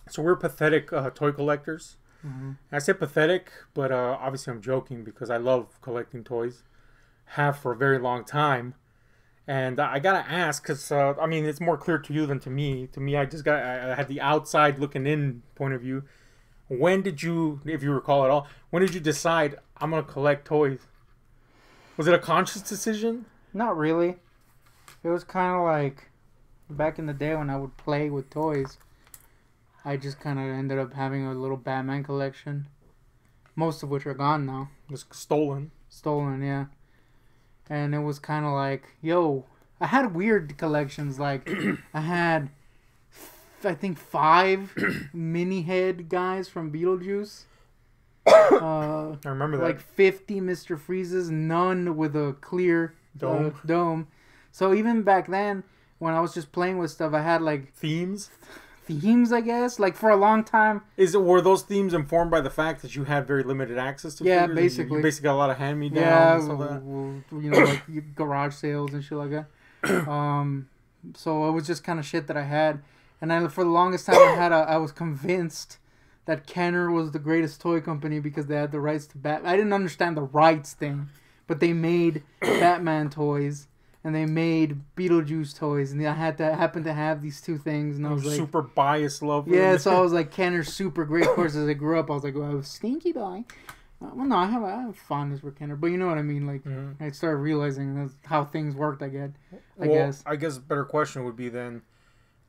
So we're pathetic toy collectors. Mm-hmm. I say pathetic, but obviously I'm joking because I love collecting toys. Have for a very long time. And I gotta ask, because I mean, it's more clear to you than to me. To me, I had the outside looking in point of view. When did you, if you recall at all, when did you decide I'm gonna collect toys? Was it a conscious decision? Not really. It was kind of like back in the day when I would play with toys. I just kind of ended up having a little Batman collection. Most of which are gone now. It was stolen. Stolen, yeah. And it was kind of like, yo, I had weird collections. Like, I had, I think, 5 mini head guys from Beetlejuice. I remember that. Like 50 Mr. Freezes, none with a clear dome. So even back then, when I was just playing with stuff, I had like themes, I guess. Like for a long time. Were those themes informed by the fact that you had very limited access to figures? Basically. You basically got a lot of hand-me-downs and stuff like that? You know, like garage sales and shit like that. So it was just kind of shit that I had. And for the longest time, I was convinced that Kenner was the greatest toy company because they had the rights to Batman. I didn't understand the rights thing, but they made Batman toys and they made Beetlejuice toys, and I happened to have these 2 things, and I was like super biased love. Yeah, so I was like, Kenner's super great. Of course, as I grew up, I was like, well, I was stinky boy. Well, no, I have fondness for Kenner, but you know what I mean. Like, I started realizing that's how things worked. I guess a better question would be then: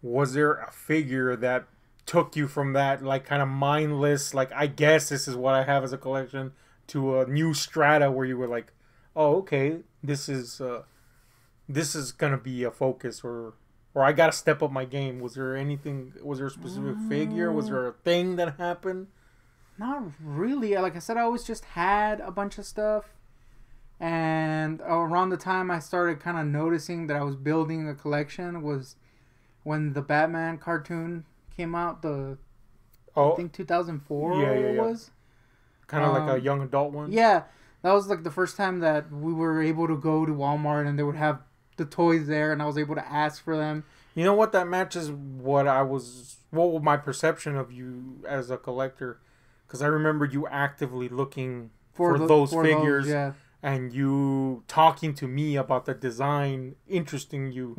was there a figure that took you from that like kind of mindless, like I guess this is what I have as a collection, to a new strata where you were like, oh, okay, this is gonna be a focus, or I gotta step up my game? Was there anything? Was there a specific figure? Was there a thing that happened? Not really. Like I said, I always just had a bunch of stuff, and around the time I started kind of noticing that I was building a collection was when the Batman cartoon came out. I think 2004 it was. Kind of like a young adult one. Yeah, that was like the first time that we were able to go to Walmart and they would have the toys there, and I was able to ask for them. You know what? That matches what was my perception of you as a collector, because I remember you actively looking for those figures, and you talking to me about the design, interesting you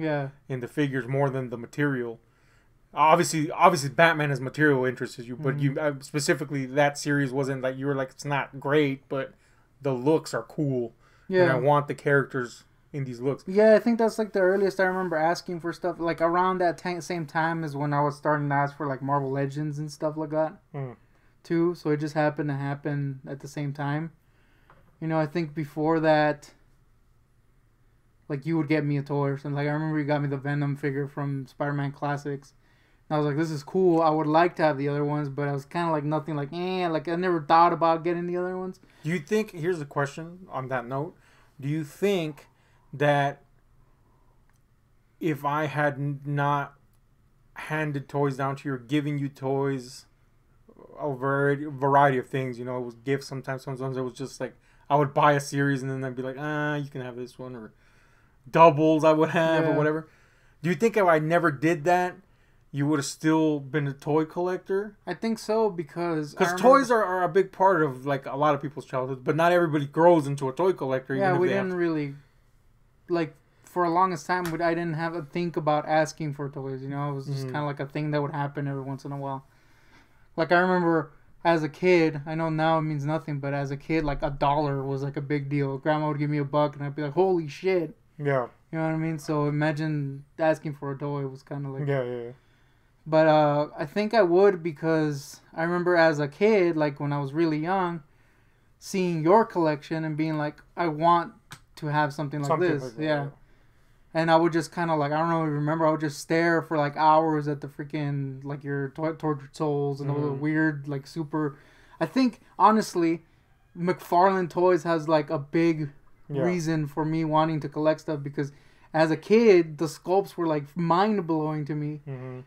in the figures more than the material. Obviously, Batman as material interests you, but you specifically that series wasn't like you were like, it's not great, but the looks are cool, and I want the characters in these looks. Yeah, I think that's like the earliest I remember asking for stuff. Like around that same time is when I was starting to ask for like Marvel Legends and stuff like that too. So it just happened to happen at the same time. You know, I think before that, like you would get me a toy or something. Like I remember you got me the Venom figure from Spider-Man Classics. And I was like, this is cool. I would like to have the other ones, but I was kind of like nothing like, like I never thought about getting the other ones. Do you think, here's the question on that note, do you think that if I had not handed toys down to you or giving you toys, a variety of things, you know, it was gifts sometimes it was just like, I would buy a series and then I'd be like, you can have this one, or doubles I would have or whatever. Do you think if I never did that, you would have still been a toy collector? I think so, because toys are a big part of like a lot of people's childhood, but not everybody grows into a toy collector. Yeah, we didn't really, like, for the longest time, I didn't have to think about asking for toys, you know? It was just kind of like a thing that would happen every once in a while. Like, I remember as a kid, I know now it means nothing, but as a kid, like, $1 was like a big deal. Grandma would give me $1 and I'd be like, holy shit. Yeah. You know what I mean? So imagine asking for a toy was kind of like... Yeah. But I think I would, because I remember as a kid, like when I was really young, seeing your collection and being like, I want to have something like this. Like that, yeah. And I would just kind of like, I don't know if you remember, I would just stare for like hours at the freaking, like your Tortured Souls and all the weird, like super... I think, honestly, McFarland Toys has like a big reason for me wanting to collect stuff, because as a kid, the sculpts were like mind-blowing to me.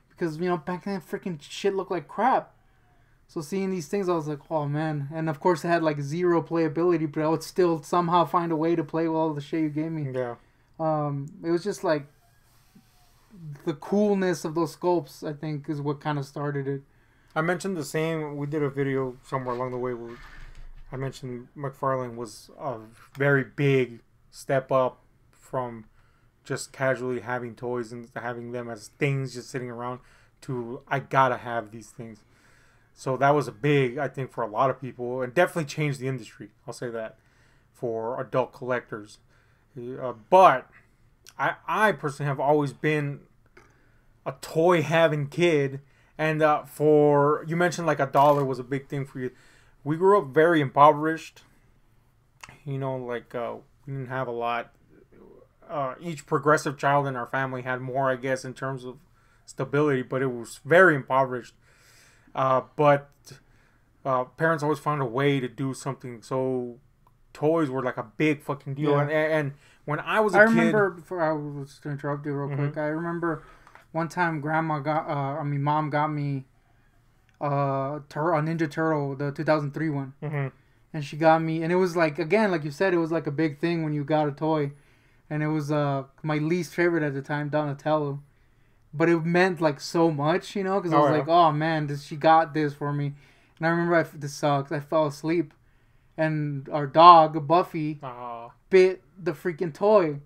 Because, you know, back then, freaking shit looked like crap. So seeing these things, I was like, oh, man. And, of course, it had, like, 0 playability, but I would still somehow find a way to play with all the shit you gave me. Yeah. It was just, like, the coolness of those sculpts, I think, is what kind of started it. I mentioned the same. We did a video somewhere along the way where I mentioned McFarland was a very big step up from just casually having toys and having them as things just sitting around to I gotta have these things. So that was a big, I think, for a lot of people, and definitely changed the industry. I'll say that for adult collectors. But I personally have always been a toy having kid, and for you mentioned like $1 was a big thing for you. We grew up very impoverished. You know, like we didn't have a lot. Each progressive child in our family had more, I guess, in terms of stability, but it was very impoverished. But parents always found a way to do something. So toys were like a big fucking deal. Yeah. And when I was a kid... I remember, before I was to interrupt you real quick, I remember one time mom got me a Ninja Turtle, the 2003 one. And she got me, and it was like, again, like you said, it was like a big thing when you got a toy. And it was my least favorite at the time, Donatello. But it meant like so much, you know, because I was like, oh man, she got this for me. And I remember this sucks. I fell asleep, and our dog Buffy bit the freaking toy,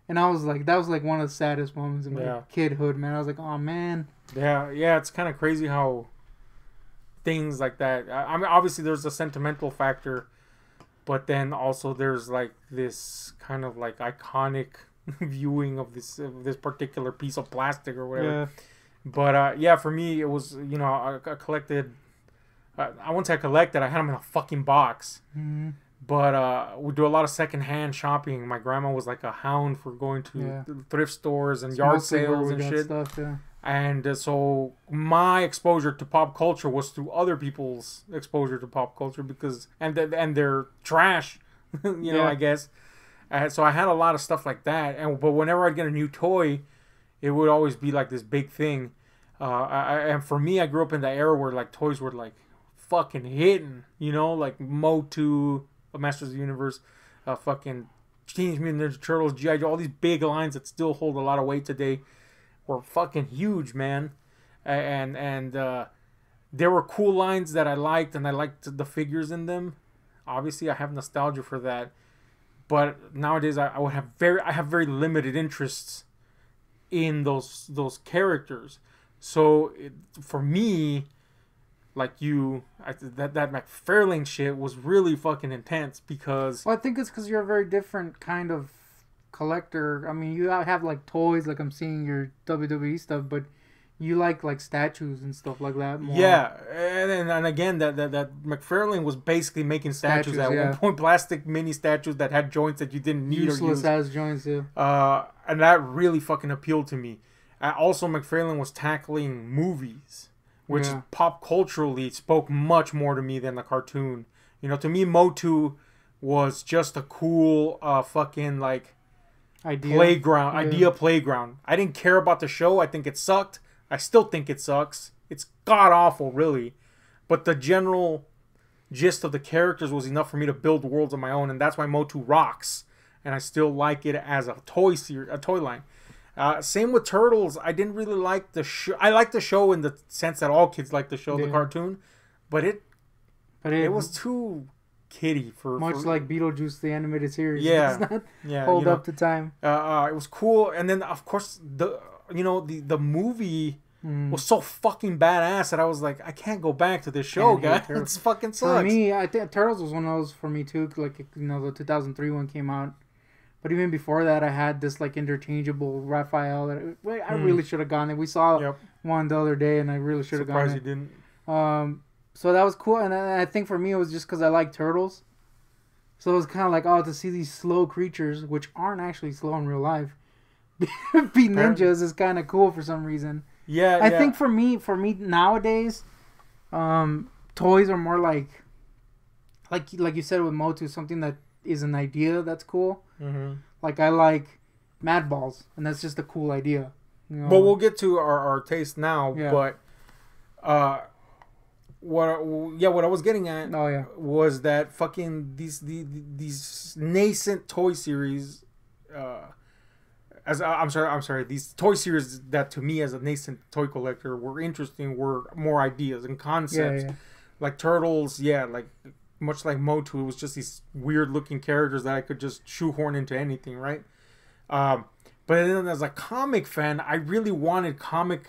and I was like, that was like one of the saddest moments in my kidhood, man. I was like, oh man. Yeah, it's kind of crazy how things like that. I mean, obviously there's a sentimental factor, but then also there's like this kind of like iconic viewing of this particular piece of plastic or whatever. Yeah. But for me it was, you know, I collected. I wouldn't say I collected. I had them in a fucking box. But we do a lot of secondhand shopping. My grandma was like a hound for going to thrift stores and yard sales and shit. Stuff, And so my exposure to pop culture was through other people's exposure to pop culture because and their trash, you know, I guess. So I had a lot of stuff like that. But whenever I'd get a new toy, it would always be like this big thing. And for me, I grew up in the era where like toys were like fucking hitting, you know, like Motu, Masters of the Universe, fucking Teenage Mutant Ninja Turtles, G.I. Joe, all these big lines that still hold a lot of weight today were fucking huge, man. And there were cool lines that I liked, and I liked the figures in them. Obviously, I have nostalgia for that. But nowadays, I have very limited interests in those characters. So for me, like that McFarland shit was really fucking intense because... Well, I think it's because you're a very different kind of collector. I mean, you have like toys, like I'm seeing your WWE stuff, but you like statues and stuff like that more. Yeah, and again, that McFarland was basically making statues at one point, plastic mini statues that had joints that you didn't need or use. Useless ass joints, yeah. And that really fucking appealed to me. Also, McFarland was tackling movies, which pop culturally spoke much more to me than the cartoon. You know, to me, Motu was just a cool fucking like idea playground. I didn't care about the show. I think it sucked. I still think it sucks. It's god awful, really. But the general gist of the characters was enough for me to build worlds of my own, and that's why Motu rocks. And I still like it as a toy line. Same with Turtles. I didn't really like the show. I like the show in the sense that all kids like the show, the cartoon, but it was too kiddie for like Beetlejuice, the animated series. Yeah, does not hold up to time. It was cool, and then of course the movie was so fucking badass that I was like, I can't go back to this show, guys. It's fucking sucks. For me, I think Turtles was one of those for me too. Like, you know, the 2003 one came out. But even before that, I had this like interchangeable Raphael that I really should have gone there. We saw one the other day, and I really should have gone there. Surprised you didn't. So that was cool, and I think for me it was just because I like turtles. So it was kind of like, to see these slow creatures, which aren't actually slow in real life, be ninjas is kind of cool for some reason. Yeah, I think for me nowadays, toys are more like you said with Motu, something that is an idea that's cool. Like I like Mad Balls, and that's just a cool idea. You know? Well, we'll get to our taste now, but what I was getting at was that fucking these nascent toy series I'm sorry. These toy series that to me as a nascent toy collector were interesting were more ideas and concepts, like Turtles. Yeah, like much like Motu, it was just these weird looking characters that I could just shoehorn into anything, right? But then as a comic fan, I really wanted comic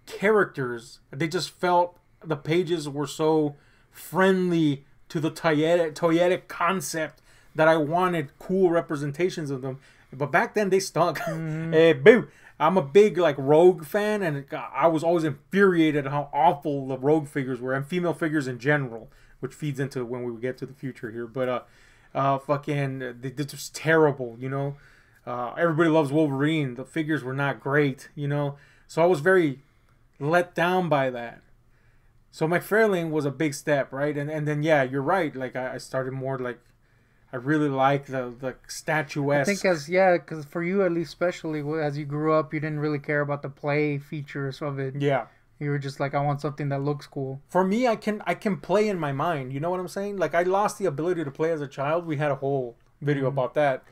characters. They just felt the pages were so friendly to the toyetic concept that I wanted cool representations of them. But back then they stunk. Boo! I'm a big like Rogue fan, and I was always infuriated at how awful the Rogue figures were, and female figures in general, which feeds into when we get to the future here. But they're just terrible, you know. Everybody loves Wolverine. The figures were not great, you know. So I was very let down by that. So McFarland was a big step, right? And then yeah, you're right. Like I started more like. I really like the statuesque. I think because for you at least, especially as you grew up, you didn't really care about the play features of it. Yeah, you were just like, I want something that looks cool. For me, I can play in my mind. You know what I'm saying? Like I lost the ability to play as a child. We had a whole video about that,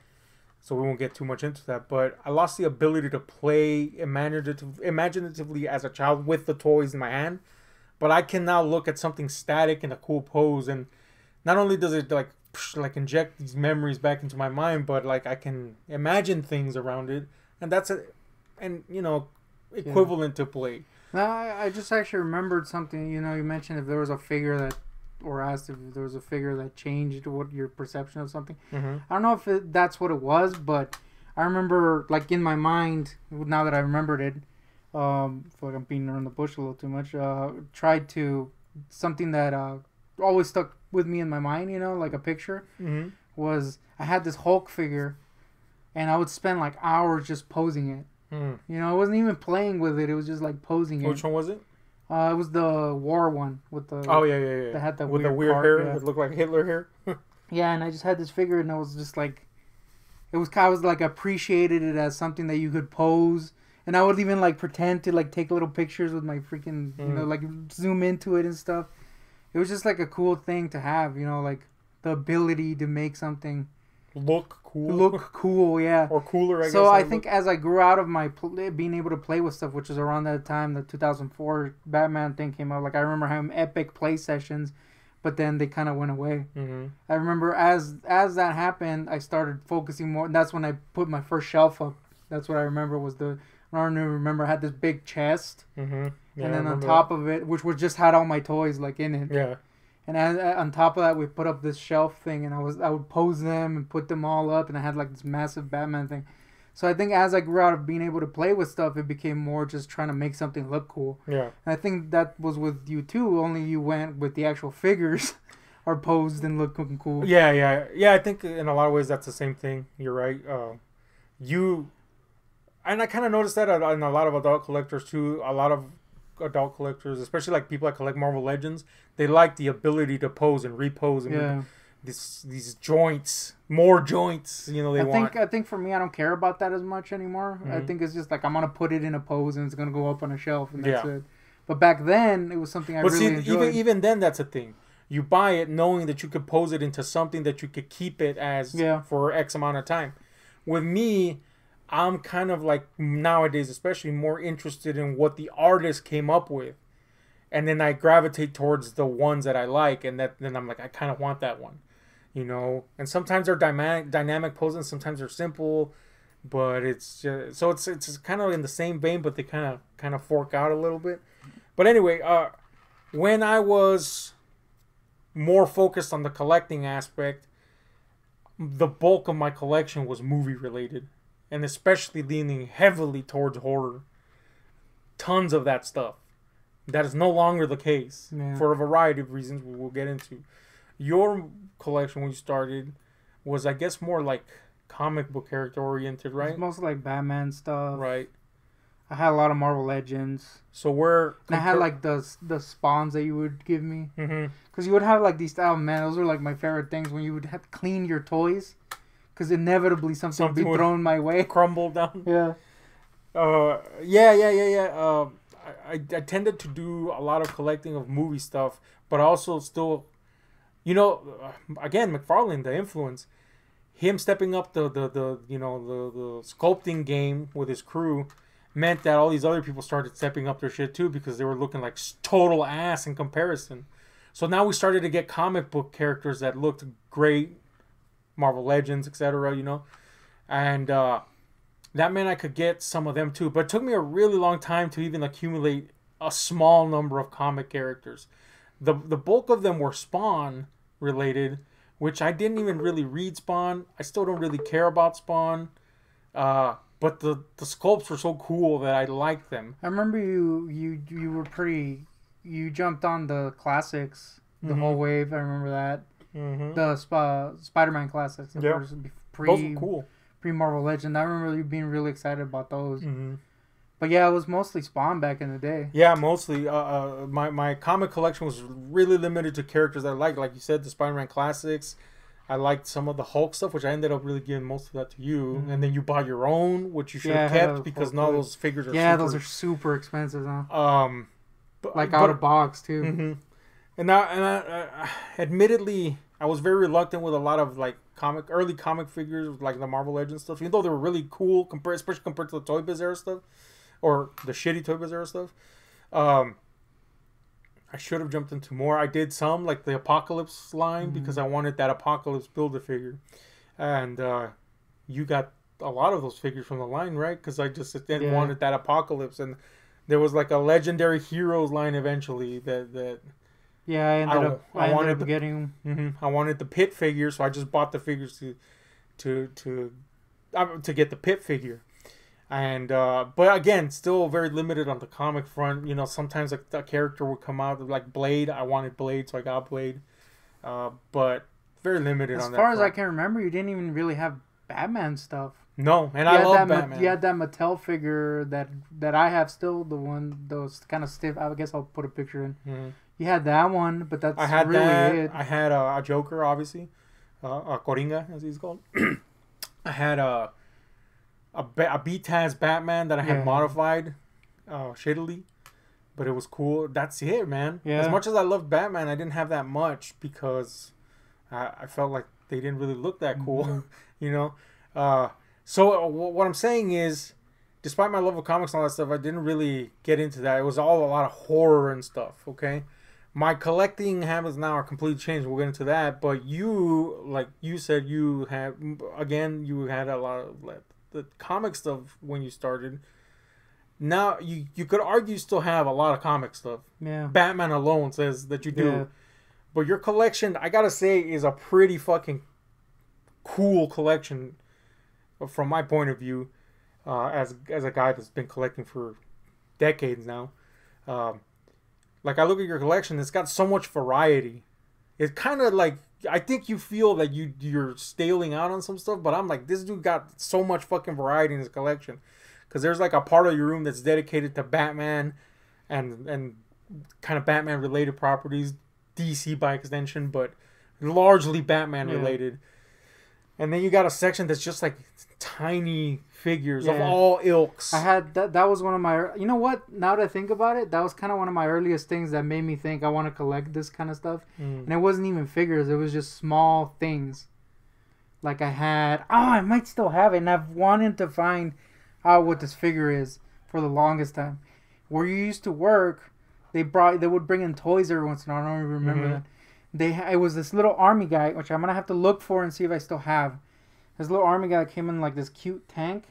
so we won't get too much into that. But I lost the ability to play imaginatively as a child with the toys in my hand. But I can now look at something static in a cool pose, and not only does it like inject these memories back into my mind, but like I can imagine things around it, and that's equivalent to play. No, I just actually remembered something. You know, you mentioned if there was a figure that, or asked if there was a figure that changed what your perception of something. I don't know if that's what it was, but I remember like in my mind now that I remembered it. I feel like I'm beating around the bush a little too much. Tried to something that always stuck with me in my mind, you know, like a picture, was I had this Hulk figure, and I would spend like hours just posing it. You know, I wasn't even playing with it; it was just like posing it. Which one was it? It was the war one with the. Oh yeah. That had the with the weird hair that looked like Hitler hair. Yeah, and I just had this figure, and I was just like, I was like appreciated it as something that you could pose, and I would even like pretend to like take little pictures with my freaking, you know, like zoom into it and stuff. It was just like a cool thing to have, you know, like the ability to make something look cool. Look cool, yeah. Or cooler, I guess. So I think as I grew out of my being able to play with stuff, which was around that time, the 2004 Batman thing came out. Like I remember having epic play sessions, but then they kind of went away. I remember as that happened, I started focusing more. And that's when I put my first shelf up. That's what I remember was I don't remember I had this big chest. Yeah, and then on top of it, which just had all my toys like in it. Yeah. And on top of that, we put up this shelf thing, and I would pose them and put them all up, and I had like this massive Batman thing. So I think as I grew out of being able to play with stuff, it became more just trying to make something look cool. Yeah. And I think that was with you too. Only you went with the actual figures, are posed and looking cool. Yeah. I think in a lot of ways that's the same thing. You're right. And I kind of noticed that in a lot of adult collectors too. A lot of adult collectors, especially like people that collect Marvel Legends, they like the ability to pose and repose and these joints, more joints. You know, I think for me, I don't care about that as much anymore. I think it's just like I'm gonna put it in a pose and it's gonna go up on a shelf and that's it. But back then, it was something I really enjoyed. Even then, that's a thing. You buy it knowing that you could pose it into something that you could keep it as for X amount of time. With me, I'm kind of like nowadays, especially more interested in what the artist came up with, and then I gravitate towards the ones that I like, and then I'm like, I kind of want that one, you know. And sometimes they're dynamic poses, sometimes they're simple, but it's just, so it's kind of in the same vein, but they kind of fork out a little bit. But anyway, when I was more focused on the collecting aspect, the bulk of my collection was movie related. And especially leaning heavily towards horror. Tons of that stuff. That is no longer the case. For a variety of reasons we will get into. Your collection when you started was, I guess, more like comic book character oriented, right? It's mostly like Batman stuff. Right. I had a lot of Marvel Legends. So I had like the spawns that you would give me. Because you would have like these, oh man, those were like my favorite things when you would have to clean your toys. Because inevitably something would be thrown my way. Crumble down. Yeah. Yeah. I tended to do a lot of collecting of movie stuff, but also still, you know, again, McFarland, the influence. him stepping up the you know the sculpting game with his crew meant that all these other people started stepping up their shit too, because they were looking like total ass in comparison. So now we started to get comic book characters that looked great, Marvel Legends, etc. You know, and that meant I could get some of them too. But it took me a really long time to even accumulate a small number of comic characters. The bulk of them were Spawn related, which I didn't even really read Spawn. I still don't really care about Spawn. But the sculpts were so cool that I liked them. I remember you were pretty... You jumped on the classics, the whole wave. I remember that. The Spider-Man classics. Yeah. Those were cool. Pre-Marvel Legend. I remember you being really excited about those. But yeah, it was mostly Spawn back in the day. Yeah, mostly. My comic collection was really limited to characters that I liked. Like you said, the Spider-Man classics. I liked some of the Hulk stuff, which I ended up really giving most of that to you. And then you bought your own, which you should have kept, because now those figures are those are super expensive, huh? Out of box too. And I admittedly, I was very reluctant with a lot of like early comic figures, like the Marvel Legends stuff, even though they were really cool, especially compared to the Toy Biz era stuff, or the shitty Toy Biz era stuff. I should have jumped into more. I did some, like the Apocalypse line, because I wanted that Apocalypse Build-A-Figure. And you got a lot of those figures from the line, right? Because I just wanted that Apocalypse. And there was like a Legendary Heroes line eventually that yeah, I ended up getting. I wanted the Pit figure, so I just bought the figures to get the Pit figure. And but again, still very limited on the comic front. You know, sometimes a character would come out like Blade. I wanted Blade, so I got Blade. But very limited on that. As far as I can remember, you didn't even really have Batman stuff. No, and I love Batman. You had that Mattel figure that I have still, the one those kind of stiff. I guess I'll put a picture in. You had that one, but that's really it. I had a Joker, obviously, a Coringa as he's called. I had a BTAS Batman that I had modified shittily, but it was cool. That's it, man. Yeah. As much as I loved Batman, I didn't have that much because I felt like they didn't really look that cool, you know. So what I'm saying is, despite my love of comics and all that stuff, I didn't really get into that. It was all a lot of horror and stuff, okay? My collecting habits now are completely changed. We'll get into that. But you, like you said, you had a lot of the comic stuff when you started. Now, you could argue you still have a lot of comic stuff. Yeah. Batman alone says that you do. Yeah. But your collection, I gotta say, is a pretty fucking cool collection from my point of view, as a guy that's been collecting for decades now. Like, I look at your collection, it's got so much variety. It's kind of like, I think you feel that you're staling out on some stuff, but I'm like, this dude got so much fucking variety in his collection. Because there's like a part of your room that's dedicated to Batman and kind of Batman related properties, DC by extension, but largely Batman related. And then you got a section that's just like tiny figures of all ilks. I had that was one of my, you know what, now that I think about it, that was kind of one of my earliest things that made me think I want to collect this kind of stuff. And it wasn't even figures, it was just small things. Like I had, I might still have it, and I've wanted to find out what this figure is for the longest time. Where you used to work, they would bring in toys every once in a while. I don't even remember that. It was this little army guy, which I'm gonna have to look for and see if I still have. This little army guy that came in like this cute tank,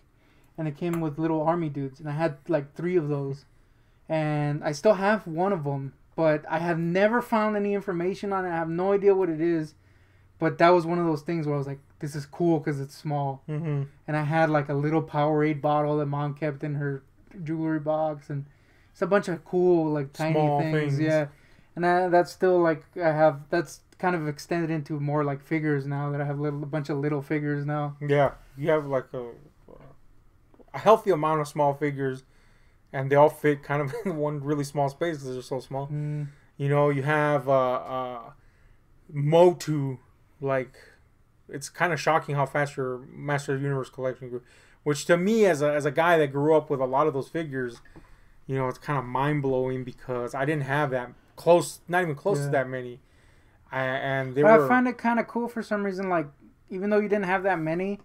and it came with little army dudes, and I had like 3 of those, and I still have one of them, but I have never found any information on it. I have no idea what it is, but that was one of those things where I was like, this is cool because it's small. And I had like a little Powerade bottle that Mom kept in her jewelry box, and it's a bunch of cool like tiny things. Yeah. And that's still like that's kind of extended into more like figures now that I have a bunch of little figures now. Yeah, you have like a healthy amount of small figures, and they all fit kind of in one really small space because they're so small. You know, you have Motu, like it's kind of shocking how fast your Master of the Universe collection grew. Which to me, as a guy that grew up with a lot of those figures, you know, it's kind of mind blowing because I didn't have that. Not even close to that many. I find it kind of cool for some reason. Like even though you didn't have that many,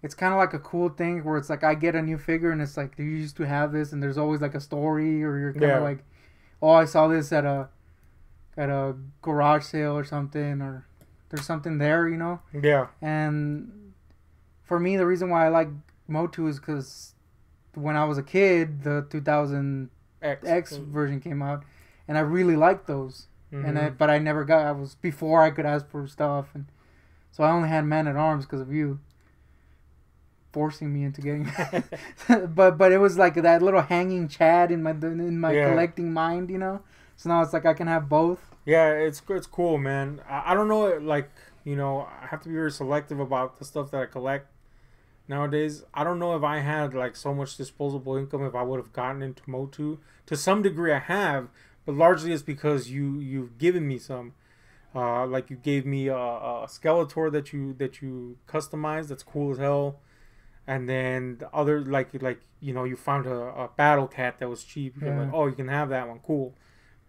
it's kind of like a cool thing where it's like I get a new figure and it's like, do you used to have this? And there's always like a story, or you're kind of like, oh, I saw this at a garage sale or something, or there's something there, you know? Yeah. And for me, the reason why I like Motu is because when I was a kid, the 2000 X version came out, and I really liked those. Mm-hmm. But I never got. I was before I could ask for stuff, and so I only had Man at Arms because of you forcing me into getting. but it was like that little hanging Chad in my collecting mind, you know. So now it's like I can have both. Yeah, it's cool, man. I don't know, like, you know, I have to be very selective about the stuff that I collect nowadays. I don't know if I had like so much disposable income if I would have gotten into Motu. To some degree, I have, but largely it's because you've given me some. Like you gave me a Skeletor that you customized. That's cool as hell. And then the other like you know, you found a Battle Cat that was cheap. You're like, oh, you can have that one. Cool.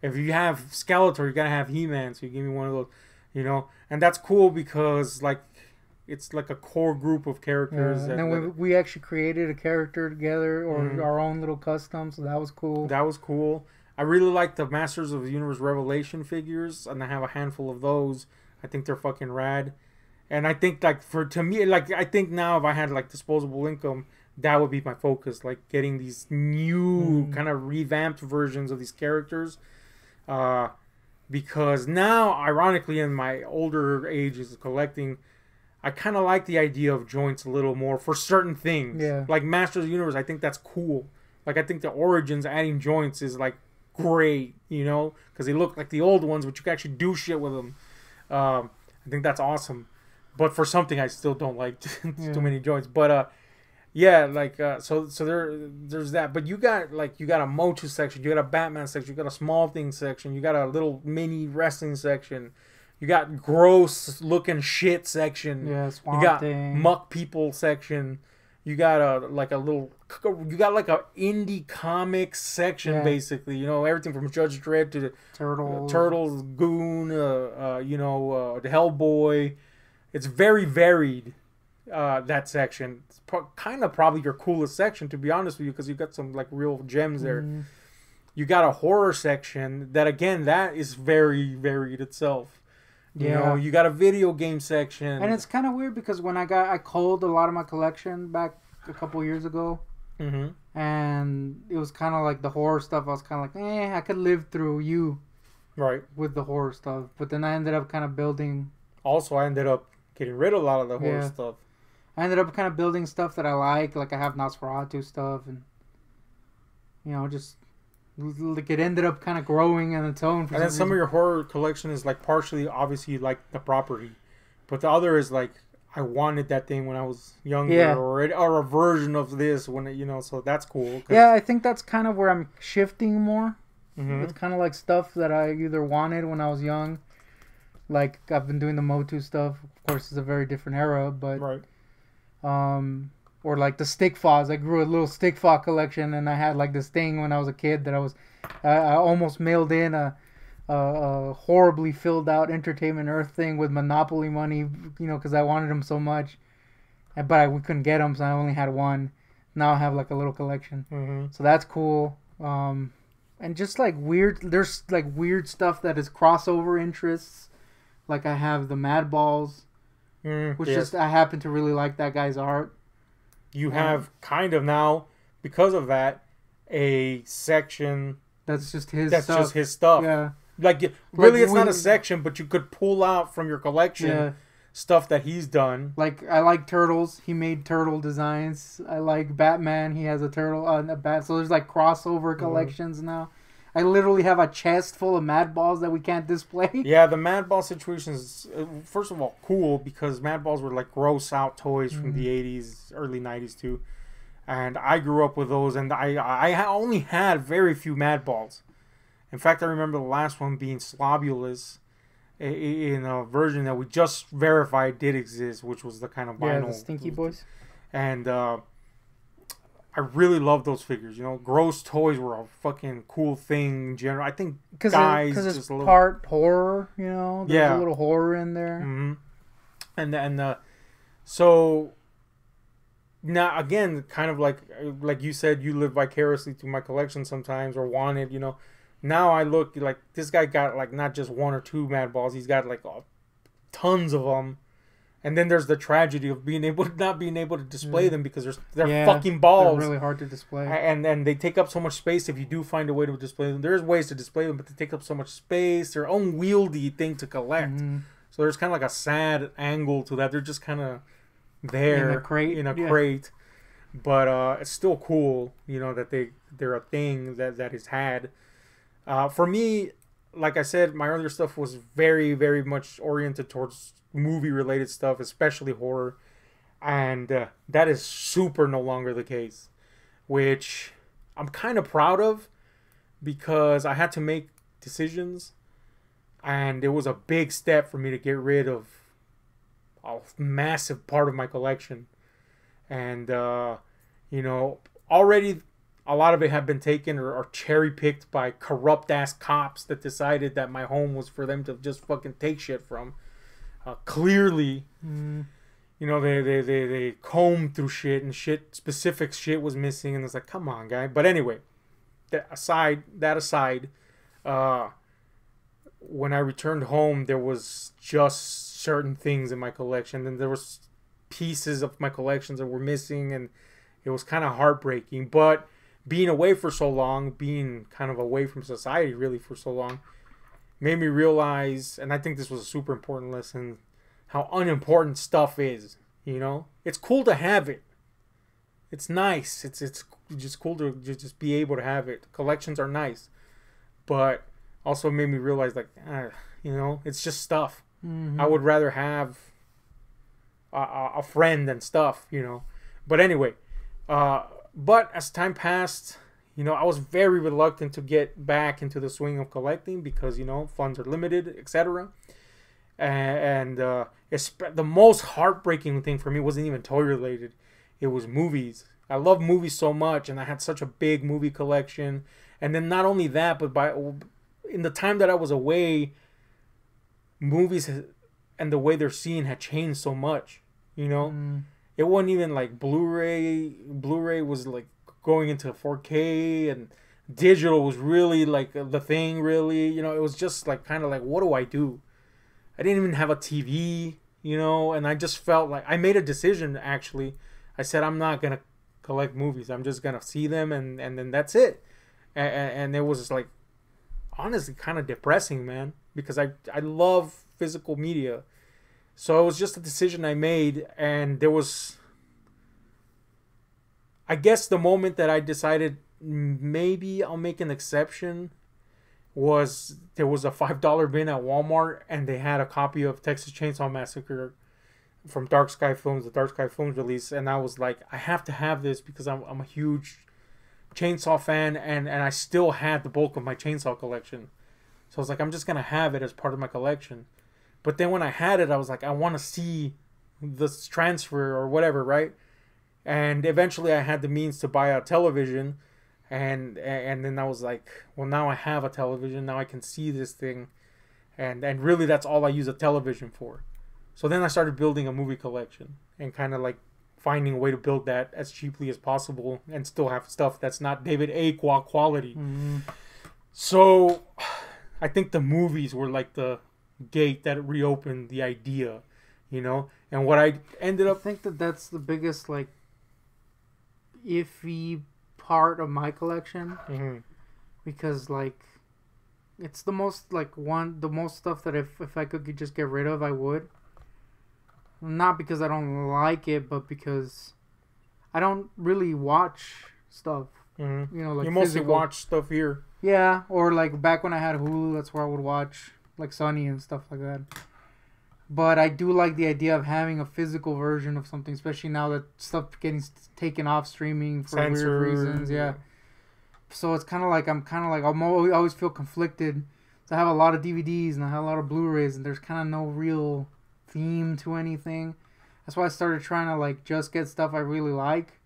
If you have Skeletor, you gotta have He-Man. So you give me one of those, you know, and that's cool because like it's like a core group of characters. And then we actually created a character together, or our own little custom. So that was cool. That was cool. I really like the Masters of the Universe Revelation figures, and I have a handful of those. I think they're fucking rad. And I think like to me, like I think now if I had like disposable income, that would be my focus, like getting these new kind of revamped versions of these characters. Because now, ironically, in my older ages of collecting, I kind of like the idea of joints a little more for certain things. Yeah. Like Masters of the Universe, I think that's cool. Like I think the Origins adding joints is like great, you know, because they look like the old ones, but you can actually do shit with them. I think that's awesome. But for something, I still don't like too many joints. But yeah, like so there's that. But you got a Motu section, you got a Batman section, you got a Small Things section, you got a little mini wrestling section, you got gross looking shit section. Yeah, you got muck people section. You got a indie comics section, basically. You know, everything from Judge Dredd to the Turtles, Goon, you know, the Hellboy. It's very varied. That section, it's kind of probably your coolest section, to be honest with you, because you got some like real gems there. You got a horror section that, again, that is very varied itself. You know, you got a video game section, and it's kind of weird because when I culled a lot of my collection back a couple years ago, and it was kind of like the horror stuff. I was kind of like, I could live through you, right, with the horror stuff. But then I ended up kind of building. Also, I ended up getting rid of a lot of the horror stuff. I ended up kind of building stuff that I like I have Nosferatu stuff, and you know, just like it ended up kind of growing on its own. And then some of your horror collection is like partially, obviously, like the property, but the other is like I wanted that thing when I was younger, or a version of this when you know. So that's cool. Yeah, I think that's kind of where I'm shifting more. It's kind of like stuff that I either wanted when I was young, like I've been doing the Motu stuff. Of course, it's a very different era, but or like the stick fos. I grew a little stick fo collection, and I had like this thing when I was a kid that I almost mailed in a horribly filled out Entertainment Earth thing with Monopoly money, you know, because I wanted them so much, but we couldn't get them, so I only had one. Now I have like a little collection, so that's cool. And just like there's like weird stuff that is crossover interests. Like I have the Mad Balls, which just I happen to really like that guy's art. You have kind of now, because of that, a section that's just his stuff. Yeah. Like really, it's not a section, but you could pull out from your collection stuff that he's done. Like I like Turtles. He made turtle designs. I like Batman. He has a turtle a bat. So there's like crossover collections now. I literally have a chest full of Mad Balls that we can't display. Yeah, the Mad Ball situation is, first of all, cool because Mad Balls were like gross out toys from the 80s, early 90s too. And I grew up with those, and I only had very few Mad Balls. In fact, I remember the last one being Slobulus in a version that we just verified did exist, which was the kind of vinyl. Yeah, the Stinky Boys. And I really love those figures. You know, gross toys were a fucking cool thing in general. I think guys because it's part horror. You know, there's a little horror in there. And So now again, kind of like you said, you live vicariously through my collection sometimes, or wanted, you know. Now I look like this guy got like not just one or two Mad Balls, he's got like tons of them. And then there's the tragedy of not being able to display them because they're fucking balls. They're really hard to display. And they take up so much space if you do find a way to display them. There's ways to display them, but they take up so much space. They're an unwieldy thing to collect. So there's kind of like a sad angle to that. They're just kind of there in a crate. But it's still cool, you know, that they're a thing that is had. For me, like I said, my earlier stuff was very, very much oriented towards movie-related stuff, especially horror. And that is super no longer the case. Which I'm kind of proud of because I had to make decisions. And it was a big step for me to get rid of a massive part of my collection. And, you know, already a lot of it had been taken or cherry-picked by corrupt-ass cops that decided that my home was for them to just fucking take shit from. Clearly, you know, they combed through shit and specific shit was missing. And it's like, come on, guy. But anyway, that aside, when I returned home, there was just certain things in my collection. And there was pieces of my collections that were missing. And it was kind of heartbreaking. But being away for so long, being kind of away from society really for so long, made me realize, and I think this was a super important lesson, how unimportant stuff is. You know, it's cool to have it. It's nice. It's just cool to just be able to have it. Collections are nice, but also made me realize, like, you know, it's just stuff. I would rather have a friend than stuff. You know, but anyway, but as time passed, you know, I was very reluctant to get back into the swing of collecting because, you know, funds are limited, etc. And the most heartbreaking thing for me wasn't even toy related. It was movies. I love movies so much, and I had such a big movie collection. And then not only that, but in the time that I was away, movies and the way they're seen had changed so much. You know, it wasn't even like Blu-ray. Blu-ray was like going into 4K, and digital was really like the thing, really. You know, it was just like kind of like, what do I do? I didn't even have a TV, you know, and I just felt like I made a decision, actually. I said, I'm not going to collect movies. I'm just going to see them, and then that's it. And it was just like, honestly, kind of depressing, man, because I love physical media. So it was just a decision I made, and there was, I guess the moment that I decided maybe I'll make an exception was there was a $5 bin at Walmart, and they had a copy of Texas Chainsaw Massacre from Dark Sky Films, the Dark Sky Films release, and I was like, I have to have this because I'm a huge chainsaw fan, and I still had the bulk of my chainsaw collection. So I was like, I'm just going to have it as part of my collection. But then when I had it, I was like, I want to see this transfer or whatever, right? And eventually I had the means to buy a television, and then I was like, well, now I have a television, now I can see this thing, and really that's all I use a television for. So then I started building a movie collection and kind of like finding a way to build that as cheaply as possible and still have stuff that's not David A. quality. So I think the movies were like the gate that reopened the idea, you know? And what I ended up... I think that's the biggest, like, iffy part of my collection. Because, like, it's the most, like, the most stuff that if I could just get rid of, I would. Not because I don't like it, but because I don't really watch stuff. You know, like, you mostly watch stuff here. Yeah, or like back when I had Hulu, that's where I would watch like Sunny and stuff like that. But I do like the idea of having a physical version of something, especially now that stuff getting taken off streaming for weird reasons. Yeah. So it's kind of like I always feel conflicted. So I have a lot of DVDs and I have a lot of Blu-rays, and there's kind of no real theme to anything. That's why I started trying to like just get stuff I really like.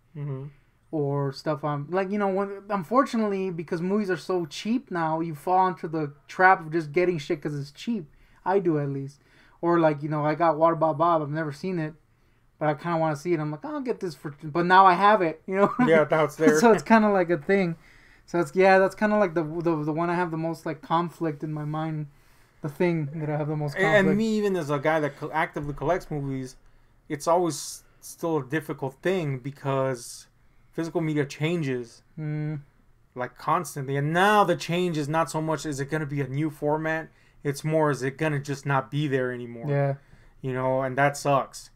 Or stuff I'm like, you know, unfortunately, because movies are so cheap now, you fall into the trap of just getting shit because it's cheap. I do, at least. Or like, you know, I got Water Bob Bob. I've never seen it, but I kind of want to see it. I'm like, I'll get this but now I have it, you know? Yeah, now it's there. So it's kind of like a thing. So it's, that's kind of like the one I have the most like conflict in my mind. The thing that I have the most conflict. And me, even as a guy that actively collects movies, it's always still a difficult thing because physical media changes like constantly. And now the change is not so much is it going to be a new format, it's more is it going to just not be there anymore. Yeah. You know, and that sucks.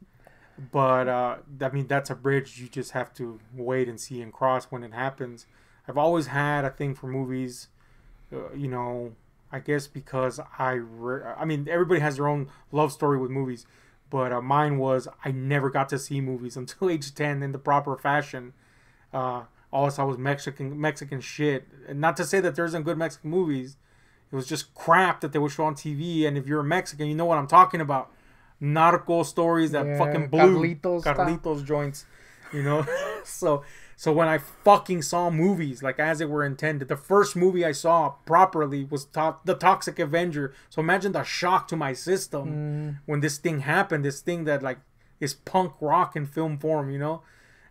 But I mean, that's a bridge you just have to wait and see and cross when it happens. I've always had a thing for movies, you know, I guess because I mean, everybody has their own love story with movies, but mine was I never got to see movies until age 10 in the proper fashion. All I saw was Mexican shit. And not to say that there isn't good Mexican movies. It was just crap that they would show on TV. And if you're a Mexican, you know what I'm talking about. Narco stories that fucking blew. Carlitos joints. You know? So when I fucking saw movies, like as they were intended, the first movie I saw properly was The Toxic Avenger. So imagine the shock to my system when this thing happened. This thing that like is punk rock in film form, you know?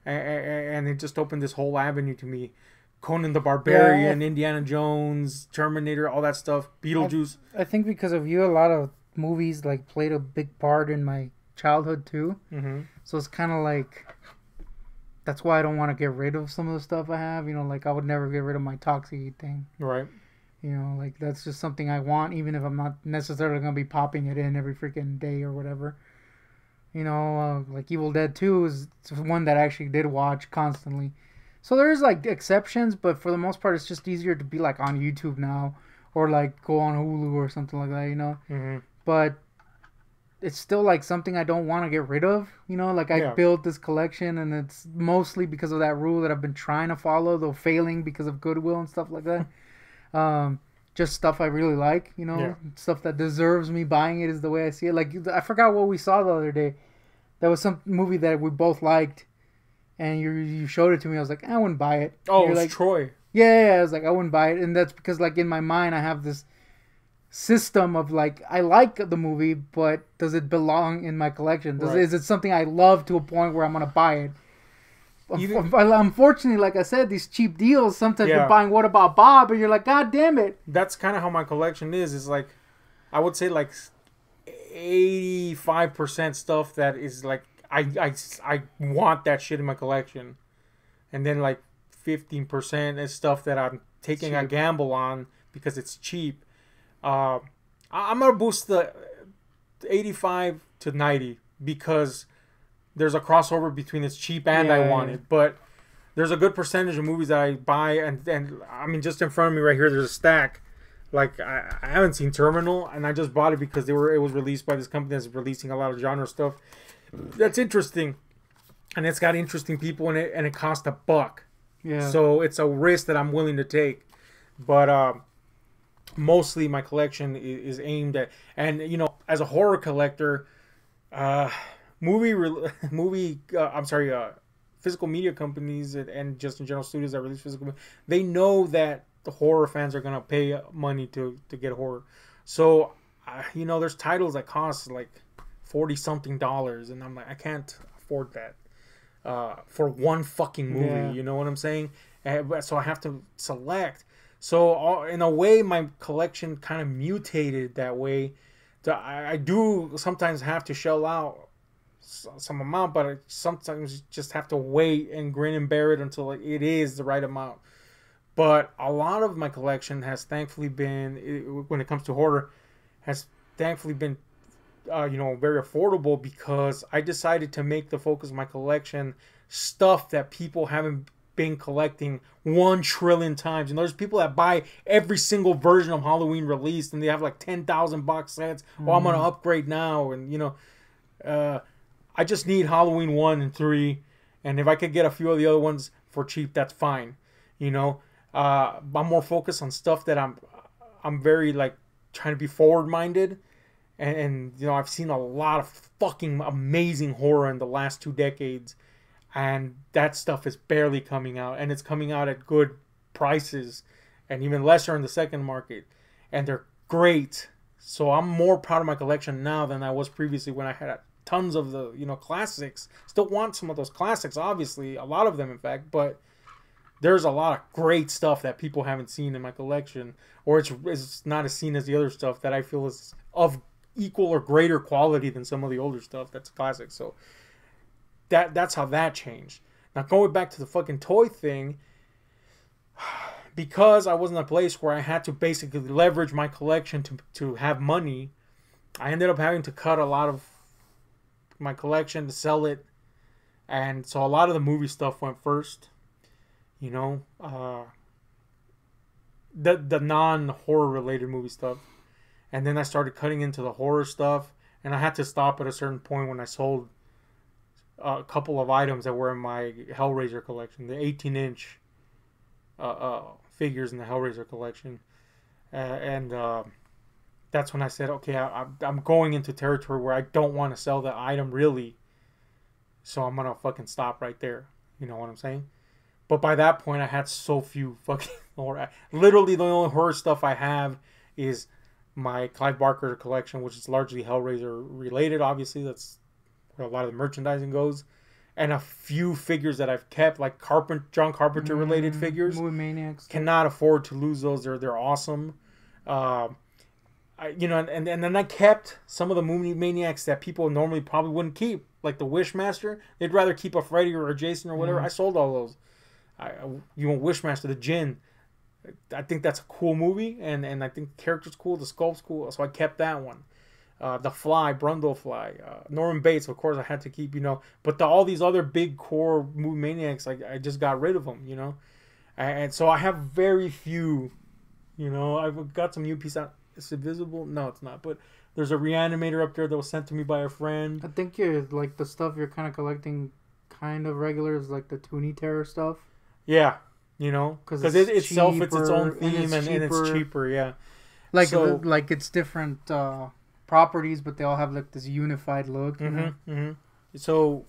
And it just opened this whole avenue to me. Conan the Barbarian, Indiana Jones, Terminator, all that stuff, Beetlejuice. I think because of you, a lot of movies like played a big part in my childhood too. Mm-hmm. So it's kind of like... That's why I don't want to get rid of some of the stuff I have. You know, like I would never get rid of my Toxic thing. Right. You know, like that's just something I want, even if I'm not necessarily going to be popping it in every freaking day or whatever. You know, like Evil Dead 2 is one that I actually did watch constantly. So there's like exceptions, but for the most part, it's just easier to be like on YouTube now or like go on Hulu or something like that, you know? Mm-hmm. But it's still like something I don't want to get rid of, you know, like I built this collection and it's mostly because of that rule that I've been trying to follow, though failing because of goodwill and stuff like that. Just stuff I really like, you know, stuff that deserves me buying it is the way I see it. Like I forgot what we saw the other day. There was some movie that we both liked and you showed it to me. I was like, I wouldn't buy it. Oh, it was like, Troy. Yeah, I was like, I wouldn't buy it. And that's because like in my mind I have this system of like I like the movie, but does it belong in my collection? Is it something I love to a point where I'm gonna buy it? Unfortunately, like I said, these cheap deals sometimes you're buying What About Bob and you're like, God damn it. That's kind of how my collection is. It's like I would say like 85% stuff that is like I want that shit in my collection, and then like 15% is stuff that I'm taking a gamble on because it's cheap. I'm gonna boost the 85 to 90 because there's a crossover between it's cheap and I want it. But there's a good percentage of movies that I buy, and I mean just in front of me right here, there's a stack. Like I haven't seen Terminal, and I just bought it because it was released by this company that's releasing a lot of genre stuff. That's interesting, and it's got interesting people in it, and it cost $1. Yeah. So it's a risk that I'm willing to take, but mostly my collection is aimed at, and you know, as a horror collector, physical media companies and just in general studios that release physical media, they know that the horror fans are gonna pay money to get horror. So you know, there's titles that cost like $40-something, and I'm like, I can't afford that for one fucking movie. Yeah. You know what I'm saying? So I have to select. So in a way, my collection kind of mutated that way. I do sometimes have to shell out some amount, but I sometimes just have to wait and grin and bear it until it is the right amount. But a lot of my collection has thankfully been, when it comes to horror, has thankfully been, very affordable because I decided to make the focus of my collection stuff that people haven't been collecting 1 trillion times. And there's people that buy every single version of Halloween released and they have like 10,000 box sets. Oh, I'm gonna upgrade now, and I just need Halloween 1 and 3, and if I could get a few of the other ones for cheap, that's fine. I'm more focused on stuff that I'm very like trying to be forward minded, and I've seen a lot of fucking amazing horror in the last 2 decades. And that stuff is barely coming out. And it's coming out at good prices. And even lesser in the second market. And they're great. So I'm more proud of my collection now than I was previously when I had a tons of the, you know, classics. Still want some of those classics, obviously, a lot of them, in fact, but there's a lot of great stuff that people haven't seen in my collection, or it's not as seen as the other stuff that I feel is of equal or greater quality than some of the older stuff that's classic. So that's how that changed. Now, going back to the fucking toy thing, because I was in a place where I had to basically leverage my collection to have money, I ended up having to cut a lot of my collection to sell it. And so a lot of the movie stuff went first. You know, the non-horror related movie stuff. And then I started cutting into the horror stuff. And I had to stop at a certain point when I sold a couple of items that were in my Hellraiser collection. The 18-inch figures in the Hellraiser collection. And that's when I said, okay, I'm going into territory where I don't want to sell the item really. So I'm going to fucking stop right there. You know what I'm saying? But by that point, I had so few fucking horror. Literally, the only horror stuff I have is my Clive Barker collection, which is largely Hellraiser related. Obviously, that's where a lot of the merchandising goes. And a few figures that I've kept, like John Carpenter related figures. Movie Maniacs. Cannot afford to lose those. They're awesome. You know, and then I kept some of the Movie Maniacs that people normally probably wouldn't keep, like the Wishmaster. They'd rather keep a Freddy or a Jason or whatever. I sold all those. You know, Wishmaster, the Djinn. I think that's a cool movie, and I think the character's cool, the sculpt's cool, so I kept that one. The Fly, Brundlefly, Norman Bates, of course, I had to keep, you know. But all these other big core Movie Maniacs, I just got rid of them, you know. And so I have very few, you know. I've got some new piece out. Is it visible? No, it's not. But there's a Reanimator up there that was sent to me by a friend. I think you're, like, the stuff you're kind of collecting kind of regular is, like, the Toonie Terror stuff. Yeah, you know, because it itself, it's its own theme, and it's cheaper, yeah. Like, so, like it's different properties, but they all have, like, this unified look, you know? Mm-hmm. So,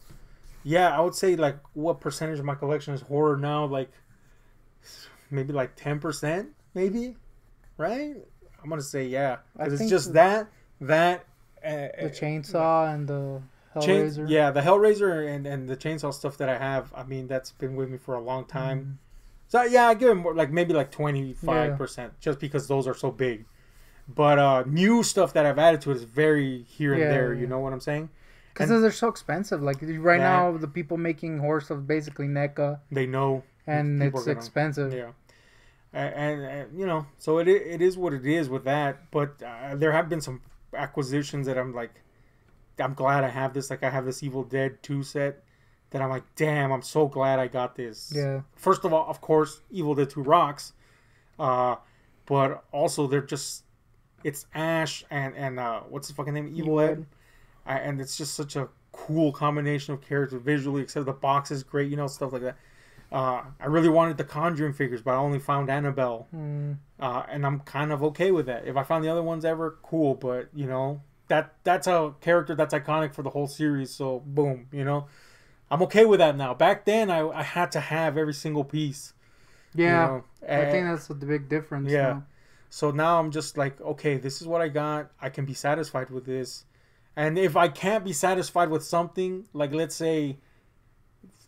yeah, I would say, like, what percentage of my collection is horror now? Like, maybe, like, 10%, maybe? Right? I'm going to say, yeah. Because it's just that, the chainsaw and the Hellraiser. Yeah, the Hellraiser and the chainsaw stuff that I have, I mean, that's been with me for a long time. Mm-hmm. So, yeah, I give it like maybe like 25%, just because those are so big. But new stuff that I've added to it is very here and there, you know what I'm saying? Because they're so expensive. Like, right now, the people making horror stuff, basically NECA. They know. And it's expensive. Yeah. And you know, so it is what it is with that. But there have been some acquisitions that I'm like, I'm glad I have this. Like, I have this Evil Dead 2 set that I'm like, damn, I'm so glad I got this. Yeah. First of all, of course, Evil Dead 2 rocks. But also, they're just, it's Ash and what's his fucking name? Evil Ed. And it's just such a cool combination of characters visually, except the box is great, you know, stuff like that. I really wanted the Conjuring figures, but I only found Annabelle. And I'm kind of okay with that. If I found the other ones ever, cool. But, you know, that's a character that's iconic for the whole series. So, boom, you know. I'm okay with that now. Back then, I had to have every single piece. Yeah. You know? I think that's the big difference. Yeah. Now. So now I'm just like, okay, this is what I got. I can be satisfied with this. And if I can't be satisfied with something, like let's say,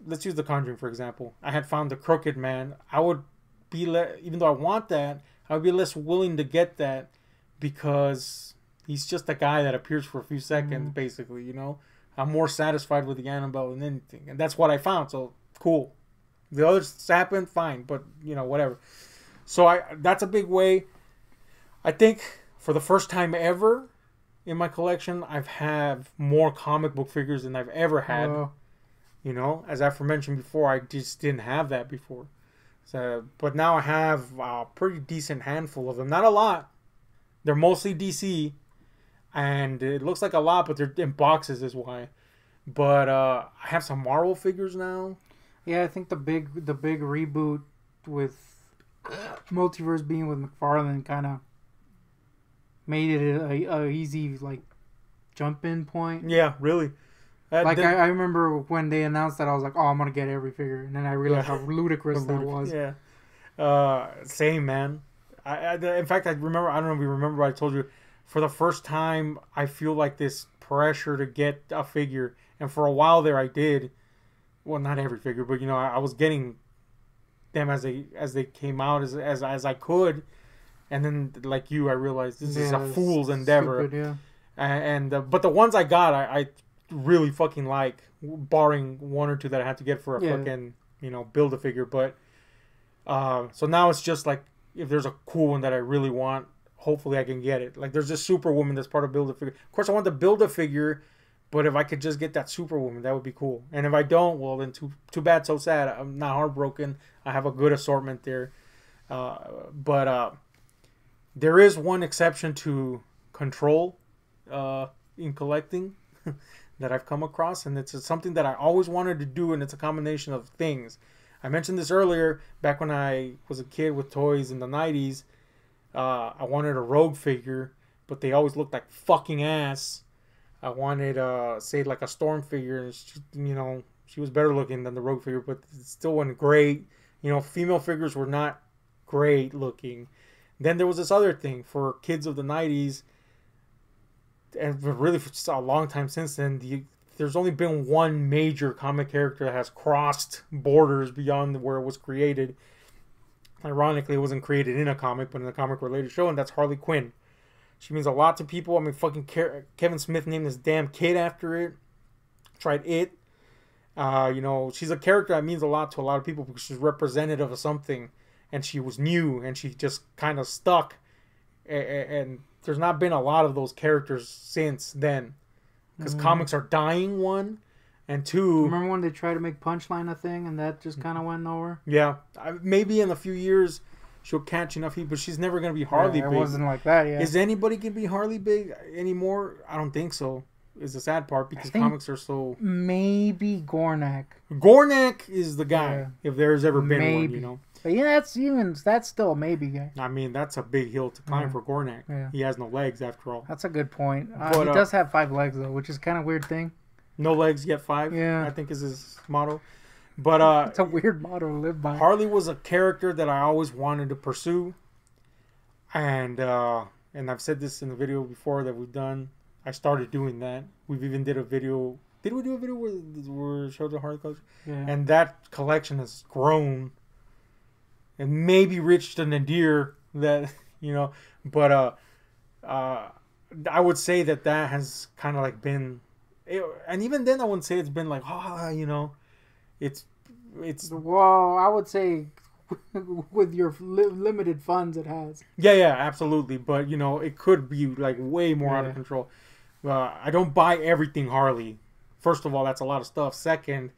let's use The Conjuring, for example. I had found the Crooked Man. I would be, even though I want that, I would be less willing to get that because he's just a guy that appears for a few seconds, basically, you know. I'm more satisfied with the Annabelle than anything. And that's what I found, so cool. The others happened, fine, but, you know, whatever. So that's a big way. I think for the first time ever in my collection, I've had more comic book figures than I've ever had. You know, as I've mentioned before, I just didn't have that before. So, but now I have a pretty decent handful of them. Not a lot. They're mostly DC. And it looks like a lot, but they're in boxes is why. But I have some Marvel figures now. Yeah, I think the big reboot with Multiverse being with McFarland kind of made it a easy, like, jump-in point. Yeah, really. Like, I remember when they announced that, I was like, oh, I'm going to get every figure. And then I realized how ludicrous that was. Yeah. Same, man. In fact, I don't know if you remember, but I told you, for the first time, I feel like this pressure to get a figure. And for a while there, I did. Well, not every figure, but, you know, I was getting them as they came out as I could. And then, like you, I realized this is a fool's endeavor. Stupid, yeah. And but the ones I got, I really fucking like, barring one or two that I had to get for a fucking, you know, build a figure. But so now it's just like, if there's a cool one that I really want, hopefully I can get it. Like, there's this Superwoman that's part of build a figure. Of course, I want to build a figure, but if I could just get that Superwoman, that would be cool. And if I don't, well, then too bad, so sad. I'm not heartbroken. I have a good assortment there. But there is one exception to control in collecting that I've come across, and it's something that I always wanted to do, and it's a combination of things. I mentioned this earlier, back when I was a kid with toys in the 90s. I wanted a Rogue figure, but they always looked like fucking ass. I wanted, say, like a Storm figure, and she, you know, she was better looking than the Rogue figure, but it still wasn't great. You know, female figures were not great looking. Then there was this other thing for kids of the 90s, and really for a long time since then, there's only been one major comic character that has crossed borders beyond where it was created. Ironically, it wasn't created in a comic, but in a comic-related show, and that's Harley Quinn. She means a lot to people. I mean, fucking Kevin Smith named this damn kid after it. Tried it. You know, she's a character that means a lot to a lot of people because she's representative of something, and she was new, and she just kind of stuck. And there's not been a lot of those characters since then. Because comics are dying, one. And two... Remember when they tried to make Punchline a thing and that just kind of went nowhere? Yeah. Maybe in a few years she'll catch enough heat, but she's never going to be Harley big. It wasn't like that, yeah. Is anybody going to be Harley big anymore? I don't think so. Is the sad part because comics are so... Maybe Gornak. Gornak is the guy, if there's ever been one, you know. But yeah, that's still a maybe guy. I mean, that's a big hill to climb for Gornak. Yeah. He has no legs after all. That's a good point. But, he does have 5 legs though, which is kind of a weird thing. No legs yet 5. Yeah, I think is his motto. But it's a weird motto to live by. Harley was a character that I always wanted to pursue, and I've said this in the video before that we've done. I started doing that. We've even did a video. Did we do a video where we showed the Harley collection? Yeah. And that collection has grown. And maybe reached a nadir that, you know, but I would say that has kind of like been, and even then I wouldn't say it's been like, you know, it's. Well, I would say with your limited funds it has. Yeah, absolutely. But, you know, it could be like way more out of control. I don't buy everything Harley. First of all, that's a lot of stuff. Second,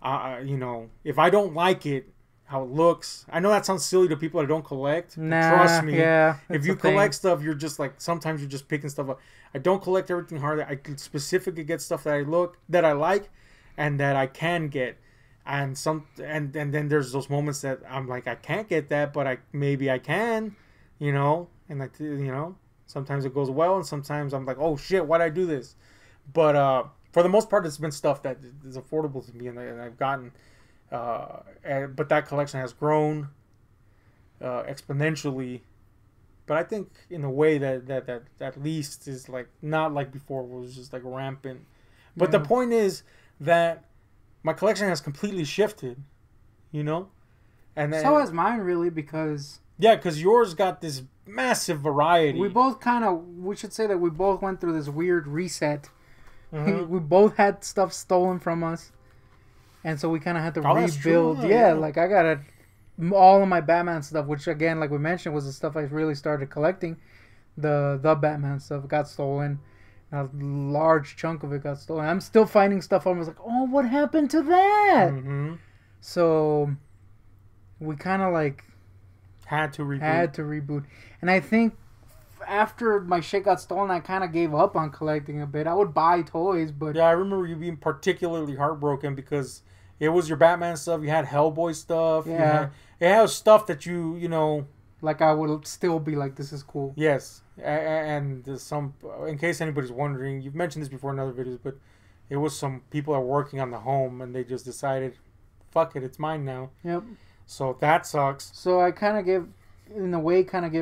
you know, if I don't like it, how it looks. I know that sounds silly to people that don't collect. Nah, trust me. Yeah, if you collect stuff, you're just like, sometimes you're just picking stuff up. I don't collect everything Harley. I specifically get stuff that I like and that I can get. And then there's those moments that I'm like, I can't get that, but maybe I can, you know, and like, you know, sometimes it goes well and sometimes I'm like, oh shit, why'd I do this? But for the most part, it's been stuff that is affordable to me and I've gotten. But that collection has grown exponentially, but I think in a way that at least is like not like before, it was just like rampant. But the point is that my collection has completely shifted, you know, and so has mine really because yours got this massive variety. We should say that we both went through this weird reset. Mm-hmm. We both had stuff stolen from us. And so we kind of had to rebuild. Yeah, like I got all of my Batman stuff, which again, like we mentioned, was the stuff I really started collecting. The Batman stuff got stolen. A large chunk of it got stolen. I'm still finding stuff. I was like, oh, what happened to that? Mm-hmm. So we kind of like had to reboot. And I think after my shit got stolen, I kind of gave up on collecting a bit. I would buy toys, but... Yeah, I remember you being particularly heartbroken because it was your Batman stuff. You had Hellboy stuff. Yeah. It has stuff that you know... Like, I would still be like, this is cool. Yes. And some... In case anybody's wondering, you've mentioned this before in other videos, but it was some people that are working on the home, and they just decided, fuck it, it's mine now. Yep. So that sucks. So I kind of gave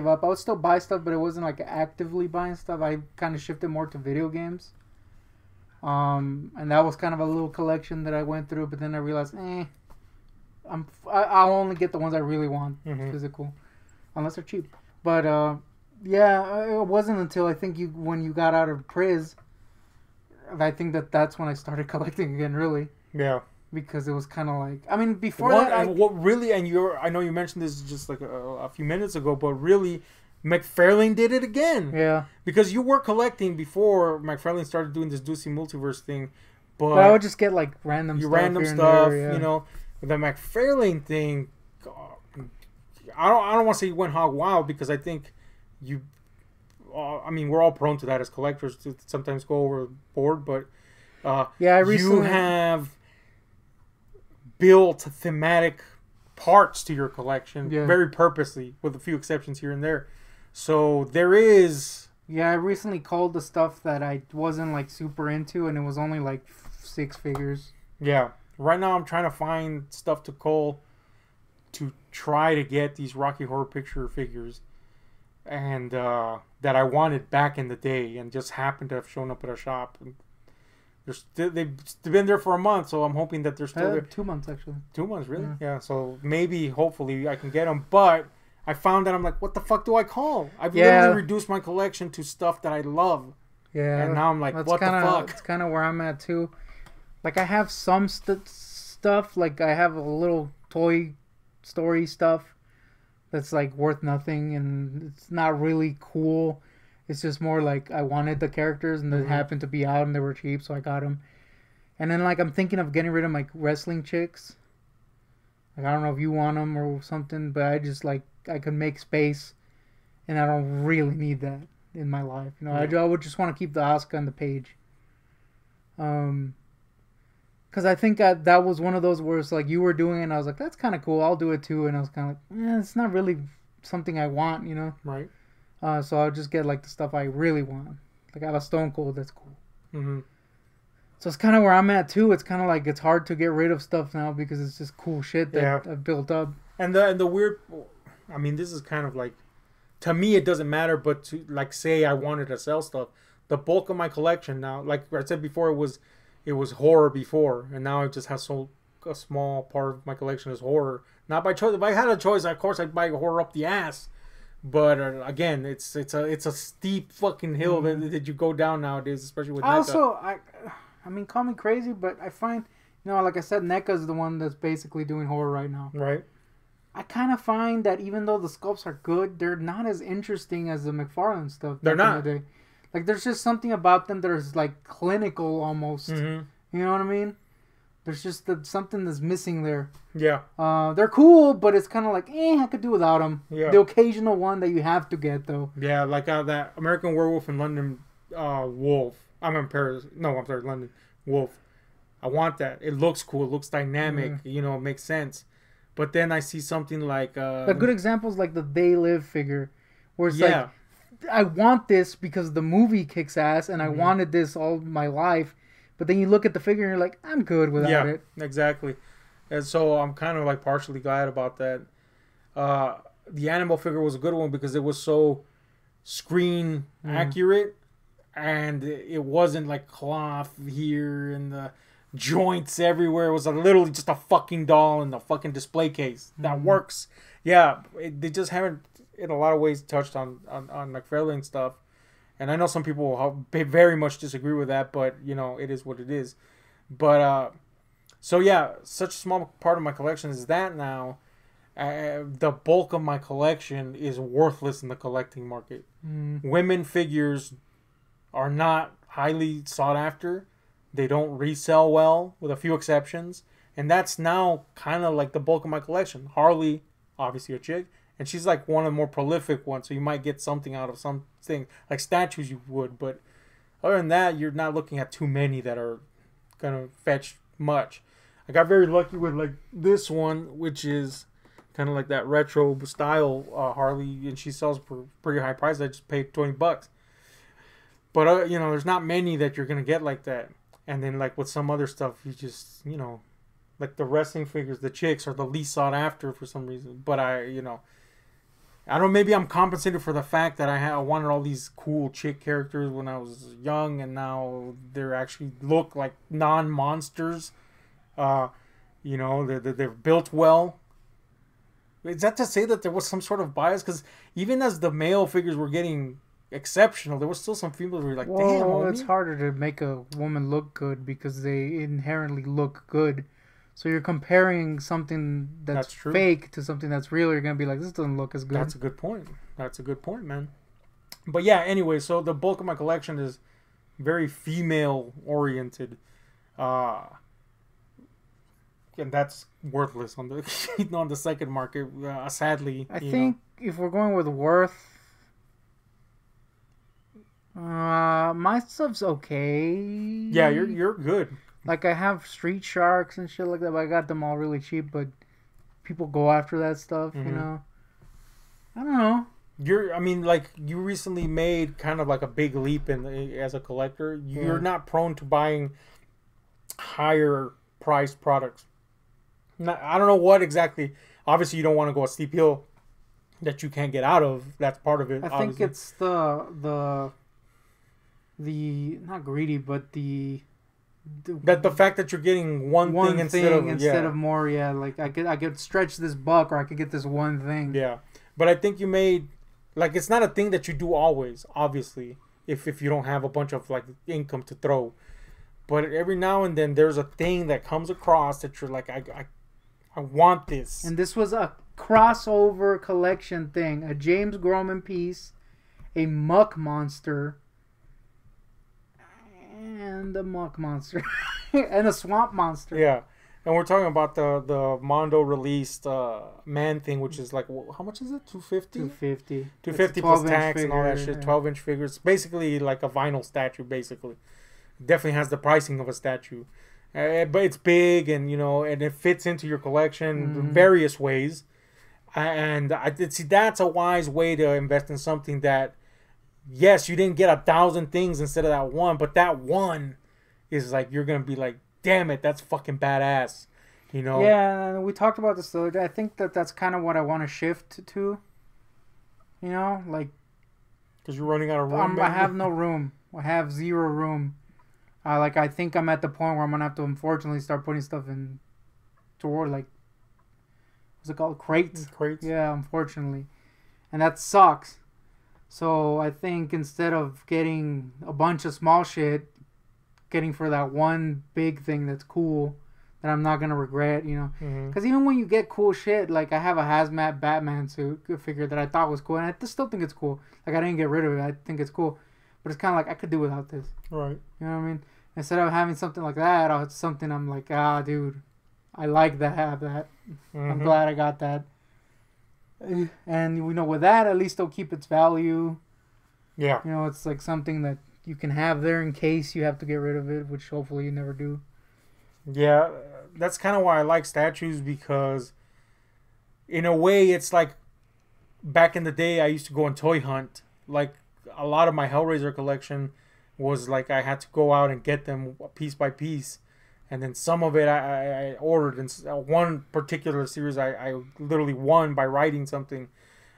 up. I would still buy stuff, but it wasn't like actively buying stuff. I kind of shifted more to video games. And that was kind of a little collection that I went through, but then I realized, I'll only get the ones I really want physical, unless they're cheap. But yeah, it wasn't until I think when you got out of Priz, I think that's when I started collecting again, really. Yeah. Because it was kind of like, I mean, before that, I know you mentioned this just like a few minutes ago, but really, McFarland did it again. Yeah. Because you were collecting before McFarland started doing this DC Multiverse thing, but I would just get like random stuff, there, you know. The McFarland thing, I don't want to say you went hog wild, because I think I mean, we're all prone to that as collectors, to sometimes go overboard, but you have built thematic parts to your collection very purposely, with a few exceptions here and there. So there is... Yeah, I recently culled the stuff that I wasn't like super into, and it was only like 6 figures. Yeah. Right now I'm trying to find stuff to cull to try to get these Rocky Horror Picture figures, and that I wanted back in the day, and just happened to have shown up at a shop. And they've been there for a month, so I'm hoping that they're still there. 2 months, actually. 2 months, really? Yeah. So maybe, hopefully, I can get them. But I found that I'm like, what the fuck do I call? I've literally reduced my collection to stuff that I love. Yeah. And now I'm like, what the fuck? That's kind of where I'm at, too. Like, I have some stuff. Like, I have a little Toy Story stuff that's, like, worth nothing. And it's not really cool. It's just more like I wanted the characters, and they happened to be out, and they were cheap, so I got them. And then, like, I'm thinking of getting rid of my wrestling chicks. Like, I don't know if you want them or something, but I just, like, I could make space, and I don't really need that in my life. You know, I would just want to keep the Asuka and the Paige. Because I think that was one of those where it's like you were doing it, and I was like, that's kind of cool, I'll do it too. And I was kind of like, it's not really something I want, you know? Right. So I'll just get like the stuff I really want. Like I have a Stone Cold, that's cool. So it's kind of where I'm at too. It's kind of like it's hard to get rid of stuff now because it's just cool shit that I've built up. And the weird, I mean, this is kind of like, to me it doesn't matter, but to like say I wanted to sell stuff, the bulk of my collection now, like I said before, it was horror before, and now it just has a small part of my collection is horror. Not by choice. If I had a choice, of course I'd buy horror up the ass. But again, it's a steep fucking hill that you go down nowadays, especially with NECA. I mean, call me crazy, but I find, you know, like I said, NECA is the one that's basically doing horror right now. Right. I kind of find that even though the sculpts are good, they're not as interesting as the McFarland stuff. They're not. Like, there's just something about them that is, like, clinical almost. You know what I mean? There's just something that's missing there. Yeah. They're cool, but it's kind of like, I could do without them. Yeah. The occasional one that you have to get, though. Yeah, like that American Werewolf in London Wolf. I'm in Paris. No, I'm sorry, London Wolf. I want that. It looks cool. It looks dynamic. You know, it makes sense. But then I see something like... a good example is like the They Live figure. Where it's like, I want this because the movie kicks ass, and I wanted this all my life. But then you look at the figure and you're like, I'm good without it. Yeah, exactly. And so I'm kind of like partially glad about that. The animal figure was a good one because it was so screen accurate, and it wasn't like cloth here and the joints everywhere. It was literally just a fucking doll in the fucking display case. That works. Yeah, they just haven't, in a lot of ways, touched on McFarlane stuff. And I know some people very much disagree with that, but, you know, it is what it is. But, so yeah, such a small part of my collection is that now. The bulk of my collection is worthless in the collecting market. Women figures are not highly sought after. They don't resell well, with a few exceptions. And that's now kind of like the bulk of my collection. Harley, obviously a chick. And she's like one of the more prolific ones, so you might get something out of something. Like statues you would, but other than that, you're not looking at too many that are going to fetch much. I got very lucky with like this one, which is kind of like that retro style Harley, and she sells for pretty high price. I just paid $20. But, you know, there's not many that you're going to get like that. And then like with some other stuff, you just, you know, like the wrestling figures, the chicks are the least sought after for some reason. But you know... I don't know, maybe I'm compensated for the fact that I wanted all these cool chick characters when I was young, and now they're actually look like non-monsters. You know, they're built well. Is that to say that there was some sort of bias? Because even as the male figures were getting exceptional, there was still some females who were like, damn, homie. It's harder to make a woman look good because they inherently look good. So you're comparing something that's fake to something that's real. You're going to be like, this doesn't look as good. That's a good point. That's a good point, man. But yeah, anyway, so the bulk of my collection is very female-oriented. And that's worthless on the on the second market, sadly. I think if we're going with worth, my stuff's okay. Yeah, you're good. Like, I have Street Sharks and shit like that, but I got them all really cheap, but people go after that stuff, you know? I don't know. You recently made kind of like a big leap as a collector. You're not prone to buying higher priced products. I don't know what exactly. Obviously, you don't want to go a steep hill that you can't get out of. That's part of it. I think it's the not greedy, but the fact that you're getting one thing instead of more. Yeah, like I could stretch this buck, or I could get this one thing. Yeah, but I think you made, like, it's not a thing that you do always. Obviously, if you don't have a bunch of like income to throw, but every now and then there's a thing that comes across that you're like, I want this. And this was a crossover collection thing. A James Groman piece, a Muck Monster, and a Muck Monster. And a Swamp Monster. Yeah. And we're talking about the Mondo released Man thing, which is like, how much is it? $250? $250 plus tax and all that shit. 12-inch figures. Basically like a vinyl statue, basically. Definitely has the pricing of a statue. But it's big, and and it fits into your collection in various ways. And I did see that's a wise way to invest in something that, yes, you didn't get 1,000 things instead of that one, but that one is like, you're gonna be like, damn it, that's fucking badass. Yeah, we talked about this the other day. I think that's kind of what I want to shift to. Like, because you're running out of room. I have no room. I have zero room. I think I'm at the point where I'm gonna have to, unfortunately, start putting stuff in toward, like, what's it called? Crates. Yeah, unfortunately, and that sucks. So I think instead of getting a bunch of small shit, getting for that one big thing that's cool, that I'm not gonna regret, Because even when you get cool shit, like, I have a hazmat Batman suit figure that I thought was cool, and I still think it's cool. Like, I didn't get rid of it. I think it's cool. But it's kind of like, I could do without this. Right. You know what I mean? Instead of having something like that, it's something I'm like, dude, I like that, have that. I'm glad I got that. And, with that, at least it'll keep its value. Yeah. It's like something that you can have there in case you have to get rid of it, which hopefully you never do. Yeah, that's kind of why I like statues, because in a way it's like back in the day I used to go and toy hunt. Like, a lot of my Hellraiser collection was like I had to go out and get them piece by piece, and then some of it I ordered. And one particular series I literally won by writing something,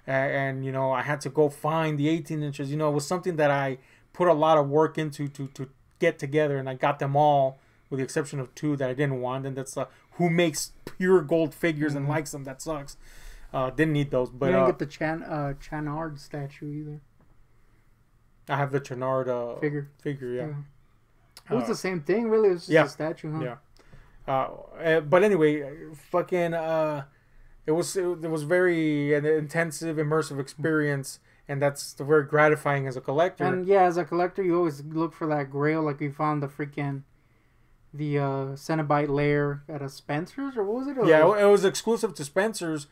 and I had to go find the 18 inches. It was something that I put a lot of work into to get together, and I got them all with the exception of 2 that I didn't want, and that's who makes pure gold figures and likes them. That sucks. Didn't need those, but you didn't get the Chanard statue either. I have the Chanard figure, yeah. It was the same thing, really. It was just a statue, huh? Yeah. But anyway, fucking, it was very an intensive, immersive experience, and that's very gratifying as a collector. And yeah, as a collector, you always look for that grail. Like, we found the Cenobite lair at a Spencer's, or what was it? Yeah, it was exclusive to Spencer's,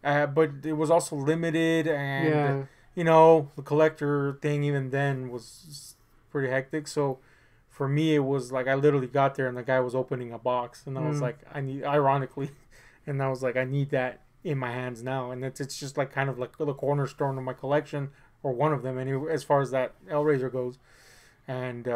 but it was also limited, and... Yeah. The collector thing even then was pretty hectic. So for me, it was like I literally got there and the guy was opening a box, and I was like, ironically, and I was like, I need that in my hands now. And it's just like kind of like the cornerstone of my collection, or one of them anyway, as far as that Hellraiser goes. And,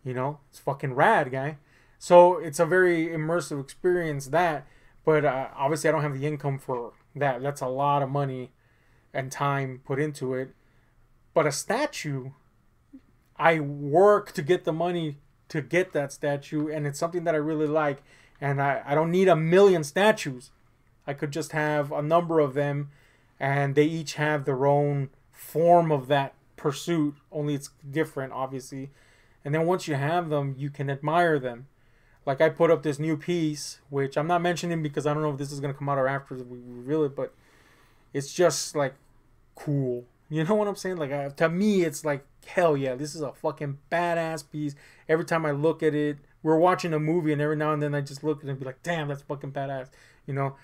it's fucking rad, guy. So it's a very immersive experience, that. But obviously I don't have the income for that. That's a lot of money. and time put into it. But a statue, I work to get the money to get that statue, and it's something that I really like. And I don't need 1,000,000 statues. I could just have a number of them, and they each have their own form of that pursuit. Only it's different, obviously. And then once you have them, you can admire them. Like I put up this new piece, which I'm not mentioning because I don't know if this is going to come out or after we reveal it, but it's just like cool. You know what I'm saying? Like to me, it's like, hell yeah, this is a fucking badass piece. Every time I look at it, we're watching a movie and every now and then I just look at it and be like, damn, that's fucking badass. You know?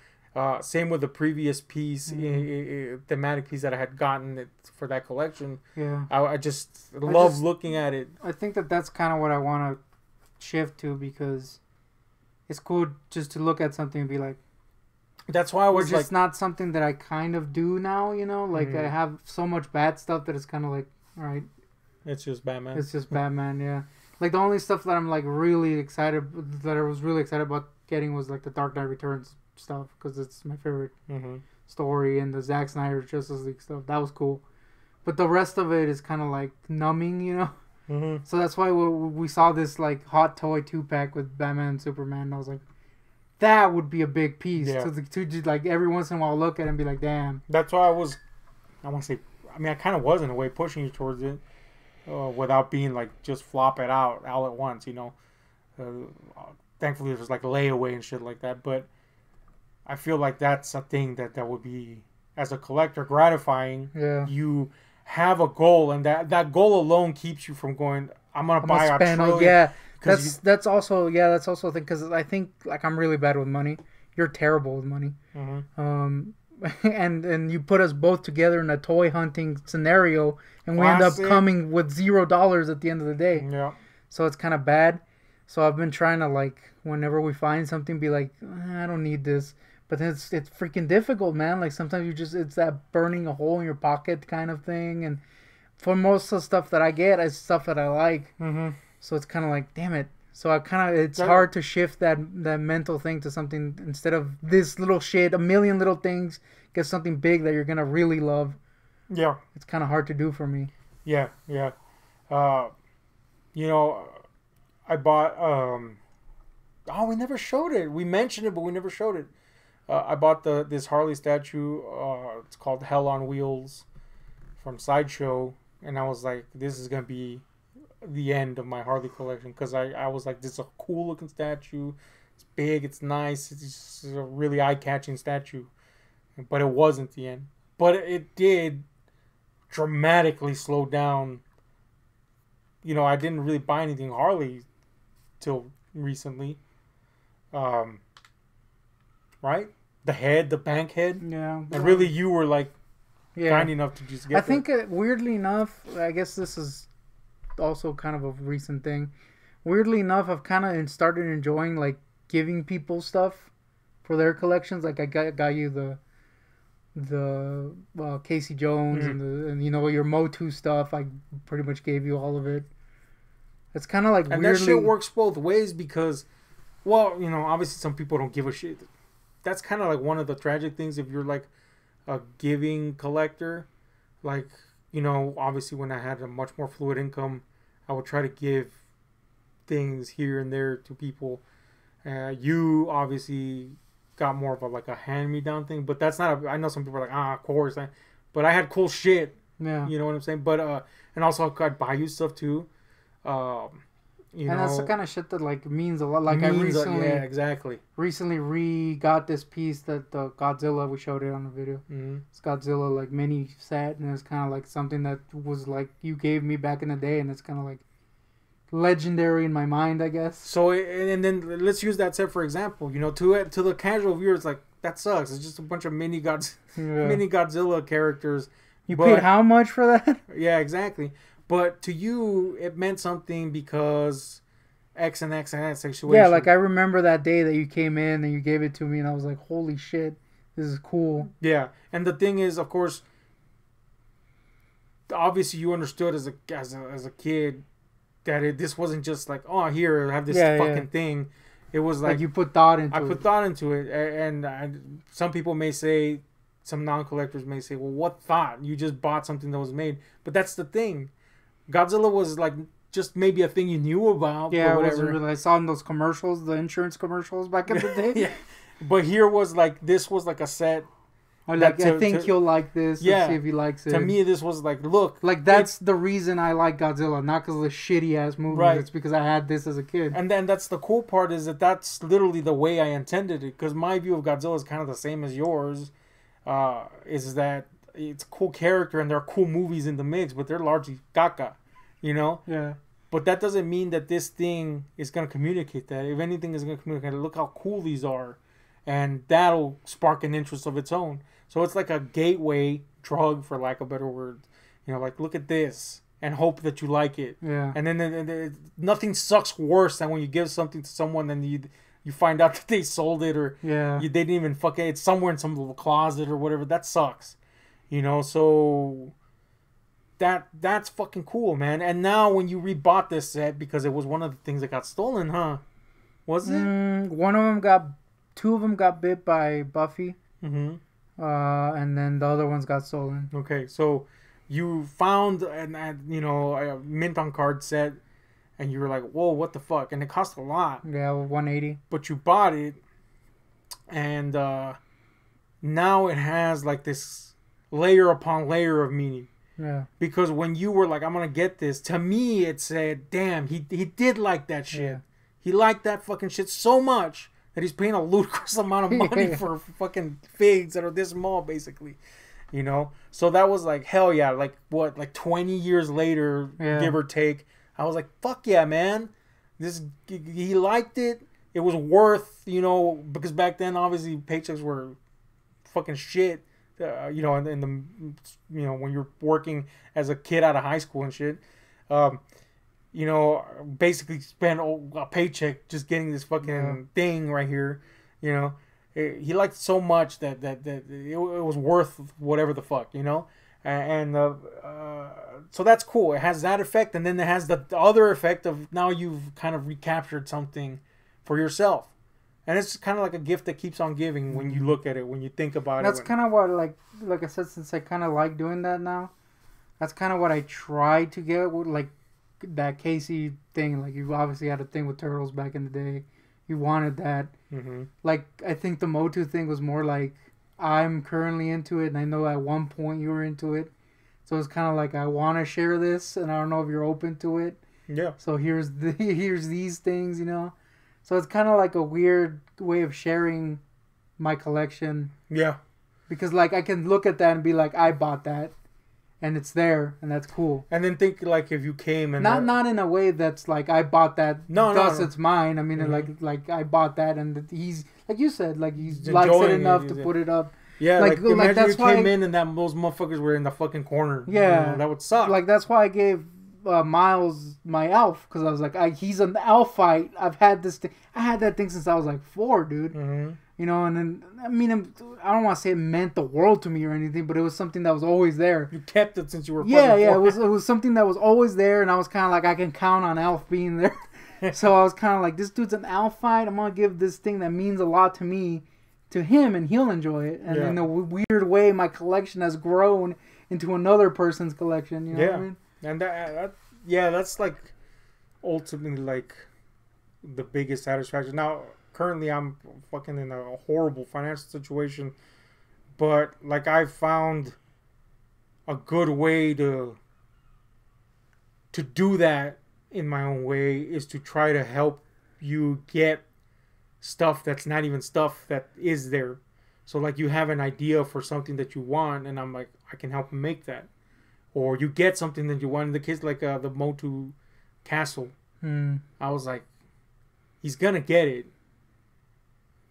Same with the previous piece, thematic piece that I had gotten for that collection. Yeah. I just love looking at it. I think that's kind of what I want to shift to, because it's cool just to look at something and be like, that's why I was just not something that I kind of do now, you know, like I have so much bad stuff that it's kind of like, all right, it's just Batman. It's just Batman. Yeah. Like the only stuff that I'm like really excited, that I was really excited about getting was like the Dark Knight Returns stuff, because it's my favorite story, and the Zack Snyder Justice League stuff, that was cool. But the rest of it is kind of like numbing, you know. So that's why we saw this like Hot Toy 2-pack with Batman and Superman, and I was like, that would be a big piece to like every once in a while look at it and be like, damn. That's why I want to say, I mean, I kind of was in a way pushing you towards it, without being like just flop it out all at once, you know. Thankfully there's like layaway and shit like that, but I feel like that's a thing that would be, as a collector, gratifying. Yeah. You have a goal, and that goal alone keeps you from going, I'm gonna buy a trillion. Yeah, that's also a thing, because I think like I'm really bad with money. You're terrible with money. And you put us both together in a toy hunting scenario, and we end up coming with $0 at the end of the day. Yeah. So it's kind of bad. So I've been trying to, like, whenever we find something, be like, I don't need this. But then it's freaking difficult, man. Like sometimes it's that burning a hole in your pocket kind of thing. And for most of the stuff that I get, it's stuff that I like. So it's kind of like, damn it. So it's hard to shift that mental thing to something, instead of this little shit, 1,000,000 little things, get something big that you're going to really love. Yeah. It's kind of hard to do for me. Yeah, yeah. You know, I bought, we never showed it. We mentioned it, but we never showed it. I bought this Harley statue. It's called Hell on Wheels from Sideshow. And I was like, this is going to be the end of my Harley collection, because I was like, this is a cool looking statue. It's big, it's nice, it's just a really eye-catching statue. But it wasn't the end. But it did dramatically slow down. You know, I didn't really buy anything Harley till recently. Right? The bank head. Yeah. And really you were like kind enough to just get I think weirdly enough, I guess this is also kind of a recent thing. Weirdly enough, I've kind of started enjoying like giving people stuff for their collections. Like I got you the Casey Jones and you know, your Motu stuff. I pretty much gave you all of it. It's kind of like and weirdly... that shit works both ways, because, well, you know, obviously some people don't give a shit. That's kind of like one of the tragic things if you're like a giving collector. Like, you know, obviously when I had a much more fluid income, I would try to give things here and there to people. You obviously got more of a hand-me-down thing, but that's not I know some people are like, of course. But I had cool shit. Yeah. You know what I'm saying? But, and also I'd buy you stuff too. You know, that's the kind of shit that like means a lot. Like I recently got this piece that the Godzilla, we showed it on the video. It's Godzilla like mini set, and it's kind of like something that was like you gave me back in the day, and it's kind of like legendary in my mind, I guess. So and then let's use that set for example. You know, to the casual viewer, it's like, that sucks. It's just a bunch of mini Godzilla characters. You paid how much for that? Yeah, exactly. But to you, it meant something because X and X and X situation. Yeah, like I remember that day that you came in and you gave it to me, and I was like, holy shit, this is cool. Yeah, and the thing is, of course, obviously you understood as a kid that this wasn't just like, oh, here, I have this fucking thing. It was like you put thought into it. I put thought into it, and some people may say some non-collectors may say, well, what thought? You just bought something that was made. But that's the thing. Godzilla was like just maybe a thing you knew about. Yeah, it wasn't really. I saw in those commercials, the insurance commercials back in the day. Yeah. But here was like, this was like a set. I think he'll like this. Yeah. Let's see if he likes it. To me, this was like, look. Like, that's the reason I like Godzilla. Not because of the shitty-ass movies. Right. It's because I had this as a kid. And then that's the cool part, is that that's literally the way I intended it. Because my view of Godzilla is kind of the same as yours. Is that it's a cool character and there are cool movies in the mix, but they're largely caca. You know? Yeah. But that doesn't mean that this thing is going to communicate that. If anything is going to communicate, look how cool these are. And that'll spark an interest of its own. So it's like a gateway drug, for lack of better words. You know, like, look at this and hope that you like it. Yeah. And then nothing sucks worse than when you give something to someone and you find out that they sold it, or they didn't even it's somewhere in some little closet or whatever. That sucks. You know, so that's fucking cool, man. And now when you rebought this set, because it was one of the things that got stolen, huh? Was it? Two of them got bit by Buffy. Mm-hmm. And then the other ones got stolen. Okay, so you found a mint on card set, and you were like, whoa, what the fuck? And it cost a lot. Yeah, $180. But you bought it, and now it has like this layer upon layer of meaning. Yeah. Because when you were like, I'm gonna get this, to me it said, damn, he did like that shit. Yeah. He liked that fucking shit so much that he's paying a ludicrous amount of money for fucking figs that are this small, basically. You know? So that was like, hell yeah. Like, what? Like 20 years later, give or take. I was like, fuck yeah, man. He liked it. It was worth, because back then, obviously, paychecks were fucking shit. In the, when you're working as a kid out of high school and shit. Basically spend a paycheck just getting this fucking thing right here. He liked it so much that it was worth whatever the fuck, and so that's cool. It has that effect, and then it has the other effect of now you've kind of recaptured something for yourself, and it's kind of like a gift that keeps on giving when you look at it, when you think about it. That's kind of what, like I said, since I kind of like doing that now, that's kind of what I try to get with, like, that Casey thing. Like, you obviously had a thing with turtles back in the day. You wanted that. Mm-hmm. Like, I think the Motu thing was more like, I'm currently into it, and I know at one point you were into it. So it's kind of like, I want to share this, and I don't know if you're open to it. Yeah. So here's these things, So it's kind of like a weird way of sharing my collection. Yeah. Because, like, I can look at that and be like, I bought that. And it's there, and that's cool. And then think, like, if you came and... Not in a way that's like, I bought that, no, it's mine. I mean, mm-hmm. like I bought that, and he's, like you said, like, he likes it enough to put it up. Yeah, like imagine that's you came in and those motherfuckers were in the fucking corner. Yeah. That would suck. Like, that's why I gave Miles my Elf, because I was like, he's an Elf fight. I've had this thing. I had that thing since I was like 4, dude. Mm-hmm. And then, I mean, I don't want to say it meant the world to me or anything, but it was something that was always there. You kept it since you were Yeah, it was something that was always there, and I was kind of like, I can count on Elf being there. So I was kind of like, this dude's an Elf fight. I'm going to give this thing that means a lot to me to him, and he'll enjoy it. And in a weird way, my collection has grown into another person's collection. You know what I mean? And that's like ultimately like the biggest satisfaction. Now, currently, I'm fucking in a horrible financial situation, but like I've found a good way to do that in my own way is to try to help you get stuff that's not even stuff that is there. So like you have an idea for something that you want, and I'm like, I can help you make that. Or you get something that you want. In the case like the Motu Castle, I was like, he's gonna get it.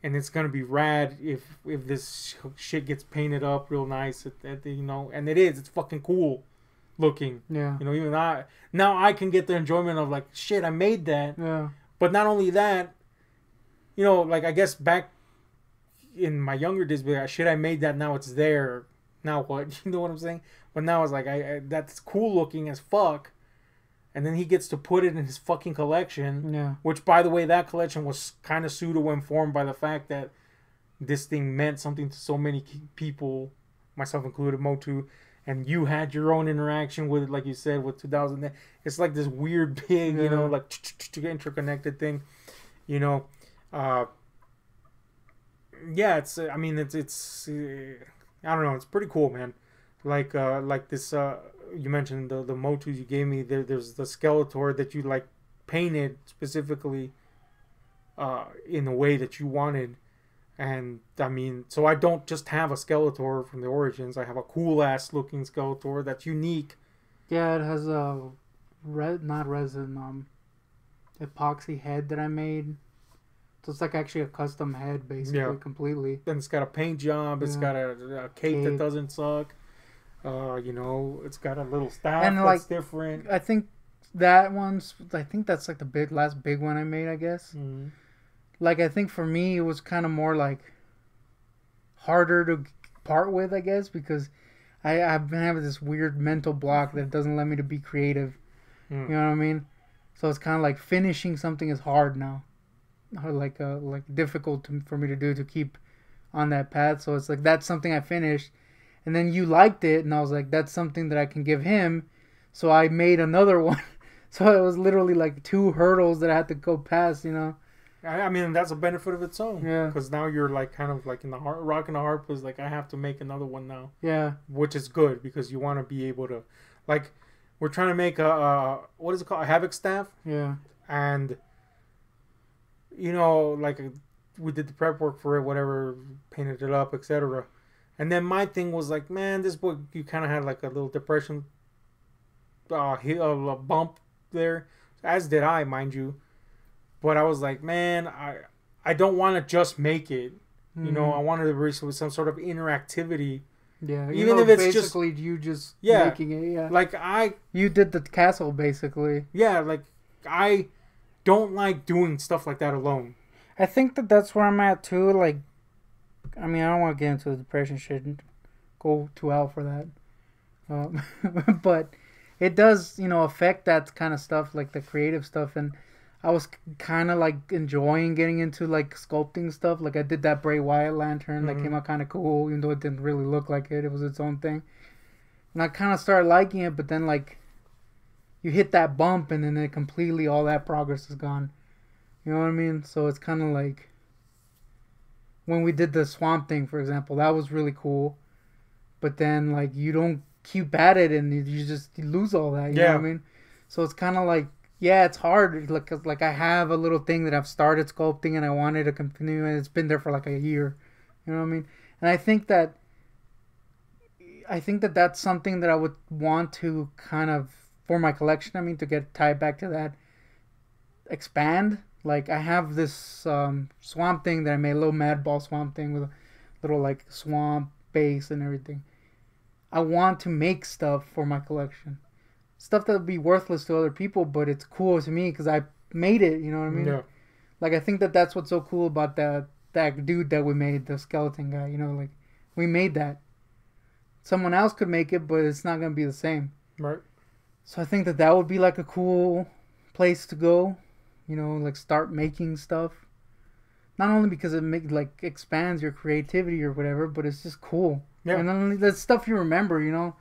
And it's gonna be rad if this shit gets painted up real nice, and it is. It's fucking cool looking. Yeah. Even now I can get the enjoyment of like, shit, I made that. Yeah. But not only that, like I guess back in my younger days, be like, shit, I made that. Now it's there. Now what? You know what I'm saying? But now it's like, I that's cool looking as fuck. And then he gets to put it in his fucking collection. Yeah. Which, by the way, that collection was kind of pseudo-informed by the fact that this thing meant something to so many people myself included, Motu, and you had your own interaction with it, like you said, with 2000. It's like this weird big, you know, like interconnected thing, you know. Yeah, it's. I mean, it's. I don't know. It's pretty cool, man. Like this. You mentioned the Motus you gave me. There's the Skeletor that you like painted specifically. In the way that you wanted, and I mean, so I don't just have a Skeletor from the Origins. I have a cool ass looking Skeletor that's unique. Yeah, it has a not resin, epoxy head that I made. So it's like actually a custom head, basically, completely. And it's got a paint job. It's got a cape that doesn't suck. You know, it's got a little staff and that's different. I think that one's. I think that's like the last big one I made, I guess. Mm-hmm. Like, I think for me, it was kind of more like harder to part with, I guess, because I've been having this weird mental block that doesn't let me to be creative. You know what I mean? So it's kind of like finishing something is hard now. Like difficult for me to do, to keep on that path. So it's like, that's something I finished, and then you liked it, and I was like, that's something that I can give him. So I made another one. So it was literally like 2 hurdles that I had to go past, you know. I mean, that's a benefit of its own. Yeah. Because now you're like kind of like in the rock and the hard place. Like, I have to make another one now. Yeah. Which is good, because you want to be able to, like, we're trying to make what is it called? A Havoc staff. Yeah. And, you know, like, we did the prep work for it, whatever, painted it up, etc. And then my thing was like, man, this book, you kind of had like a little depression, a bump there, as did I, mind you. But I was like, man, I don't want to just make it. You know, I wanted to reach with some sort of interactivity. Yeah, even if it's basically just you just making it. Yeah, like you did the castle basically. Yeah, like I don't like doing stuff like that alone. I think that's where I'm at too. Like, I mean, I don't want to get into the depression shit and go to hell for that. But it does, you know, affect that kind of stuff, like the creative stuff. And I was kind of like enjoying getting into like sculpting stuff. Like, I did that Bray Wyatt lantern that came out kind of cool, even though it didn't really look like it. It was its own thing. And I kind of started liking it, but then like you hit that bump and then it completely, all that progress is gone. You know what I mean? So it's kind of like when we did the Swamp Thing, for example, that was really cool. But then like you don't keep at it and you lose all that. You know what I mean? So it's kind of like, yeah, it's hard. Like I have a little thing that I've started sculpting and I wanted to continue, and it's been there for like a year. You know what I mean? And I think that that's something that I would want to kind of, for my collection, I mean, to get tied back to that, expand. Like, I have this swamp thing that I made, a little Mad Ball swamp thing with a little like swamp base and everything. I want to make stuff for my collection. Stuff that would be worthless to other people, but it's cool to me because I made it, you know what I mean? Yeah. Like, I think that's what's so cool about that dude that we made, the skeleton guy, you know, like, we made that. Someone else could make it, but it's not going to be the same. Right. So I think that would be like a cool place to go, you know, like start making stuff. Not only because it expands your creativity or whatever, but it's just cool. Yeah. And then the stuff you remember, you know,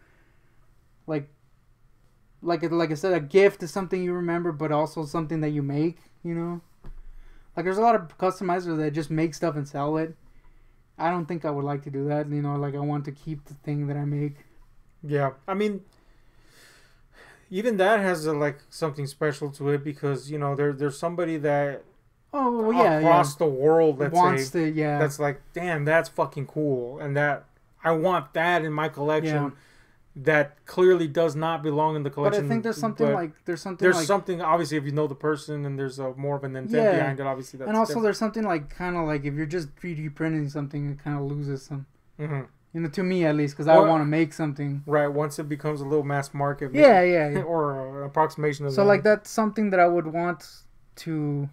like I said, a gift is something you remember, but also something that you make, you know. Like, there's a lot of customizers that just make stuff and sell it. I don't think I would like to do that, you know. Like, I want to keep the thing that I make. Yeah, I mean, even that has something special to it, because, you know, there's somebody that across the world, let's say, that's like, damn, that's fucking cool, and that I want that in my collection. Yeah. That clearly does not belong in the collection. But I think there's something obviously, if you know the person and there's more of an intent behind it, obviously that's and also different. There's something like kind of like if you're just 3D printing something, it kind of loses some. Mm-hmm. You know, to me at least, because I want to make something. Right. Once it becomes a little mass market. Yeah. Or an approximation of. So like that's something that I would want to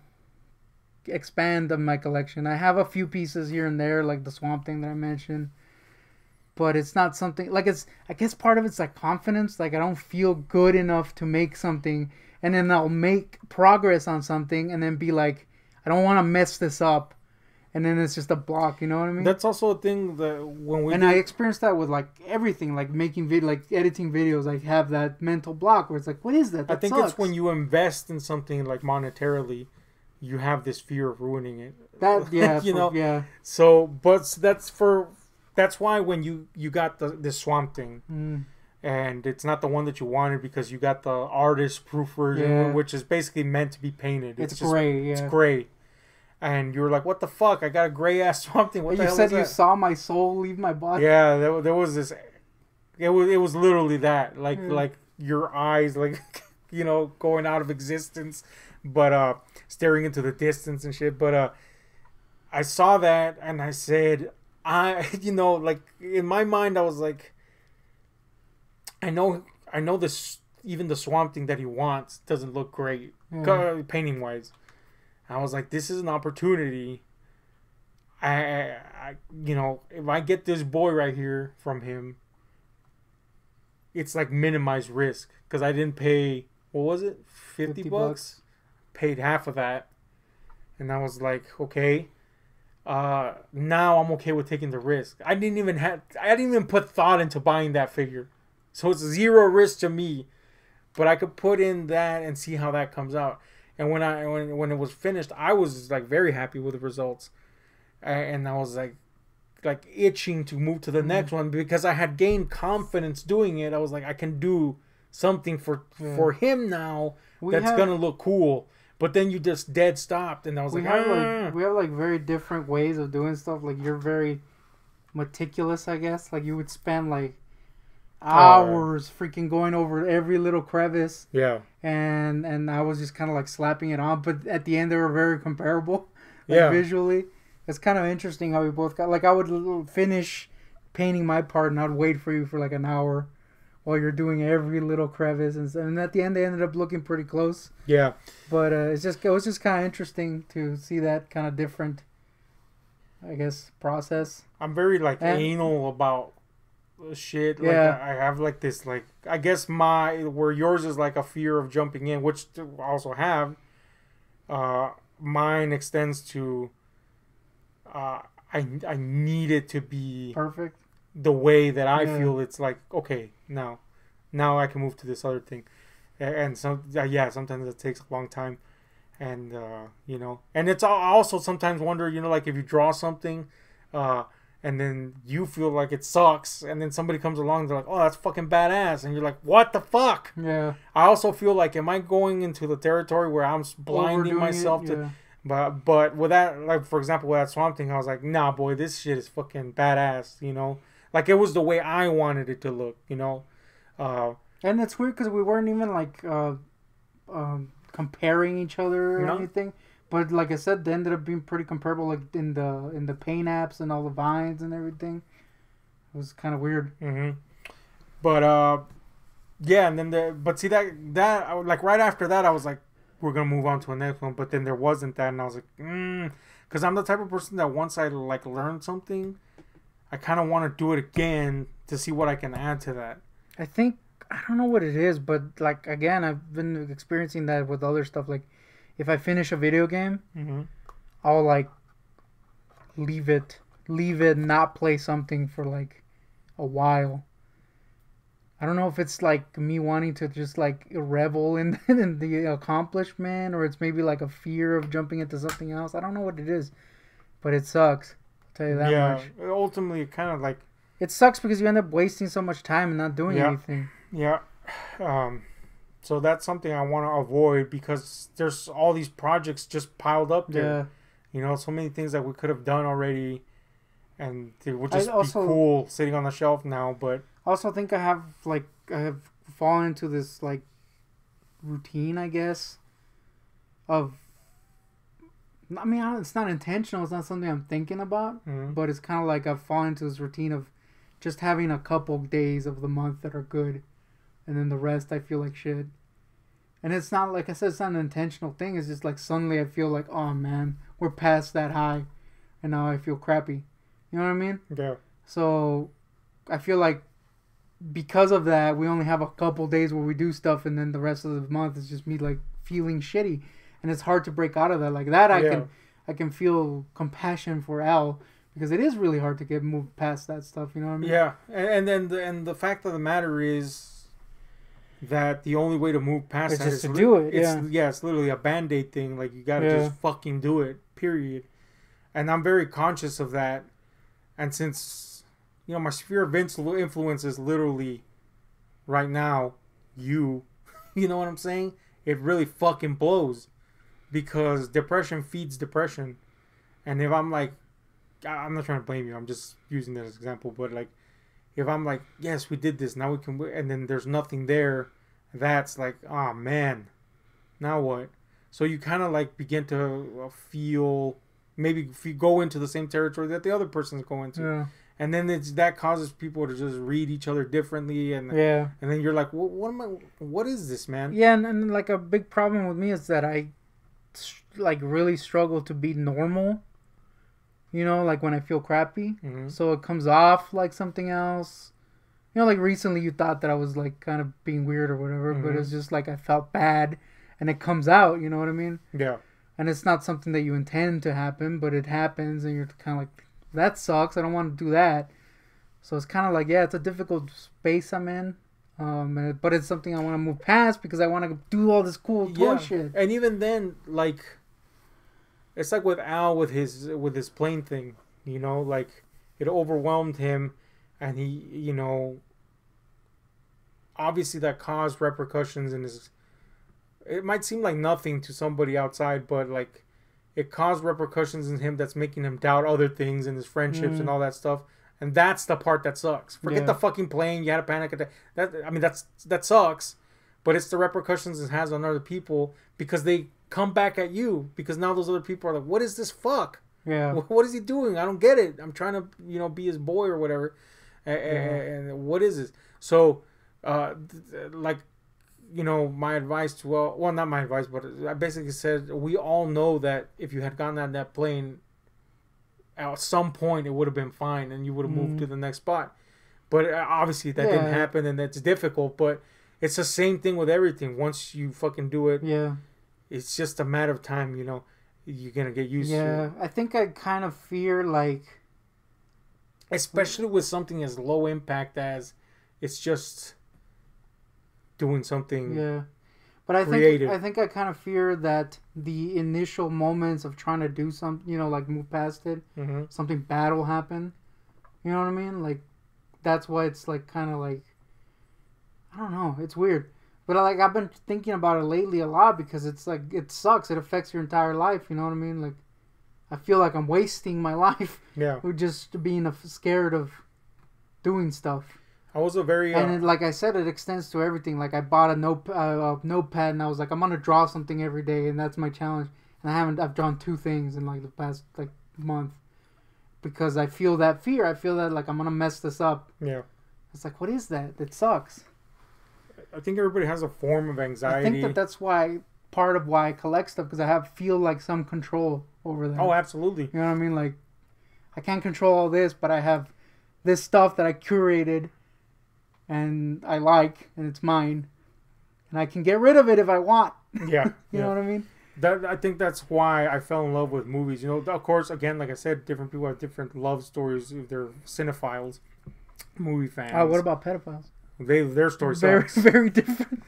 expand on my collection. I have a few pieces here and there, like the Swamp Thing that I mentioned. But it's not something, like, I guess part of it's like confidence. Like, I don't feel good enough to make something, and then I'll make progress on something and then be like, I don't want to mess this up. and then it's just a block. You know what I mean? That's also a thing that when we I experienced that with like everything, like making like editing videos. I have that mental block where it's like, what is that? I think it's when you invest in something like monetarily, you have this fear of ruining it. That yeah. So, but that's why when you got this Swamp Thing, and it's not the one that you wanted because you got the artist proof version, which is basically meant to be painted. It's just gray. Yeah. It's gray. And you were like, "What the fuck? I got a gray ass Swamp Thing." What the hell is that? You said you saw my soul leave my body. Yeah, there was this. It was literally that, like your eyes, like going out of existence, but staring into the distance and shit. But I saw that and I said, like in my mind, I was like, I know this. Even the Swamp Thing that he wants doesn't look great, painting wise. I was like, this is an opportunity. I if I get this boy right here from him, it's like minimized risk because I didn't pay. What was it? $50? Paid half of that, and I was like, okay. Now I'm okay with taking the risk. I didn't even put thought into buying that figure, so it's 0 risk to me. But I could put in that and see how that comes out. And when it was finished, I was like very happy with the results, and I was like itching to move to the next one because I had gained confidence doing it. I was like, I can do something for him now that's gonna look cool. But then you just dead stopped, and I was we have like very different ways of doing stuff. Like you're very meticulous, I guess. Like you would spend like hours freaking going over every little crevice. Yeah. And I was just kind of like slapping it on, but at the end they were very comparable. Visually. It's kind of interesting how we both got, like I would finish painting my part and I'd wait for you for like an hour while you're doing every little crevice, and at the end they ended up looking pretty close. Yeah. But it was just kind of interesting to see that kind of different, I guess, process. I'm very anal about shit. I have like this, like, I guess where yours is like a fear of jumping in, which I also have. Mine extends to I need it to be perfect the way that I feel. It's like, okay, now I can move to this other thing, and sometimes it takes a long time, and and it's also sometimes wonder, like if you draw something and then you feel like it sucks, and then somebody comes along and they're like, oh, that's fucking badass, and you're like, what the fuck? Yeah. I also feel like, am I going into the territory where I'm blinding myself to... But with that, like, for example, with that Swamp Thing, I was like, nah, boy, this shit is fucking badass, Like, it was the way I wanted it to look, And it's weird because we weren't even, like, comparing each other or anything. But like I said, they ended up being pretty comparable, like in the paint apps and all the vines and everything. It was kind of weird. Mm-hmm. But and then but see that like right after that, I was like, we're gonna move on to the next one. But then there wasn't that, and I was like, because I'm the type of person that once I like learn something, I kind of want to do it again to see what I can add to that. I don't know what it is, but like again, I've been experiencing that with other stuff, like. If I finish a video game, I'll like leave it, not play something for like a while. I don't know if it's like me wanting to just like revel in the accomplishment, or it's maybe like a fear of jumping into something else. I don't know what it is, but it sucks. I'll tell you that much. Yeah, ultimately, it kind of like... It sucks because you end up wasting so much time and not doing anything. Yeah. So that's something I want to avoid because there's all these projects just piled up there. Yeah. So many things that we could have done already, and it would just be cool sitting on the shelf now. But I also think I have fallen into this like routine, I guess, of... I mean, it's not intentional. It's not something I'm thinking about, but it's kind of like I've fallen into this routine of just having a couple days of the month that are good. And then the rest, I feel like shit. And it's not, like I said, it's not an intentional thing. It's just like suddenly I feel like, oh man, we're past that high. And now I feel crappy. You know what I mean? Yeah. So I feel like because of that, we only have a couple days where we do stuff. And then the rest of the month is just me like feeling shitty. And it's hard to break out of that. Like that, I can feel compassion for Al because it is really hard to get moved past that stuff. You know what I mean? Yeah, and then the fact of the matter is that the only way to move past it's that just is to do it. It's literally a Band-Aid thing. Like, you gotta just fucking do it. Period. And I'm very conscious of that. And since, you know, my sphere of influence is literally right now you know what I'm saying? It really fucking blows because depression feeds depression. And if I'm like, I'm not trying to blame you, I'm just using that as an example, but like, if I'm like, yes, we did this, now we can, and then there's nothing there, that's like, oh man, now what? So you kind of like begin to feel, maybe if you go into the same territory that the other person's going to. Yeah. And then that causes people to just read each other differently, and then you're like, what is this, man? Yeah, and like a big problem with me is that I like really struggle to be normal. You know, like when I feel crappy, so it comes off like something else. You know, like recently you thought that I was like kind of being weird or whatever, but it's just like I felt bad, and it comes out. You know what I mean? Yeah. And it's not something that you intend to happen, but it happens, and you're kind of like, that sucks. I don't want to do that. So it's kind of like, it's a difficult space I'm in. But it's something I want to move past because I want to do all this cool toy shit. And even then, like, it's like with Al with his plane thing, you know, like it overwhelmed him, and he, you know, obviously that caused repercussions in his. It might seem like nothing to somebody outside, but like it caused repercussions in him that's making him doubt other things and his friendships and all that stuff. And that's the part that sucks. Forget the fucking plane. You had a panic attack. That sucks. But it's the repercussions it has on other people because they come back at you because now those other people are like, what is this fuck? Yeah. What is he doing? I don't get it. I'm trying to, you know, be his boy or whatever. And what is this? So, like, you know, my advice to, well, not my advice, but I basically said, we all know that if you had gotten on that plane, at some point it would have been fine and you would have moved to the next spot. But obviously that didn't happen, and it's difficult, but it's the same thing with everything. Once you fucking do it, it's just a matter of time, you know. You're going to get used to it. Yeah, I think I kind of fear, like... Especially with something as low impact as it's just doing something but creative. I think I kind of fear that the initial moments of trying to do something, you know, like move past it, something bad will happen. You know what I mean? Like, that's why it's like kind of like, I don't know, it's weird. But like I've been thinking about it lately a lot because it's like, it sucks. It affects your entire life. You know what I mean? Like, I feel like I'm wasting my life. With just being scared of doing stuff. I was a very... and like I said, it extends to everything. Like I bought a notepad and I was like, I'm going to draw something every day and that's my challenge. And I've drawn 2 things in like the past like month. Because I feel that fear. I feel that like I'm going to mess this up. Yeah. It's like, what is that? It sucks. I think everybody has a form of anxiety. I think that's why, part of why I collect stuff, because I feel like some control over that. Oh, absolutely. You know what I mean? Like, I can't control all this, but I have this stuff that I curated and I like, and it's mine. And I can get rid of it if I want. Yeah. You know what I mean? I think that's why I fell in love with movies. You know, of course, again, like I said, different people have different love stories if they're cinephiles, movie fans. What about pedophiles? Their story sucks. Very different.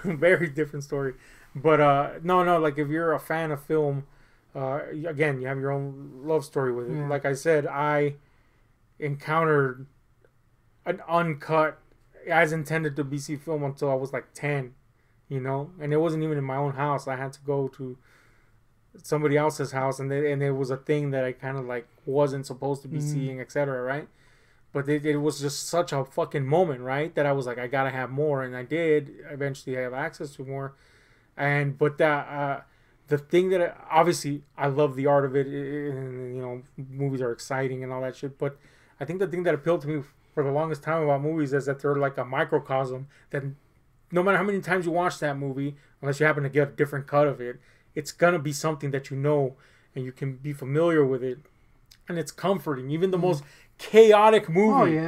Very different story. But no, like if you're a fan of film, again, you have your own love story with it. Like I said, I encountered an uncut, as intended to BC film until I was like 10, you know, and it wasn't even in my own house. I had to go to somebody else's house, and it was a thing that I kind of like wasn't supposed to be seeing, etc. Right? But it was just such a fucking moment, right? That I was like, I gotta have more, and I did eventually have access to more. But the thing that obviously I love the art of it, and you know, movies are exciting and all that shit. But I think the thing that appealed to me for the longest time about movies is that they're like a microcosm. That no matter how many times you watch that movie, unless you happen to get a different cut of it, it's gonna be something that you know and you can be familiar with it, and it's comforting. Even the most chaotic movie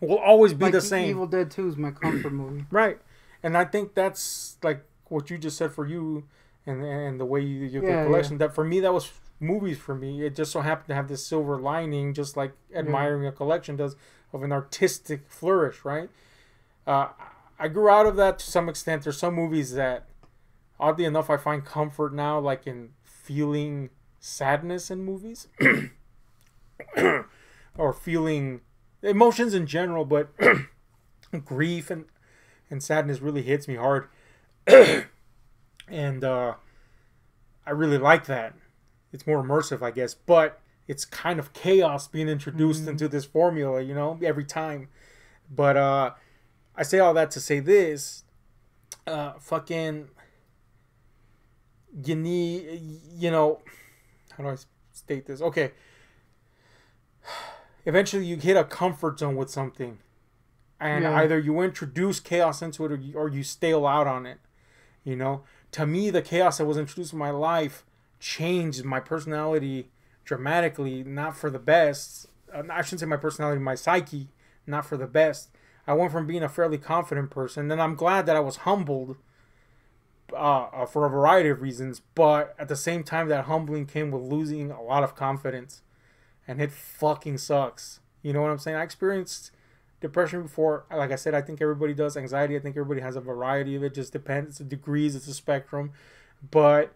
will always be the same. Evil Dead 2 is my comfort movie. Right. And I think that's like what you just said for you and the way you get collection. That for me, that was movies for me. It just so happened to have this silver lining, just like admiring a collection does, of an artistic flourish, right? I grew out of that to some extent. There's some movies that, oddly enough, I find comfort now, like in feeling sadness in movies. Or feeling emotions in general, but grief and sadness really hits me hard. And I really like that. It's more immersive, I guess, but it's kind of chaos being introduced into this formula, you know, every time. But I say all that to say this. Fucking, you need, you know, how do I state this? Okay. Eventually you hit a comfort zone with something. And either you introduce chaos into it or you stale out on it. You know? To me, the chaos that was introduced in my life changed my personality dramatically, not for the best. I shouldn't say my personality, my psyche, not for the best. I went from being a fairly confident person, and I'm glad that I was humbled for a variety of reasons, but at the same time, that humbling came with losing a lot of confidence, and it fucking sucks. You know what I'm saying? I experienced depression before. Like I said, I think everybody does. Anxiety, I think everybody has a variety of it. Just depends. It's the degrees. It's a spectrum. But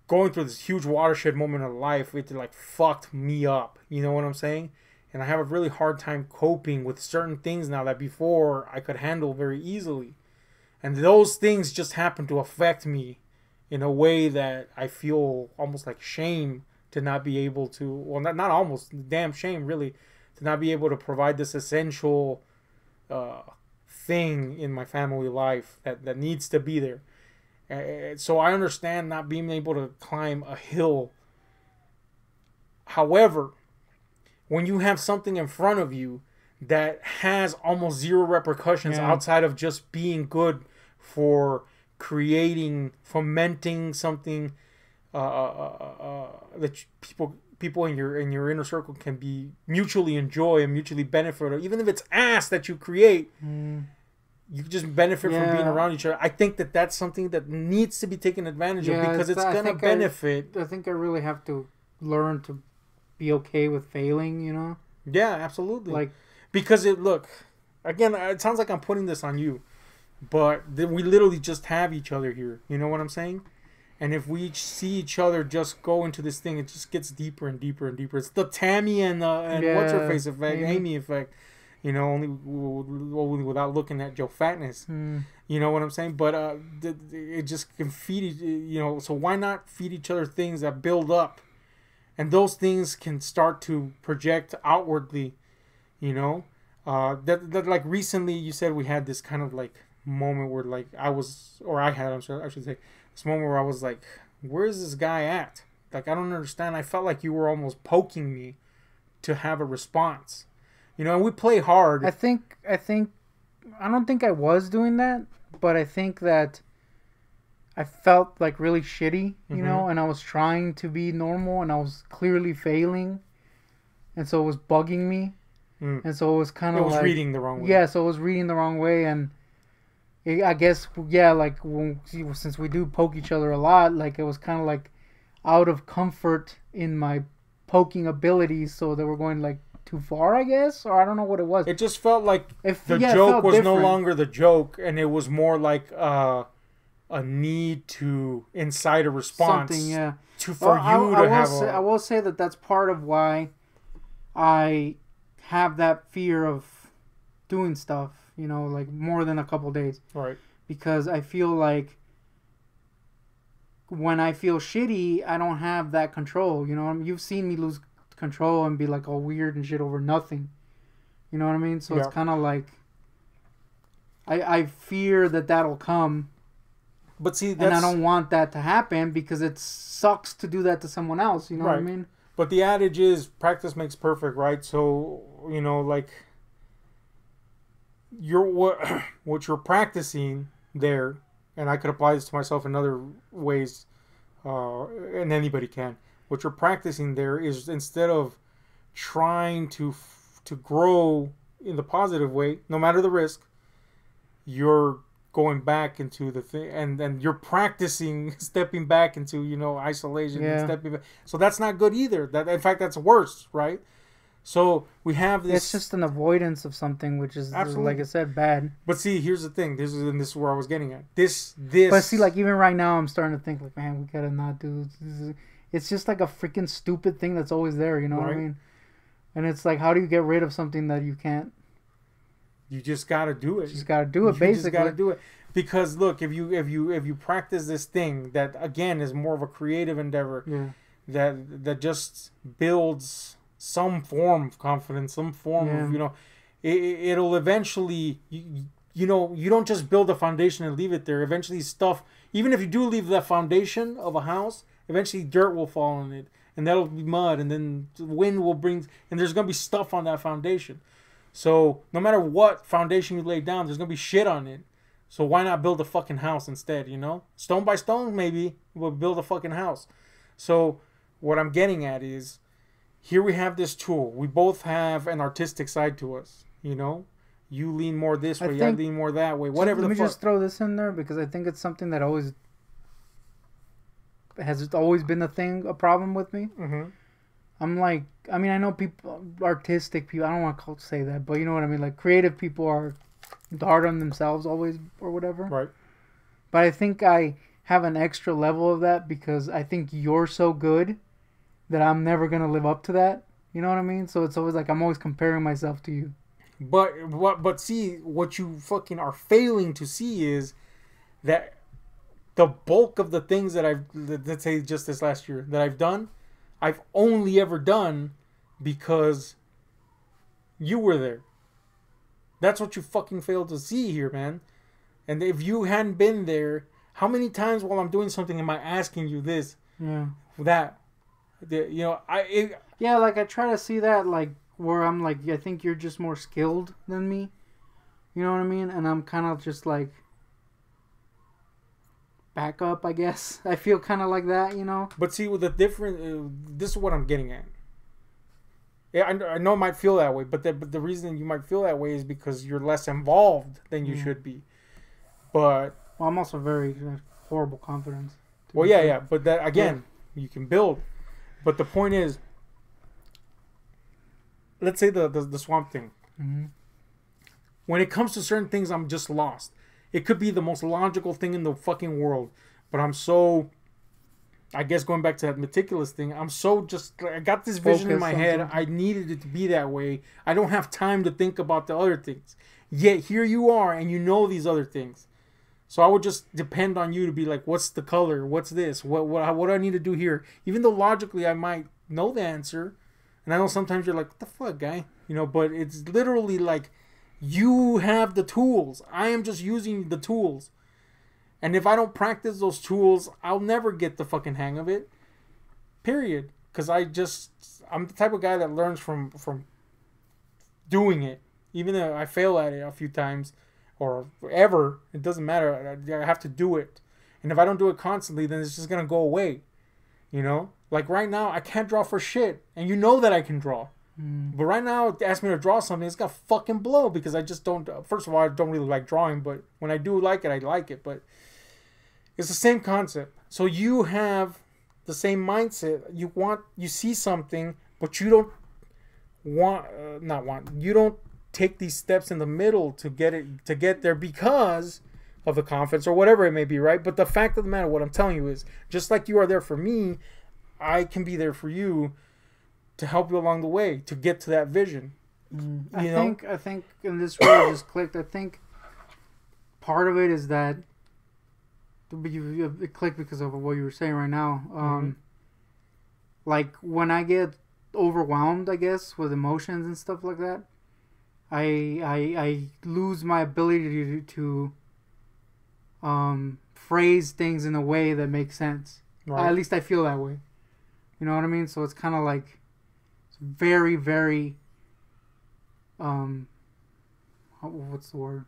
going through this huge watershed moment of life, it like fucked me up. You know what I'm saying? And I have a really hard time coping with certain things now that before I could handle very easily. And those things just happen to affect me in a way that I feel almost like shame to not be able to, well, not almost, damn shame really, to not be able to provide this essential thing in my family life that needs to be there. So I understand not being able to climb a hill. However, when you have something in front of you that has almost zero repercussions outside of just being good for creating, fomenting something that people in your inner circle can be mutually enjoy and mutually benefit, or even if it's ass that you create, you just benefit from being around each other. I think that that's something that needs to be taken advantage of because it's gonna benefit. I think I really have to learn to be okay with failing, you know? Yeah, absolutely. Like, because look, again, it sounds like I'm putting this on you, but we literally just have each other here. You know what I'm saying? And if we see each other just go into this thing, it just gets deeper and deeper and deeper. It's the Tammy and what's her face effect, Amy effect. You know, only without looking at Joe Fatness. You know what I'm saying? But it just can feed, you know. So why not feed each other things that build up, and those things can start to project outwardly. You know, that like recently you said we had this kind of like moment where like I had, I'm sorry, I should say, this moment where I was like, where's this guy at? Like, I don't understand. I felt like you were almost poking me to have a response. You know, and we play hard. I don't think I was doing that, but I think that I felt like really shitty, you know, and I was trying to be normal and I was clearly failing. And so it was bugging me. And so it was kind of like... It was reading the wrong way. Yeah, so it was reading the wrong way. And I guess, yeah, like, since we do poke each other a lot, like, it was kind of like out of comfort in my poking abilities. So they were going, like, too far, I guess, or I don't know what it was. It just felt like the joke was no longer the joke, and it was more like a need to incite a response. Something, yeah. I will say that that's part of why I have that fear of doing stuff, you know, like more than a couple days. Right. Because I feel like when I feel shitty, I don't have that control. You know, you've seen me lose control and be like all weird and shit over nothing. You know what I mean? So it's kind of like I fear that that'll come. But see, and I don't want that to happen because it sucks to do that to someone else. You know what I mean? But the adage is practice makes perfect, right? So, you know, like what you're practicing there, and I could apply this to myself in other ways, and anybody can. What you're practicing there is, instead of trying to grow in the positive way, no matter the risk, you're going back into the thing, and you're practicing stepping back into, you know, isolation and stepping back. So that's not good either. That, in fact, that's worse, right? So we have this. It's just an avoidance of something, which is, like I said, bad. But see, here's the thing. This is where I was getting at. This. But see, like, even right now, I'm starting to think, like, man, we gotta not do this. It's just like a freaking stupid thing that's always there. You know what I mean? And it's like, how do you get rid of something that you can't? You just gotta do it. You just gotta do it. Basically, just gotta do it. Because look, if you practice this thing that again is more of a creative endeavor, that just builds some form of confidence, some form of, you know, it'll eventually, you know, you don't just build a foundation and leave it there. Eventually stuff, even if you do leave that foundation of a house, eventually dirt will fall on it, and that'll be mud, and then the wind will bring, and there's going to be stuff on that foundation. So no matter what foundation you lay down, there's going to be shit on it. So why not build a fucking house instead, you know? Stone by stone, maybe, we'll build a fucking house. So what I'm getting at is, here we have this tool. We both have an artistic side to us, you know? You lean more this way, I lean more that way, whatever the fuck. Let me just throw this in there, because I think it's something that has always been a problem with me. Mm-hmm. I'm like, I mean, I know people, artistic people, I don't want to say that, but you know what I mean? Like, creative people are hard on themselves always, or whatever. Right. But I think I have an extra level of that, because I think you're so good that I'm never going to live up to that. You know what I mean? So it's always like, I'm always comparing myself to you. But see, what you fucking are failing to see is that the bulk of the things that let's say just this last year, that I've done, I've only ever done because you were there. That's what you fucking failed to see here, man. And if you hadn't been there, how many times while I'm doing something am I asking you this, that? You know, like I try to see that, like, where I'm like, I think you're just more skilled than me. You know what I mean? And I'm kind of just like back up, I guess. I feel kind of like that, you know. But see, with the different, this is what I'm getting at. Yeah, I know it might feel that way, but the reason you might feel that way is because you're less involved than you should be. But I'm also very horrible confidence. Well, yeah, but that again, you can build. But the point is, let's say the swamp thing. Mm-hmm. When it comes to certain things, I'm just lost. It could be the most logical thing in the fucking world, but I'm so, I guess going back to that meticulous thing, I'm so just, I got this vision in my head. I needed it to be that way. I don't have time to think about the other things. Yet here you are, and you know these other things. So I would just depend on you to be like, what's the color? What's this? What do I need to do here? Even though logically I might know the answer. And I know sometimes you're like, what the fuck, guy? You know, but it's literally like, you have the tools. I am just using the tools. And if I don't practice those tools, I'll never get the fucking hang of it. Period. Because I'm the type of guy that learns from doing it. Even though I fail at it a few times. Or ever, it doesn't matter. I have to do it. And if I don't do it constantly, then it's just going to go away. You know? Like right now, I can't draw for shit. And you know that I can draw. But right now, ask me to draw something, it's going to fucking blow. Because I just don't... First of all, I don't really like drawing. But when I do like it, I like it. But it's the same concept. So you have the same mindset. You see something, but you don't you don't take these steps in the middle to get there because of the confidence or whatever it may be, right? But the fact of the matter, what I'm telling you is, just like you are there for me, I can be there for you to help you along the way to get to that vision. I think, and this really just clicked. I think part of it is that it clicked because of what you were saying right now. Like when I get overwhelmed, I guess, with emotions and stuff like that, I lose my ability to phrase things in a way that makes sense. Right. At least I feel that way. You know what I mean? So it's kind of like very, very what's the word?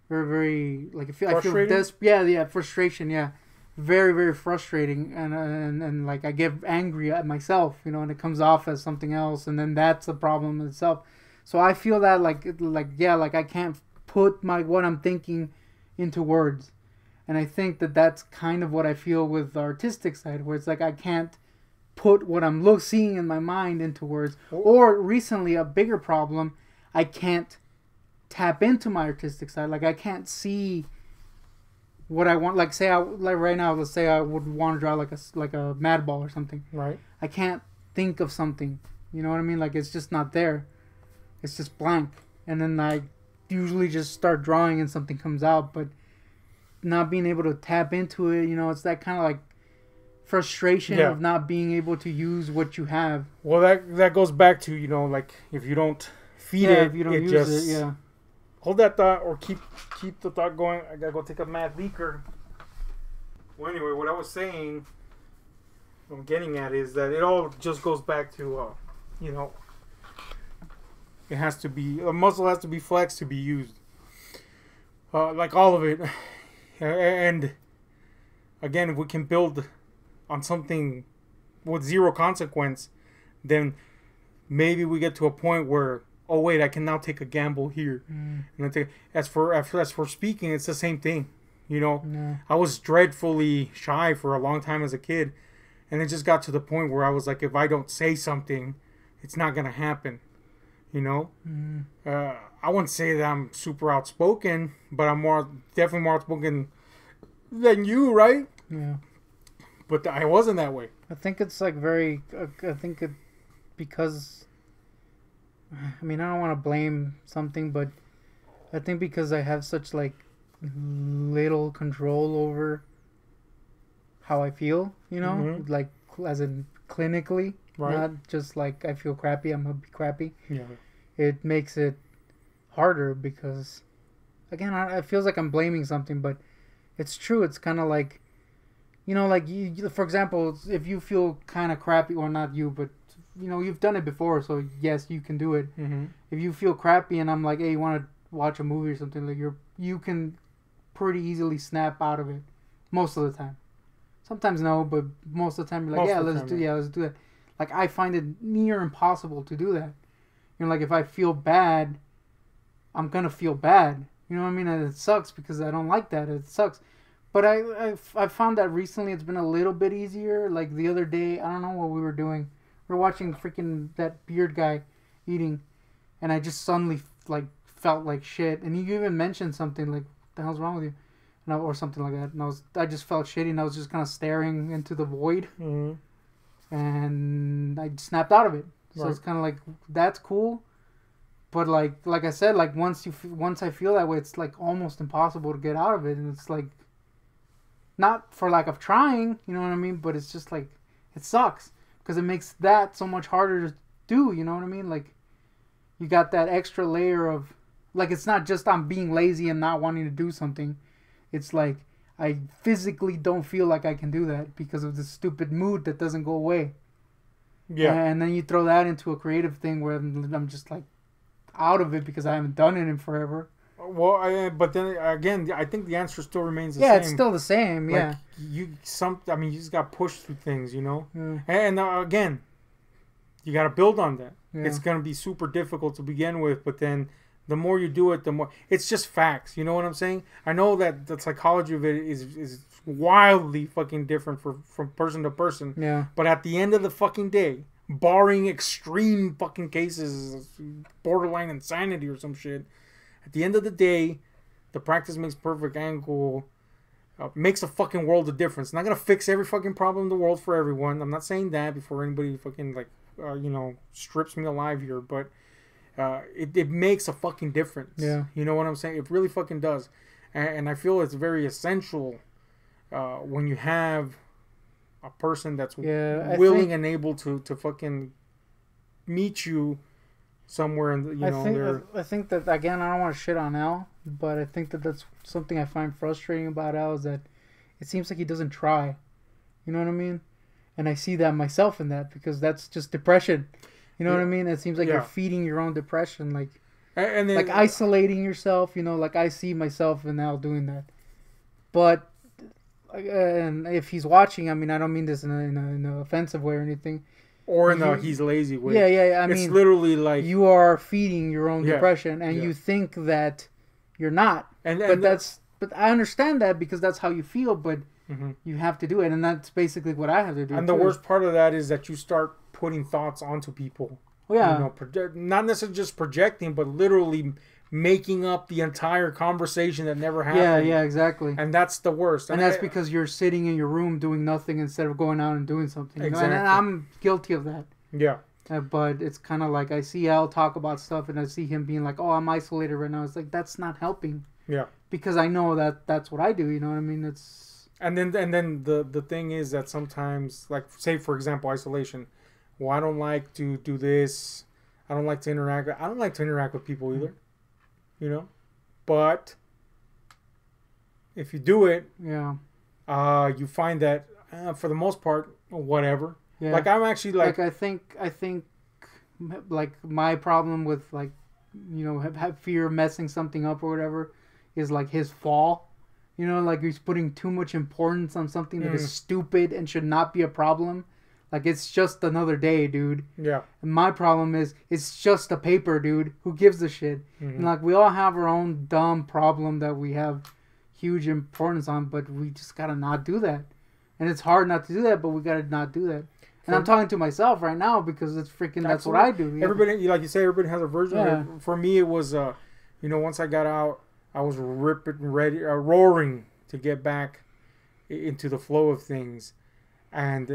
Very, very like I feel frustration. Very, very frustrating, and like I get angry at myself, you know, and it comes off as something else, and then that's the problem in itself. So I feel that like I can't put what I'm thinking into words. And I think that that's kind of what I feel with the artistic side, where it's like I can't put what I'm seeing in my mind into words. Or recently, a bigger problem, I can't tap into my artistic side. Like I can't see what I want. Like right now, let's say I would want to draw like a mad ball or something. Right. I can't think of something. You know what I mean? Like it's just not there. It's just blank. And then I usually just start drawing and something comes out, but not being able to tap into it, you know, it's that kind of like frustration of not being able to use what you have. Well, that goes back to, you know, like if you don't feed it, if you don't use it, hold that thought or keep the thought going. I gotta go take a mad leaker. Well, anyway, what I was saying, what I'm getting at is that it all just goes back to, you know, it has to be, a muscle has to be flexed to be used. Like all of it. And again, if we can build on something with zero consequence, then maybe we get to a point where, oh wait, I can now take a gamble here. And as for speaking, it's the same thing. You know, I was dreadfully shy for a long time as a kid, and it just got to the point where I was like, if I don't say something, it's not gonna happen. You know, I wouldn't say that I'm super outspoken, but I'm definitely more outspoken than you, right? Yeah. But I wasn't that way. I think it's like because, I mean, I don't want to blame something, but I think because I have such like little control over how I feel, you know, like as in clinically. Right. Not just like I feel crappy, I'm gonna be crappy. Yeah. It makes it harder because, again, it feels like I'm blaming something, but it's true. It's kind of like, you know, like you, for example, if you feel kind of crappy, or not you, but you know, you've done it before, so yes, you can do it. If you feel crappy and I'm like, hey, you want to watch a movie or something, like you can pretty easily snap out of it most of the time. Sometimes no, but most of the time you're like, let's do that. Like, I find it near impossible to do that. You know, like, if I feel bad, I'm going to feel bad. You know what I mean? And it sucks because I don't like that. It sucks. But I found that recently it's been a little bit easier. Like, the other day, I don't know what we were doing. We were watching freaking that beard guy eating. And I just suddenly, like, felt like shit. And you even mentioned something like, what the hell's wrong with you? Or something like that. And I just felt shitty, and I was just kind of staring into the void. And I snapped out of it. So it's kind of like, that's cool, but like I said, like once I feel that way, it's like almost impossible to get out of it, and it's like, not for lack of trying, you know what I mean, but it's just like, it sucks because it makes that so much harder to do, you know what I mean? Like, you got that extra layer of, like, it's not just I'm being lazy and not wanting to do something. It's like, I physically don't feel like I can do that because of this stupid mood that doesn't go away. Yeah. And then you throw that into a creative thing where I'm just like out of it because I haven't done it in forever. Well, but then again, I think the answer still remains the same. Yeah, it's still the same. Like, you just got pushed through things, you know. And again, you got to build on that. It's gonna be super difficult to begin with, but then the more you do it, the more it's just facts. You know what I'm saying? I know that the psychology of it is wildly fucking different from person to person. Yeah. But at the end of the fucking day, barring extreme fucking cases, borderline insanity or some shit, at the end of the day, the practice makes perfect angle makes a fucking world of difference. It's not gonna fix every fucking problem in the world for everyone. I'm not saying that before anybody fucking like strips me alive here, but it makes a fucking difference. Yeah. You know what I'm saying? It really fucking does. And I feel it's very essential when you have a person that's willing and able to fucking meet you somewhere in the, I think that, again, I don't want to shit on Al, but I think that that's something I find frustrating about Al, is that it seems like he doesn't try. You know what I mean? And I see that myself in that, because that's just depression. You know what I mean? It seems like you're feeding your own depression, like then, like isolating yourself. You know, like I see myself in Al doing that. But and if he's watching, I mean, I don't mean this in an offensive way or anything. Or in a he's lazy way. Yeah. I mean, it's literally like you are feeding your own depression, and you think that you're not. But that's but I understand that because that's how you feel, but you have to do it, and that's basically what I have to do. And the worst part of that is that you start putting thoughts onto people. Yeah. You know, not necessarily just projecting, but literally making up the entire conversation that never happened. Yeah, exactly. And that's the worst. And that's because you're sitting in your room doing nothing instead of going out and doing something. Exactly. And I'm guilty of that. Yeah. But it's kind of like I see Al talk about stuff and I see him being like, oh, I'm isolated right now. It's like, that's not helping. Yeah. Because I know that that's what I do. You know what I mean? And then the thing is that sometimes, like, say, for example, isolation. Well, I don't like to do this. I don't like to interact. I don't like to interact with people either. You know? But if you do it, you find that, for the most part, whatever. Yeah. Like, I'm actually like I think like my problem with, like, you know, have fear of messing something up or whatever is like his fall. You know, like he's putting too much importance on something that is stupid and should not be a problem. Like, it's just another day, dude. Yeah. And my problem is, it's just a paper, dude. Who gives a shit? And like, we all have our own dumb problem that we have huge importance on, but we just gotta not do that. And it's hard not to do that, but we gotta not do that. And I'm talking to myself right now because it's freaking, that's what I do. Everybody, like you say, everybody has a version of it. For me, it was, you know, once I got out, I was roaring to get back into the flow of things. And,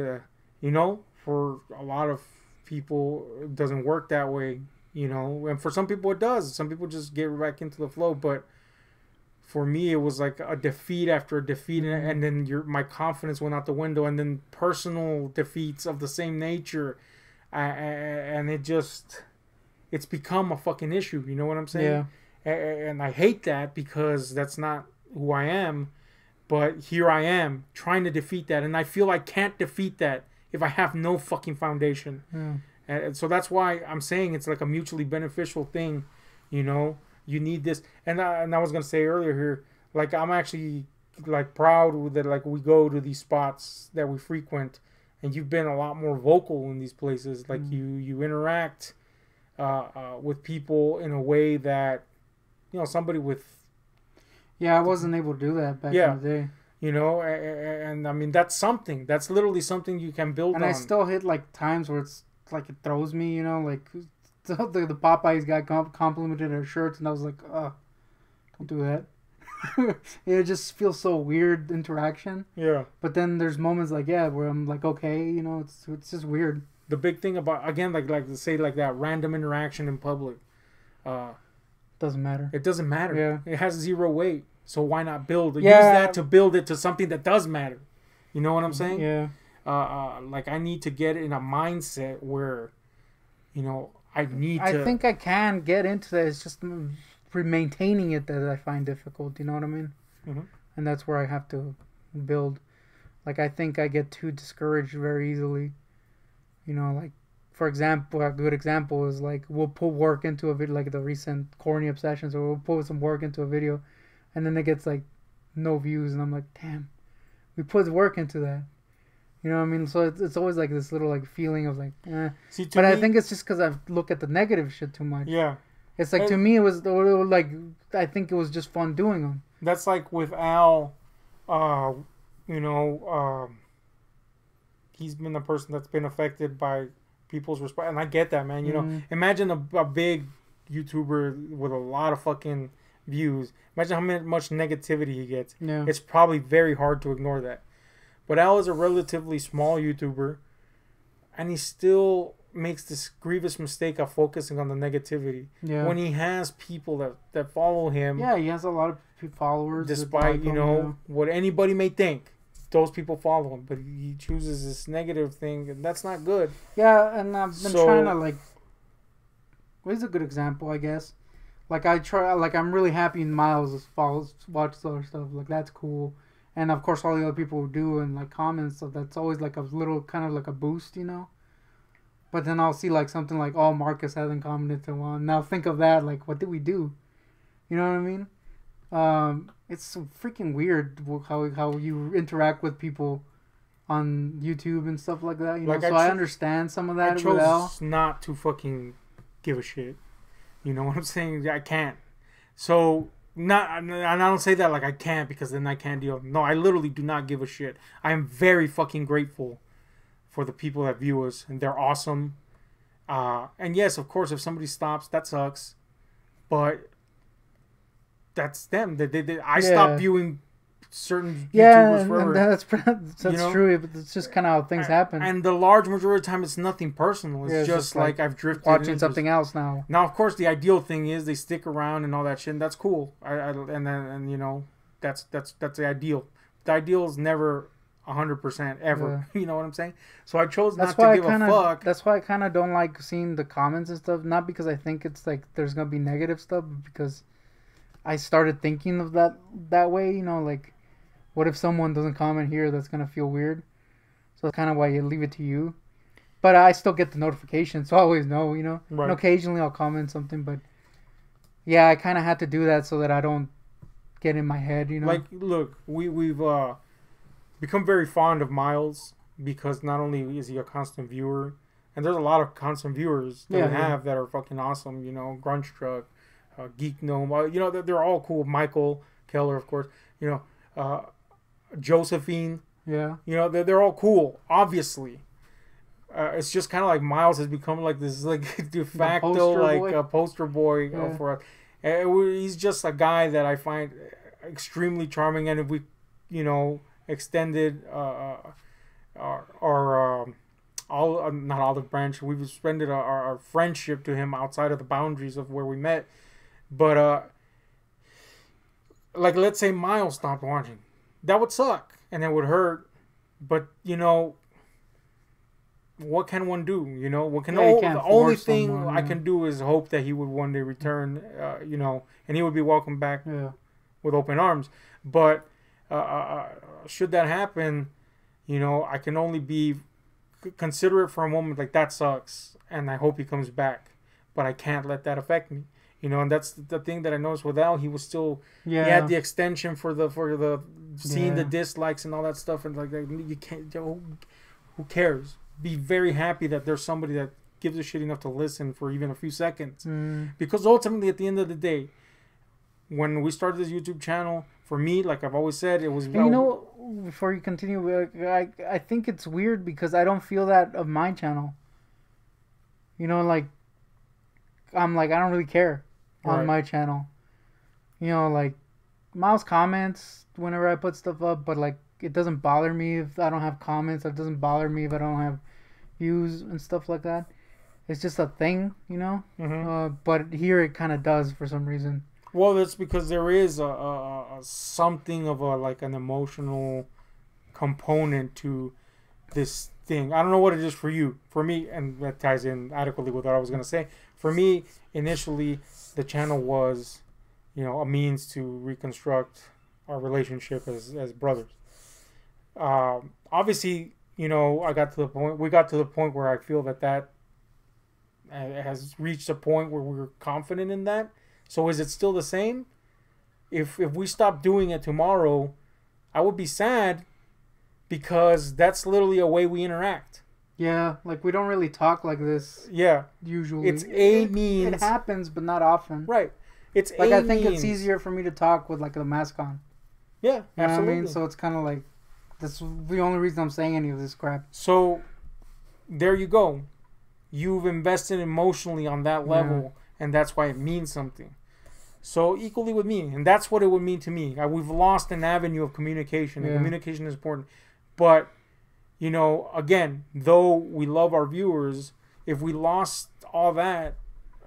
you know, for a lot of people, it doesn't work that way, you know. And for some people, it does. Some people just get back into the flow. But for me, it was like a defeat after a defeat. And then my confidence went out the window. And then personal defeats of the same nature. And it's become a fucking issue. You know what I'm saying? Yeah. And I hate that because that's not who I am. But here I am trying to defeat that. And I feel I can't defeat that if I have no fucking foundation. And so that's why I'm saying it's like a mutually beneficial thing. You know, you need this. And I was going to say earlier here, like, I'm actually like proud that, like, we go to these spots that we frequent. And you've been a lot more vocal in these places. Like, you interact with people in a way that, you know, somebody with... Yeah, I wasn't able to do that back in the day. You know, and I mean, that's something. That's literally something you can build on. And I still hit, like, times where it's like it throws me, you know, like the Popeyes guy complimented our shirts, and I was like, oh, don't do that. It just feels so weird interaction. Yeah. But then there's moments like, where I'm like, okay, you know, it's just weird. The big thing about, again, like say, like that random interaction in public. Doesn't matter. It doesn't matter. Yeah. It has zero weight. So why not build? Use that to build it to something that does matter. You know what I'm saying? Yeah. Like, I need to get in a mindset where, you know, I think I can get into that. It's just maintaining it that I find difficult. You know what I mean? And that's where I have to build. Like, I think I get too discouraged very easily. You know, like, for example, a good example is, like, we'll put work into a video, like the recent corny obsessions, or we'll put some work into a video, and then it gets, like, no views, and I'm like, damn, we put work into that. You know what I mean? So it's always, like, this little, like, feeling of, like, eh. See, but I think it's just because I look at the negative shit too much. Yeah. It's like, to me, it was like, I think it was just fun doing them. That's like with Al, you know, he's been the person that's been affected by people's response, and I get that, man. You know, imagine a big YouTuber with a lot of fucking views. Imagine how much negativity he gets. Yeah. It's probably very hard to ignore that. But Al is a relatively small YouTuber, and he still makes this grievous mistake of focusing on the negativity. Yeah. When he has people that follow him. Yeah, he has a lot of followers. Despite, you know, what anybody may think. Those people follow him, but he chooses this negative thing, and that's not good. Yeah, and I've been trying to, like... Well, he's a good example, I guess. Like, I'm really happy Miles watches other stuff. Like, that's cool. And, of course, all the other people who do and, like, comments, so that's always, like, a little, kind of like a boost, you know? But then I'll see, like, something like, oh, Marcus hasn't commented in a while. Now think of that, like, what did we do? You know what I mean? It's so freaking weird how you interact with people on YouTube and stuff like that. You know, so I understand some of that. I chose not to fucking give a shit. You know what I'm saying? I can't. So not, and I don't say that like I can't because then I can't deal. No, I literally do not give a shit. I am very fucking grateful for the people that view us, and they're awesome. And yes, of course, if somebody stops, that sucks. But that's them. I stopped viewing certain YouTubers forever. That's true. But it's just kind of how things happen. And the large majority of the time, it's nothing personal. It's just like I've drifted watching something else now. Now, of course, the ideal thing is they stick around and all that shit. And that's cool. And you know, that's the ideal. The ideal is never 100% ever. You know what I'm saying? So I chose not to give a fuck. That's why I kind of don't like seeing the comments and stuff. Not because I think it's like there's gonna be negative stuff, but because I started thinking of that way. You know, like what if someone doesn't comment here? That's gonna feel weird. So that's kind of why you leave it to you. But I still get the notification, so I always know. You know, and occasionally I'll comment something, but yeah, I kind of had to do that so that I don't get in my head. You know, like look, we've become very fond of Miles because not only is he a constant viewer, and there's a lot of constant viewers that we have that are fucking awesome. You know, Grunge Truck, Geek Gnome. You know, they're all cool. Michael Keller, of course. You know, Josephine. Yeah. You know, they're all cool. Obviously, it's just kind of like Miles has become like this like de facto like a poster boy for us. He's just a guy that I find extremely charming, and if we, you know, extended our not olive branch, we've extended our friendship to him outside of the boundaries of where we met. But like let's say Miles stopped watching, that would suck and it would hurt. But you know, what can one do? You know, what can the only thing I can do is hope that he would one day return. You know, and he would be welcomed back with open arms. But should that happen, you know, I can only be considerate for a moment, like that sucks, and I hope he comes back, but I can't let that affect me, you know. And that's the thing that I noticed with Al. He was still he had the extension for the seeing the dislikes and all that stuff, and like you can't. Who cares? Be very happy that there's somebody that gives a shit enough to listen for even a few seconds, because ultimately at the end of the day, when we started this YouTube channel, for me, like I've always said, it was... You know, before you continue, I think it's weird because I don't feel that of my channel. You know, like, I'm like, I don't really care on my channel. You know, like, Miles comments whenever I put stuff up, but like, it doesn't bother me if I don't have comments. It doesn't bother me if I don't have views and stuff like that. It's just a thing, you know? But here it kind of does for some reason. Well, that's because there is a something of a like an emotional component to this thing. I don't know what it is for you. For me, and that ties in adequately with what I was going to say. For me, initially, the channel was, you know, a means to reconstruct our relationship as brothers. Obviously, you know, we got to the point where I feel that has reached a point where we're confident in that. So is it still the same? If we stop doing it tomorrow, I would be sad because that's literally a way we interact. Yeah, like we don't really talk like this. Yeah, usually it's a means. It happens, but not often. Right. It's like I think it's easier for me to talk with like a mask on. Yeah, absolutely. You know what I mean? So it's kind of like that's the only reason I'm saying any of this crap. So there you go. You've invested emotionally on that level. Yeah. And that's why it means something. So equally with me, and that's what it would mean to me. We've lost an avenue of communication, and communication is important. But, you know, again, though we love our viewers, if we lost all that,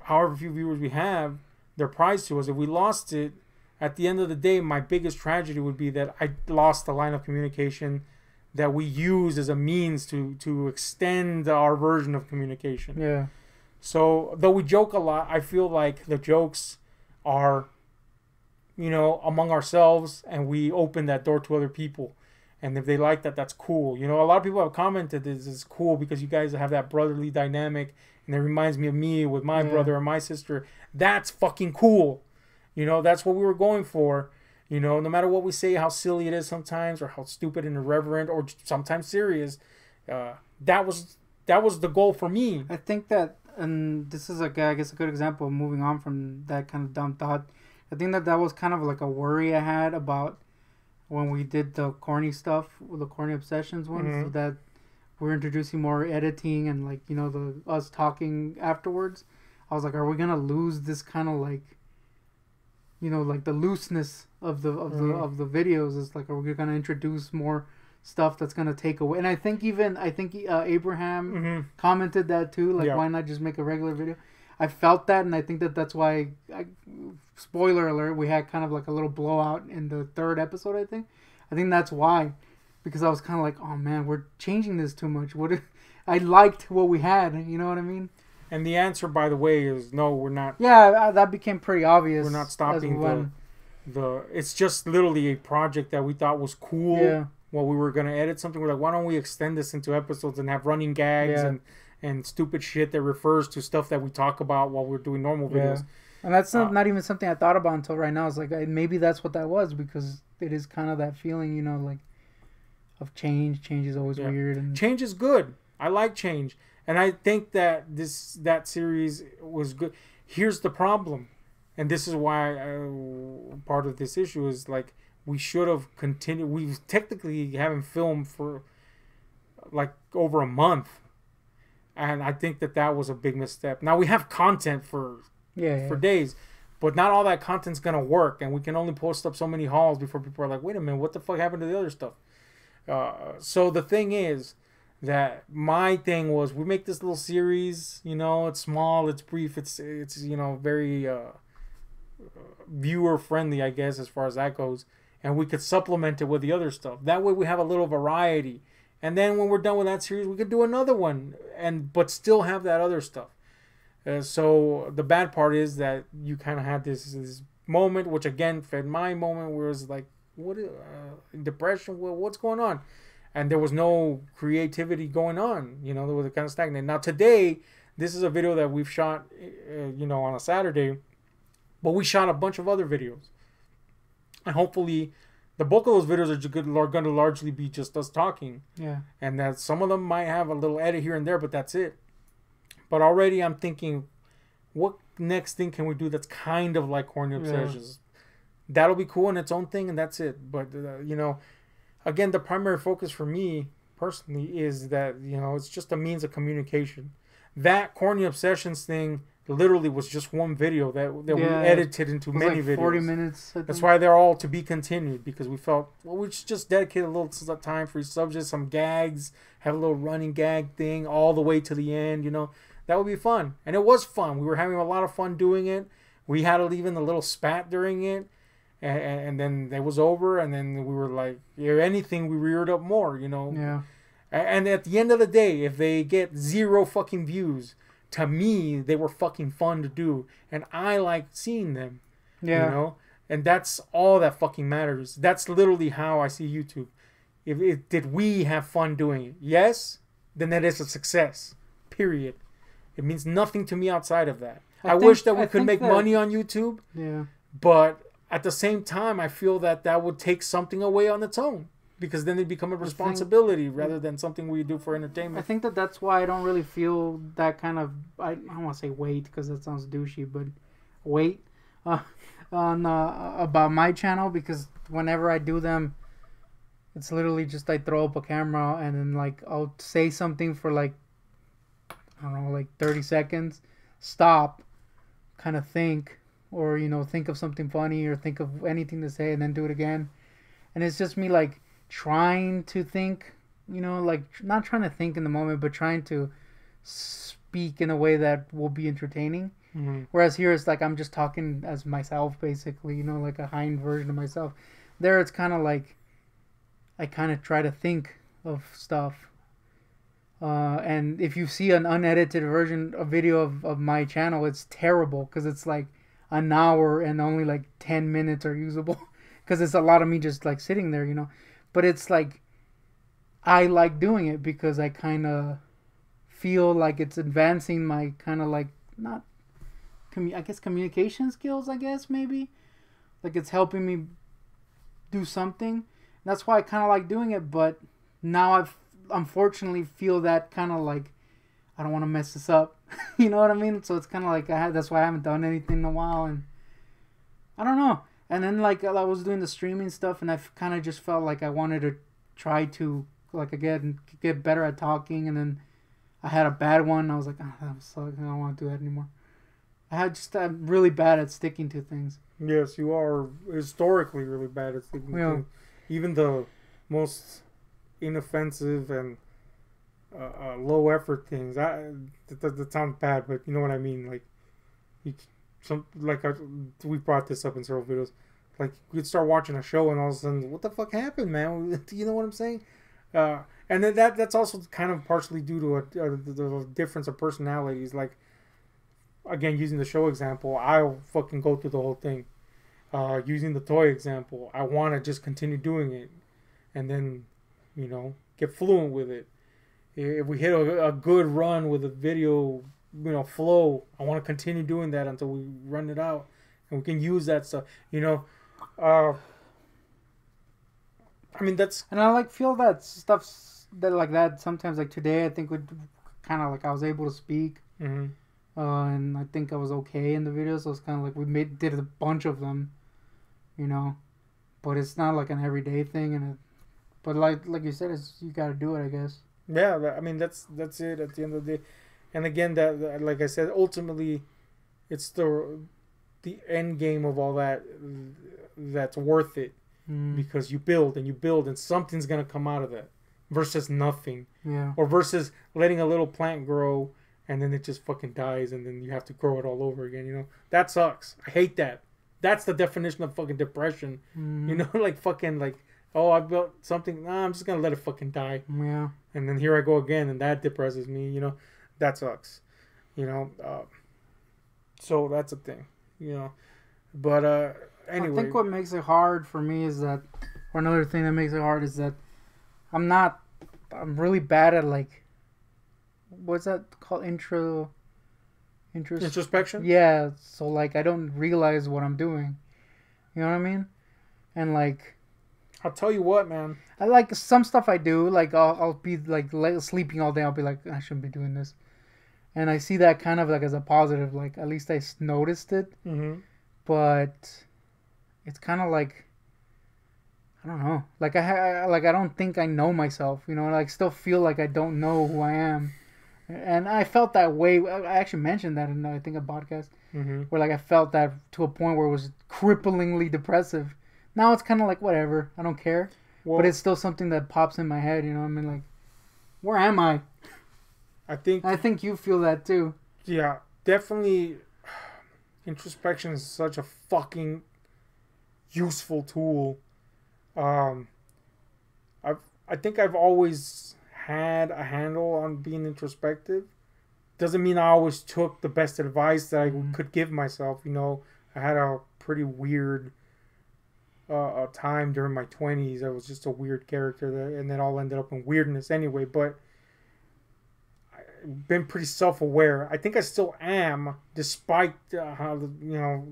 however few viewers we have, they're prized to us. If we lost it, at the end of the day, my biggest tragedy would be that I lost the line of communication that we use as a means to extend our version of communication. Yeah. So, though we joke a lot, I feel like the jokes are, you know, among ourselves, and we open that door to other people. And if they like that, that's cool. You know, a lot of people have commented this is cool because you guys have that brotherly dynamic, and it reminds me of me with my brother and my sister. That's fucking cool. You know, that's what we were going for. You know, no matter what we say, how silly it is sometimes, or how stupid and irreverent, or sometimes serious, that was the goal for me. I think that. And this is like, I guess, a good example of moving on from that kind of dumb thought. I think that was kind of like a worry I had about when we did the corny stuff, the corny obsessions ones, so that we're introducing more editing and like, you know, the us talking afterwards. I was like, are we gonna lose this kind of like, you know, like the looseness of the videos? It's like, are we gonna introduce more stuff that's gonna take away? And I think Abraham commented that too. Like, why not just make a regular video? I felt that, and I think that's why. Spoiler alert: we had kind of like a little blowout in the third episode. I think that's why, because I was kind of like, oh man, we're changing this too much. I liked what we had. You know what I mean? And the answer, by the way, is no. We're not. Yeah, that became pretty obvious. We're not stopping the. It's just literally a project that we thought was cool. Yeah. While we were gonna edit something, we're like, why don't we extend this into episodes and have running gags and stupid shit that refers to stuff that we talk about while we're doing normal videos. And that's not even something I thought about until right now. It's like, maybe that's what that was, because it is kind of that feeling, you know, like, of change. Change is always weird. And change is good. I like change. And I think that that series was good. Here's the problem. And this is why part of this issue is, like, we should have continued. We technically haven't filmed for, like, over a month. And I think that was a big misstep. Now, we have content for days, but not all that content's going to work. And we can only post up so many hauls before people are like, wait a minute, what the fuck happened to the other stuff? So the thing is that my thing was, we make this little series, you know, it's small, it's brief, it's you know, very viewer friendly, I guess, as far as that goes. And we could supplement it with the other stuff. That way we have a little variety. And then when we're done with that series, we could do another one, but still have that other stuff. So the bad part is that you kind of had this moment, which again fed my moment, where it was like, depression? What's going on? And there was no creativity going on. You know, there was a kind of stagnant. Now today, this is a video that we've shot, you know, on a Saturday, but we shot a bunch of other videos, and hopefully the bulk of those videos are going to largely be just us talking. Yeah. And that some of them might have a little edit here and there, but that's it. But already I'm thinking, what next thing can we do that's kind of like Corny Obsessions? That'll be cool in its own thing, and that's it. But, you know, again, the primary focus for me, personally, is that, you know, it's just a means of communication. That Corny Obsessions thing literally was just one video that we edited into many videos. 40 minutes. That's why they're all to be continued, because we felt, well, we should just dedicate a little time for each subject, some gags, have a little running gag thing all the way to the end, you know. That would be fun. And it was fun. We were having a lot of fun doing it. We had even a little spat during it. And then it was over. And then we were like, if anything, we reared up more, you know. Yeah. And at the end of the day, if they get 0 fucking views, to me, they were fucking fun to do. And I liked seeing them. Yeah. You know? And that's all that fucking matters. That's literally how I see YouTube. Did we have fun doing it? Yes? Then that is a success. Period. It means nothing to me outside of that. I wish that we could make money on YouTube. Yeah. But at the same time, I feel that would take something away on its own. Because then it become a responsibility rather than something we do for entertainment. I think that's why I don't really feel that kind of, I don't want to say weight because that sounds douchey, but weight on about my channel, because whenever I do them, it's literally just I throw up a camera and then like I'll say something for like, I don't know, like 30 seconds, stop, kind of think, or, you know, think of something funny or think of anything to say and then do it again. And it's just me like trying to think, you know, like not trying to think in the moment, but trying to speak in a way that will be entertaining. Mm-hmm. Whereas here it's like I'm just talking as myself, basically, you know, like a heightened version of myself. There it's kind of like I kind of try to think of stuff. And if you see an unedited version, a video of my channel, it's terrible because it's like an hour and only like 10 minutes are usable because it's a lot of me just like sitting there, you know. But it's like I like doing it because I kind of feel like it's advancing my kind of like I guess communication skills, I guess maybe. Like it's helping me do something. That's why I kind of like doing it, but now I've unfortunately feel that kind of like I don't want to mess this up. You know what I mean? So it's kind of like that's why I haven't done anything in a while, and I don't know. And then like I was doing the streaming stuff, and I kind of just felt like I wanted to try to like again get better at talking, and then I had a bad one. I was like, oh, that sucks. I don't want to do that anymore. I'm really bad at sticking to things. Yes, you are historically really bad at sticking to things. Even the most inoffensive and low effort things. That sounds bad, but you know what I mean. Like, we brought this up in several videos. Like, you'd start watching a show and all of a sudden, what the fuck happened, man? You know what I'm saying? And then that's also kind of partially due to the difference of personalities. Like, again, using the show example, I'll fucking go through the whole thing. Using the toy example, I want to just continue doing it, and then, you know, get fluent with it. If we hit a good run with a video, you know, flow, I want to continue doing that until we run it out, and we can use that stuff. You know, I mean that's. And I feel that stuff that like that sometimes. Like today, I think would kind of like I was able to speak. Mm-hmm. And I think I was okay in the videos. So it's kind of like we did a bunch of them, you know, but it's not like an everyday thing. But like you said, you got to do it, I guess. Yeah, I mean that's it at the end of the day, and again that like I said, ultimately, it's the end game of all that that's worth it because you build and something's gonna come out of that versus nothing. Yeah. Or versus letting a little plant grow. And then it just fucking dies, and then you have to grow it all over again, you know? That sucks. I hate that. That's the definition of fucking depression. You know, like fucking like, oh, I built something. Nah, I'm just going to let it fucking die. Yeah. And then here I go again, and that depresses me, you know? That sucks. You know? So that's a thing, you know? But anyway. I think what makes it hard for me is that, or another thing that makes it hard is that I'm really bad at like, what's that called? Introspection? Yeah. So like I don't realize what I'm doing. You know what I mean? And like I'll tell you what, man. I like some stuff I do. Like I'll be like sleeping all day. I'll be like, I shouldn't be doing this. And I see that kind of like as a positive. Like at least I noticed it. Mm-hmm. But it's kind of like, I don't know. Like I don't think I know myself. You know, like still feel like I don't know who I am. And I felt that way. I actually mentioned that in, I think, a podcast. Mm-hmm. Where, like, I felt that to a point where it was cripplingly depressive. Now it's kind of like, whatever. I don't care. Well, but it's still something that pops in my head, you know what I mean? Like, where am I? I think you feel that, too. Yeah, definitely. Introspection is such a fucking useful tool. I think I've always had a handle on being introspective. Doesn't mean I always took the best advice that I could give myself. You know, I had a pretty weird time during my 20s. I was just a weird character, and that all ended up in weirdness anyway. But I've been pretty self-aware. I think I still am, despite how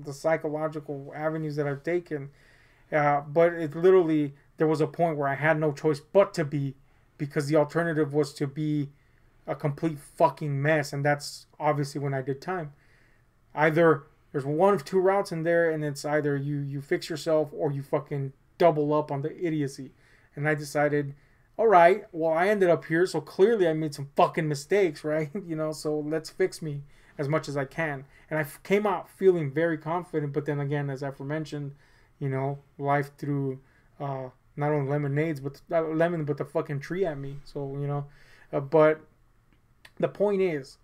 the psychological avenues that I've taken. But it literally, there was a point where I had no choice but to be. Because the alternative was to be a complete fucking mess. And that's obviously when I did time. Either there's one of two routes in there, and it's either you fix yourself or you fucking double up on the idiocy. And I decided, all right, well, I ended up here, so clearly I made some fucking mistakes, right? You know, so let's fix me as much as I can. And I came out feeling very confident. But then again, as aforementioned, you know, life threw not only lemonades, but the fucking tree at me. So, you know, but the point is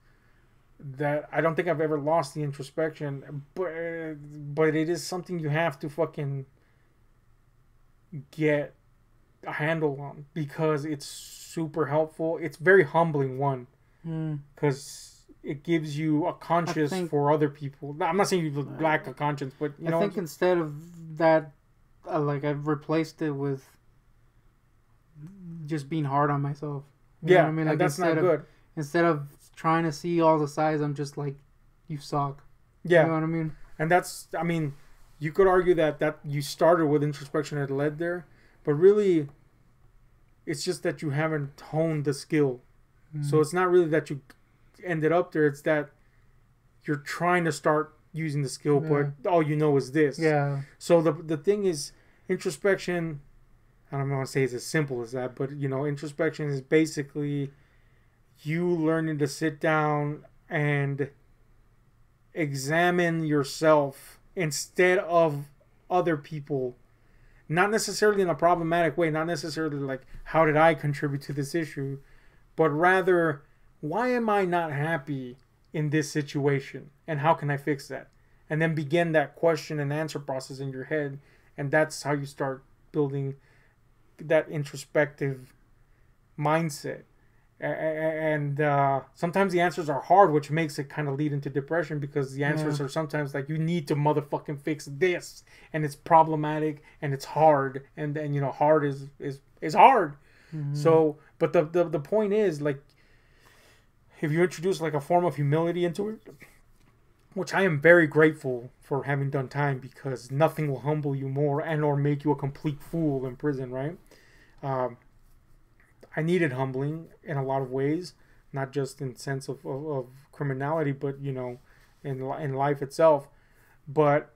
that I don't think I've ever lost the introspection, but it is something you have to fucking get a handle on because it's super helpful. It's very humbling, one, because it gives you a conscience for other people. I'm not saying you lack a conscience, but you know, I think instead of that, like I've replaced it with just being hard on myself. You know what I mean? Like, and that's not good. Instead of trying to see all the sides, I'm just like, you suck. Yeah. You know what I mean? And that's, I mean, you could argue that you started with introspection and it led there, but really, it's just that you haven't honed the skill. So it's not really that you ended up there. It's that you're trying to start using the skill, but all you know is this. Yeah. So the thing is, introspection, I don't want to say it's as simple as that, but, you know, introspection is basically you learning to sit down and examine yourself instead of other people. Not necessarily in a problematic way, not necessarily like, how did I contribute to this issue? But rather, why am I not happy in this situation? And how can I fix that? And then begin that question and answer process in your head. And that's how you start building that introspective mindset. And sometimes the answers are hard, which makes it kind of lead into depression, because the answers are sometimes like, you need to motherfucking fix this, and it's problematic and it's hard, and you know, hard is hard. Mm-hmm. So, but the point is, like, if you introduce like a form of humility into it, which I am very grateful for having done time, because nothing will humble you more and or make you a complete fool in prison, right? I needed humbling in a lot of ways, not just in sense of criminality, but, you know, in life itself. But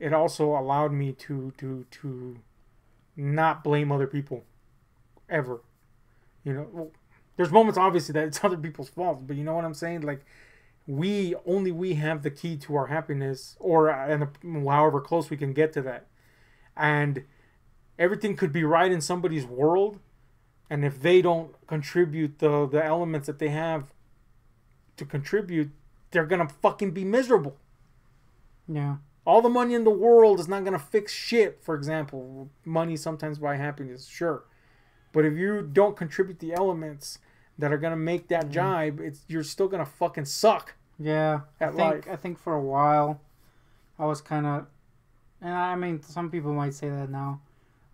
it also allowed me to not blame other people ever. You know, well, there's moments obviously that it's other people's fault, but you know what I'm saying? Like, we have the key to our happiness, or however close we can get to that. And everything could be right in somebody's world, and if they don't contribute the elements that they have to contribute, they're going to fucking be miserable. Yeah. All the money in the world is not going to fix shit, for example. Money sometimes buys happiness, sure. But if you don't contribute the elements that are going to make that jibe, you're still going to fucking suck. Yeah. I think for a while, I was kind of... And I mean, some people might say that now.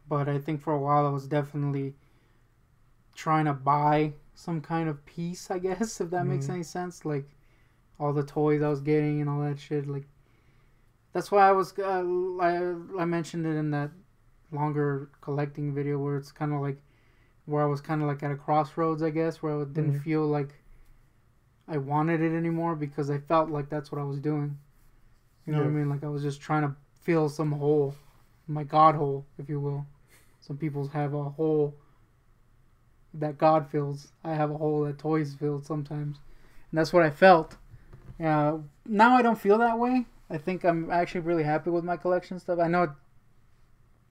But I think for a while, I was definitely trying to buy some kind of peace, I guess, if that makes any sense. Like, all the toys I was getting and all that shit. Like, that's why I was... I mentioned it in that longer collecting video, where it's kind of like... Where I was kind of like at a crossroads, I guess, where I didn't feel like I wanted it anymore, because I felt like that's what I was doing. You know what I mean? Like, I was just trying to fill some hole. My God hole, if you will. Some people have a hole that God fills. I have a hole that toys fill sometimes. And that's what I felt. Now I don't feel that way. I think I'm actually really happy with my collection stuff. I know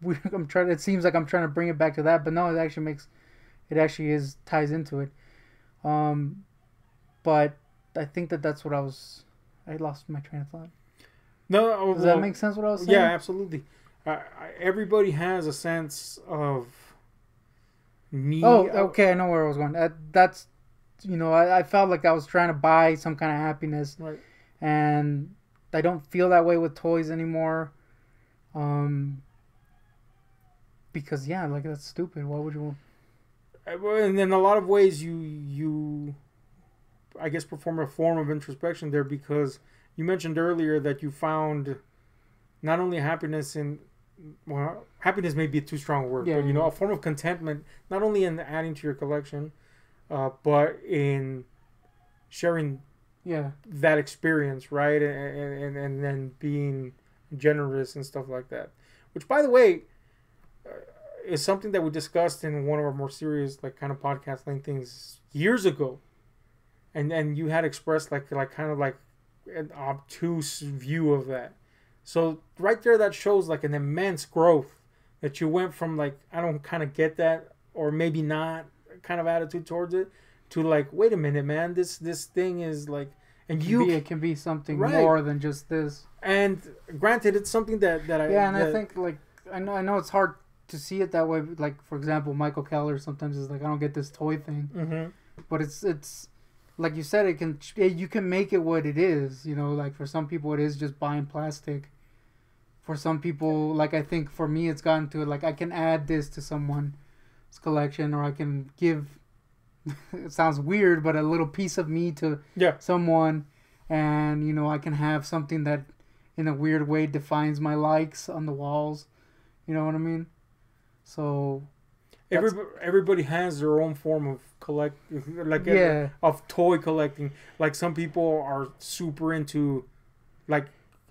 it seems like I'm trying to bring it back to that, but no, it actually ties into it. But I think that's what I lost my train of thought. No, does that make sense what I was saying? Yeah, absolutely. Everybody has a sense of need. Oh, okay, I know where I was going. That's, you know, I felt like I was trying to buy some kind of happiness, right? And I don't feel that way with toys anymore. Because like, that's stupid. Why would you? And in a lot of ways, you I guess perform a form of introspection there, because you mentioned earlier that you found not only happiness in, well, happiness may be a too strong a word, but you know, a form of contentment, not only in adding to your collection, but in sharing that experience, right? And then being generous and stuff like that. Which, by the way, is something that we discussed in one of our more serious, like, kind of podcast length things years ago. And you had expressed like kind of like an obtuse view of that. So right there, that shows like an immense growth, that you went from like, I don't kind of get that, or maybe not kind of attitude towards it, to like, wait a minute, man, this thing is like, and it can be something more than just this. And granted, it's something that I think, like, I know it's hard to see it that way. Like, for example, Michael Keller sometimes is like, I don't get this toy thing, but it's like you said, you can make it what it is. You know, like, for some people it is just buying plastic. For some people, like, I think for me it's gotten to, like, I can add this to someone's collection, or I can give, it sounds weird, but a little piece of me to someone, and, you know, I can have something that in a weird way defines my likes on the walls. You know what I mean? So everybody has their own form of of toy collecting. Like, some people are super into, like,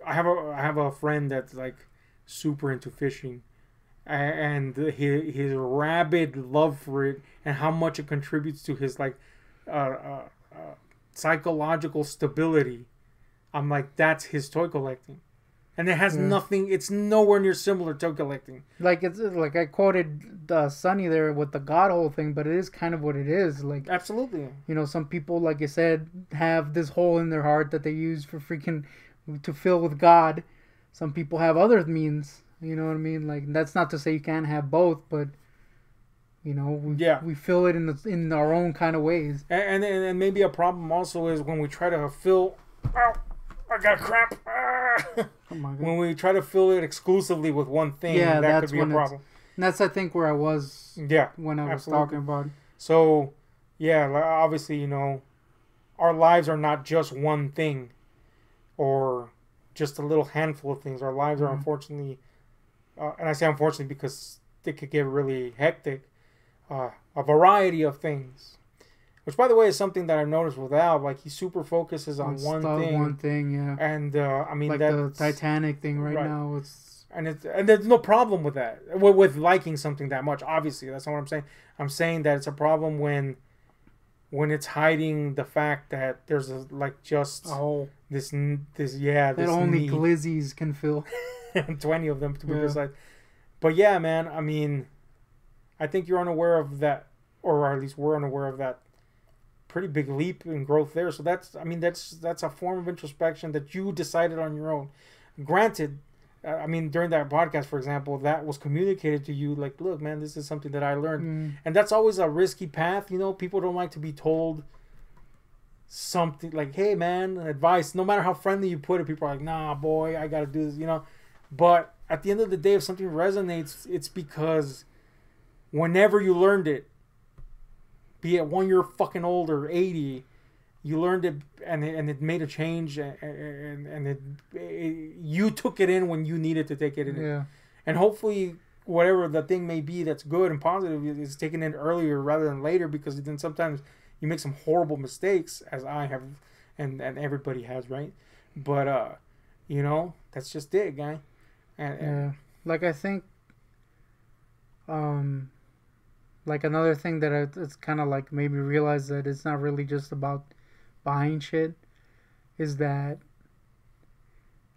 I have a friend that's like super into fishing, and his rabid love for it and how much it contributes to his like psychological stability. I'm like, that's his toy collecting. And it has nothing. It's nowhere near similar to collecting. Like it's like I quoted Sonny there with the God hole thing, but it is kind of what it is. Like absolutely, you know, some people, like you said, have this hole in their heart that they use for freaking to fill with God. Some people have other means. You know what I mean? Like that's not to say you can't have both, but you know, we fill it in our own kind of ways. And maybe a problem also is when we try to fill. Oh, I got cramp. Oh my God. When we try to fill it exclusively with one thing, that could be a problem. And that's, I think, where I was when I was talking about it. So, yeah, obviously, you know, our lives are not just one thing or just a little handful of things. Our lives are unfortunately, and I say unfortunately because it could get really hectic, a variety of things. Which, by the way, is something that I've noticed with Al. Like, he super focuses on one thing. Yeah. And, I mean, like the Titanic thing right now. And there's no problem with that. With liking something that much, obviously. That's not what I'm saying. I'm saying that it's a problem when it's hiding the fact that there's, this that this only need. glizzies can fill. 20 of them, to be precise. But, yeah, man, I mean, I think you're unaware of that, or at least we're unaware of that pretty big leap in growth there. So that's a form of introspection that you decided on your own. Granted, I mean, during that podcast, for example, that was communicated to you like, look, man, this is something that I learned. And that's always a risky path. You know, people don't like to be told something like, hey, man, advice. No matter how friendly you put it, people are like, nah, boy, I got to do this, you know. But at the end of the day, if something resonates, it's because whenever you learned it, be it 1 year fucking old or 80, you learned it and it made a change and you took it in when you needed to take it in. Yeah. And hopefully whatever the thing may be that's good and positive is taken in earlier rather than later, because then sometimes you make some horrible mistakes, as I have and everybody has, right? But you know, that's just it, guy. And like I think like another thing that it's kind of like made me realize that it's not really just about buying shit is that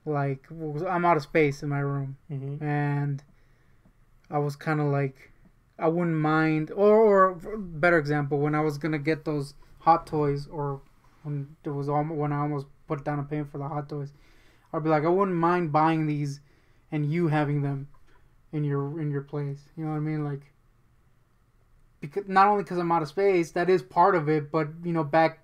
like I'm out of space in my room, and I was kind of like I wouldn't mind, or better example, when I was gonna get those Hot Toys, or when I almost put down a payment for the Hot Toys, I'd be like, I wouldn't mind buying these and you having them in your place. You know what I mean? Like, because not only because I'm out of space, that is part of it, but you know, back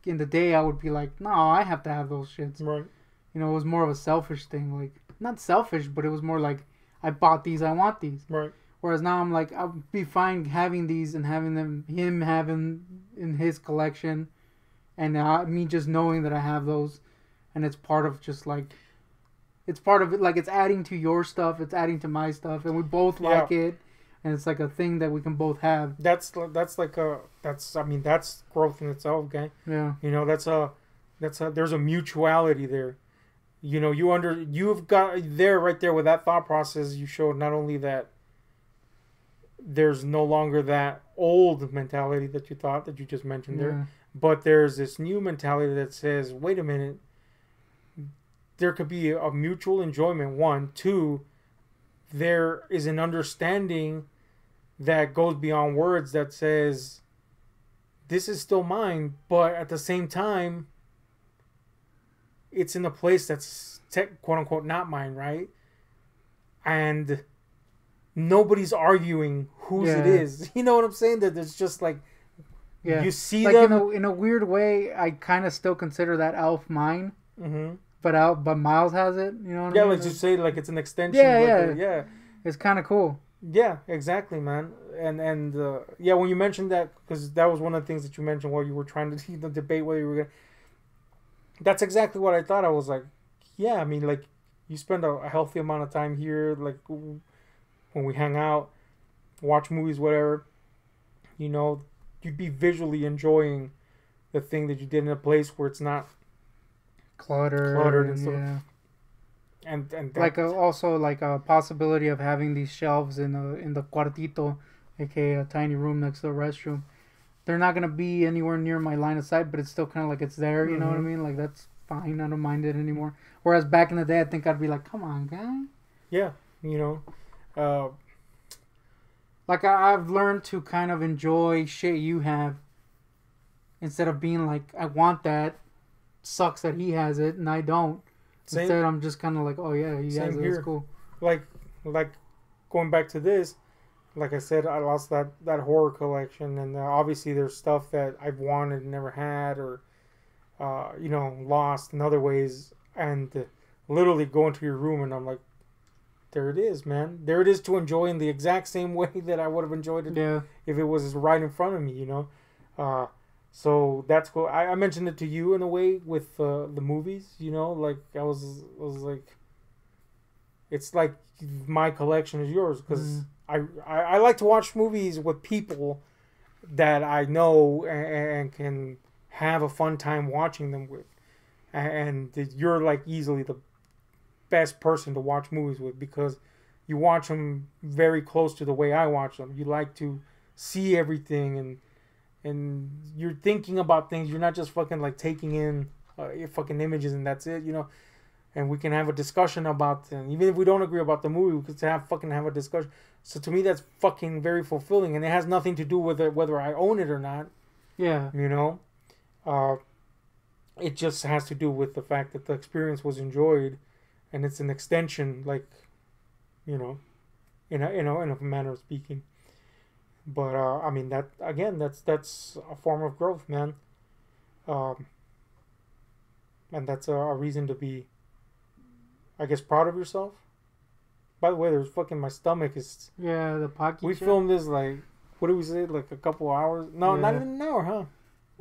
in the day, I would be like, no, I have to have those shits. Right. You know, it was more of a selfish thing. Like, not selfish, but it was more like, I bought these, I want these. Right. Whereas now I'm like, I'll be fine having these and having him having in his collection, and me just knowing that I have those, and it's part of just like, it's part of it. Like, it's adding to your stuff, it's adding to my stuff, and we both like it. And it's like a thing that we can both have. That's growth in itself, okay? Yeah. You know, there's a mutuality there. You know, you've got there right there with that thought process. You showed not only that there's no longer that old mentality that you just mentioned there, but there's this new mentality that says, wait a minute, there could be a mutual enjoyment. 1, 2, there is an understanding that goes beyond words that says, this is still mine, but at the same time, it's in a place that's quote unquote not mine, right? And nobody's arguing whose it is. You know what I'm saying? That there's just like, you see like them in a weird way. I kind of still consider that Elf mine, but Miles has it. You know what I mean? Yeah, like you say, like it's an extension. Yeah. It's kind of cool. Yeah, exactly, man. And when you mentioned that, because that was one of the things that you mentioned while you were trying to debate whether you were gonna. That's exactly what I thought. I was like, yeah, I mean, like, you spend a healthy amount of time here, like when we hang out, watch movies, whatever. You know, you'd be visually enjoying the thing that you did in a place where it's not cluttered and stuff. and like also like a possibility of having these shelves in the cuartito, aka a tiny room next to the restroom. They're not gonna be anywhere near my line of sight, but it's still kind of like it's there. You know what I mean? Like that's fine. I don't mind it anymore. Whereas back in the day, I think I'd be like, "Come on, guy." Yeah, like I've learned to kind of enjoy shit you have, instead of being like, "I want that." Sucks that he has it and I don't. Instead, I'm just kind of like, "Oh yeah, he has it. It's cool." Like going back to this. Like I said, I lost that horror collection, and obviously there's stuff that I've wanted and never had, or lost in other ways. And literally go into your room, and I'm like, there it is, man. There it is, to enjoy in the exact same way that I would have enjoyed it if it was right in front of me, So that's cool. I mentioned it to you in a way with the movies, like I was like, it's like my collection is yours, because I like to watch movies with people that I know and can have a fun time watching them with. And you're like easily the best person to watch movies with, because you watch them very close to the way I watch them. You like to see everything, and you're thinking about things. You're not just fucking like taking in fucking images and that's it, And we can have a discussion about them. Even if we don't agree about the movie, we could have a discussion. So to me, that's fucking very fulfilling, and it has nothing to do with it, whether I own it or not. Yeah. It just has to do with the fact that the experience was enjoyed, and it's an extension, like, in a manner of speaking. But I mean, that again, that's a form of growth, man. And that's a reason to be, I guess, proud of yourself. By the way, there's fucking, my stomach is... Yeah, the pocky We filmed this, like, what did we say, like a couple hours? No, not even an hour, huh?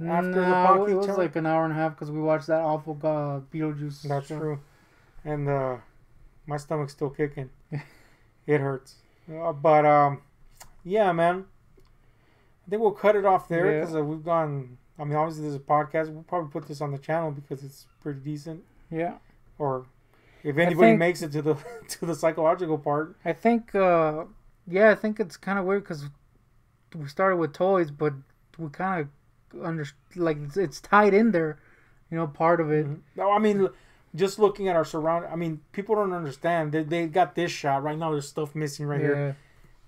After the pocky it was like an hour and a half, because we watched that awful Beetlejuice That's show. True. And my stomach's still kicking. It hurts. But, yeah, man. I think we'll cut it off there, because we've gone... I mean, obviously, there's a podcast. We'll probably put this on the channel because it's pretty decent. Yeah. Or... if anybody makes it to the psychological part. I think, I think it's kind of weird, because we started with toys, but we kind of it's tied in there, part of it. No, I mean, just looking at our surroundings, I mean, people don't understand. They got this shot right now. There's stuff missing right here.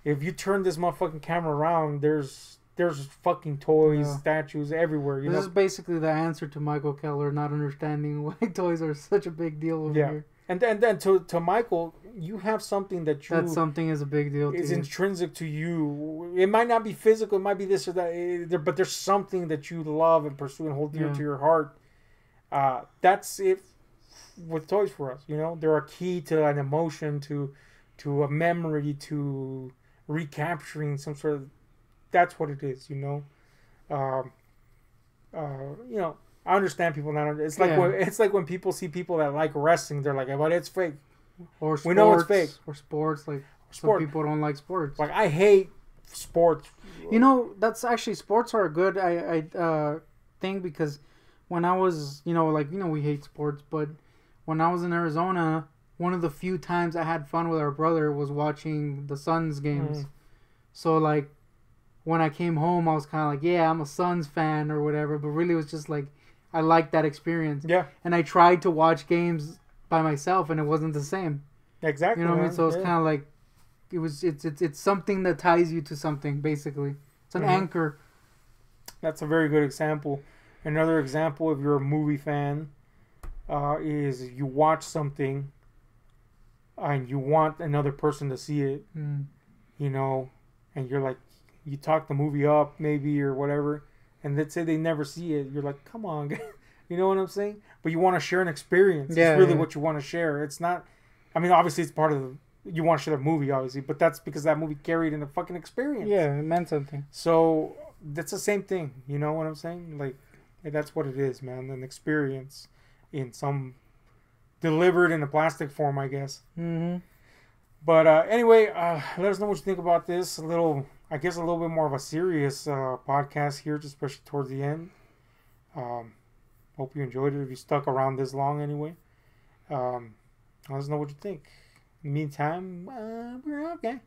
If you turn this motherfucking camera around, there's fucking toys, statues everywhere. This is basically the answer to Michael Keller not understanding why toys are such a big deal over here. And then to Michael, you have something that something is a big deal. It's intrinsic to you. It might not be physical. It might be this or that. But there's something that you love and pursue and hold dear to your heart. That's it with toys for us. They're a key to an emotion, to a memory, to recapturing some sort of. That's what it is. I understand people not. It's like when people see people that like wrestling, they're like, "But it's fake." Or sports, we know it's fake. Or sports, like some people don't like sports. Like, I hate sports. That's actually, sports are a good thing, because when I was, we hate sports, but when I was in Arizona, one of the few times I had fun with our brother was watching the Suns games. So like, when I came home, I was kind of like, yeah, I'm a Suns fan or whatever, but really it was just like, I liked that experience. Yeah. And I tried to watch games by myself, and it wasn't the same. Exactly. You know what I mean? So it's kind of like, it's something that ties you to something, basically. It's an anchor. That's a very good example. Another example, if you're a movie fan, is you watch something and you want another person to see it, and you're like, you talk the movie up maybe or whatever, and let's say they never see it, you're like, come on, you know what I'm saying? But you want to share an experience. It's really what you want to share. It's not, I mean, obviously it's part of you want to share the movie, obviously, but that's because that movie carried in a fucking experience. Yeah, it meant something. So that's the same thing. You know what I'm saying? Like, that's what it is, man. An experience in some delivered in a plastic form, I guess. But anyway, let us know what you think about this. A little bit more of a serious podcast here, just especially towards the end. Hope you enjoyed it. If you stuck around this long, anyway. Let us know what you think. In the meantime, we're okay.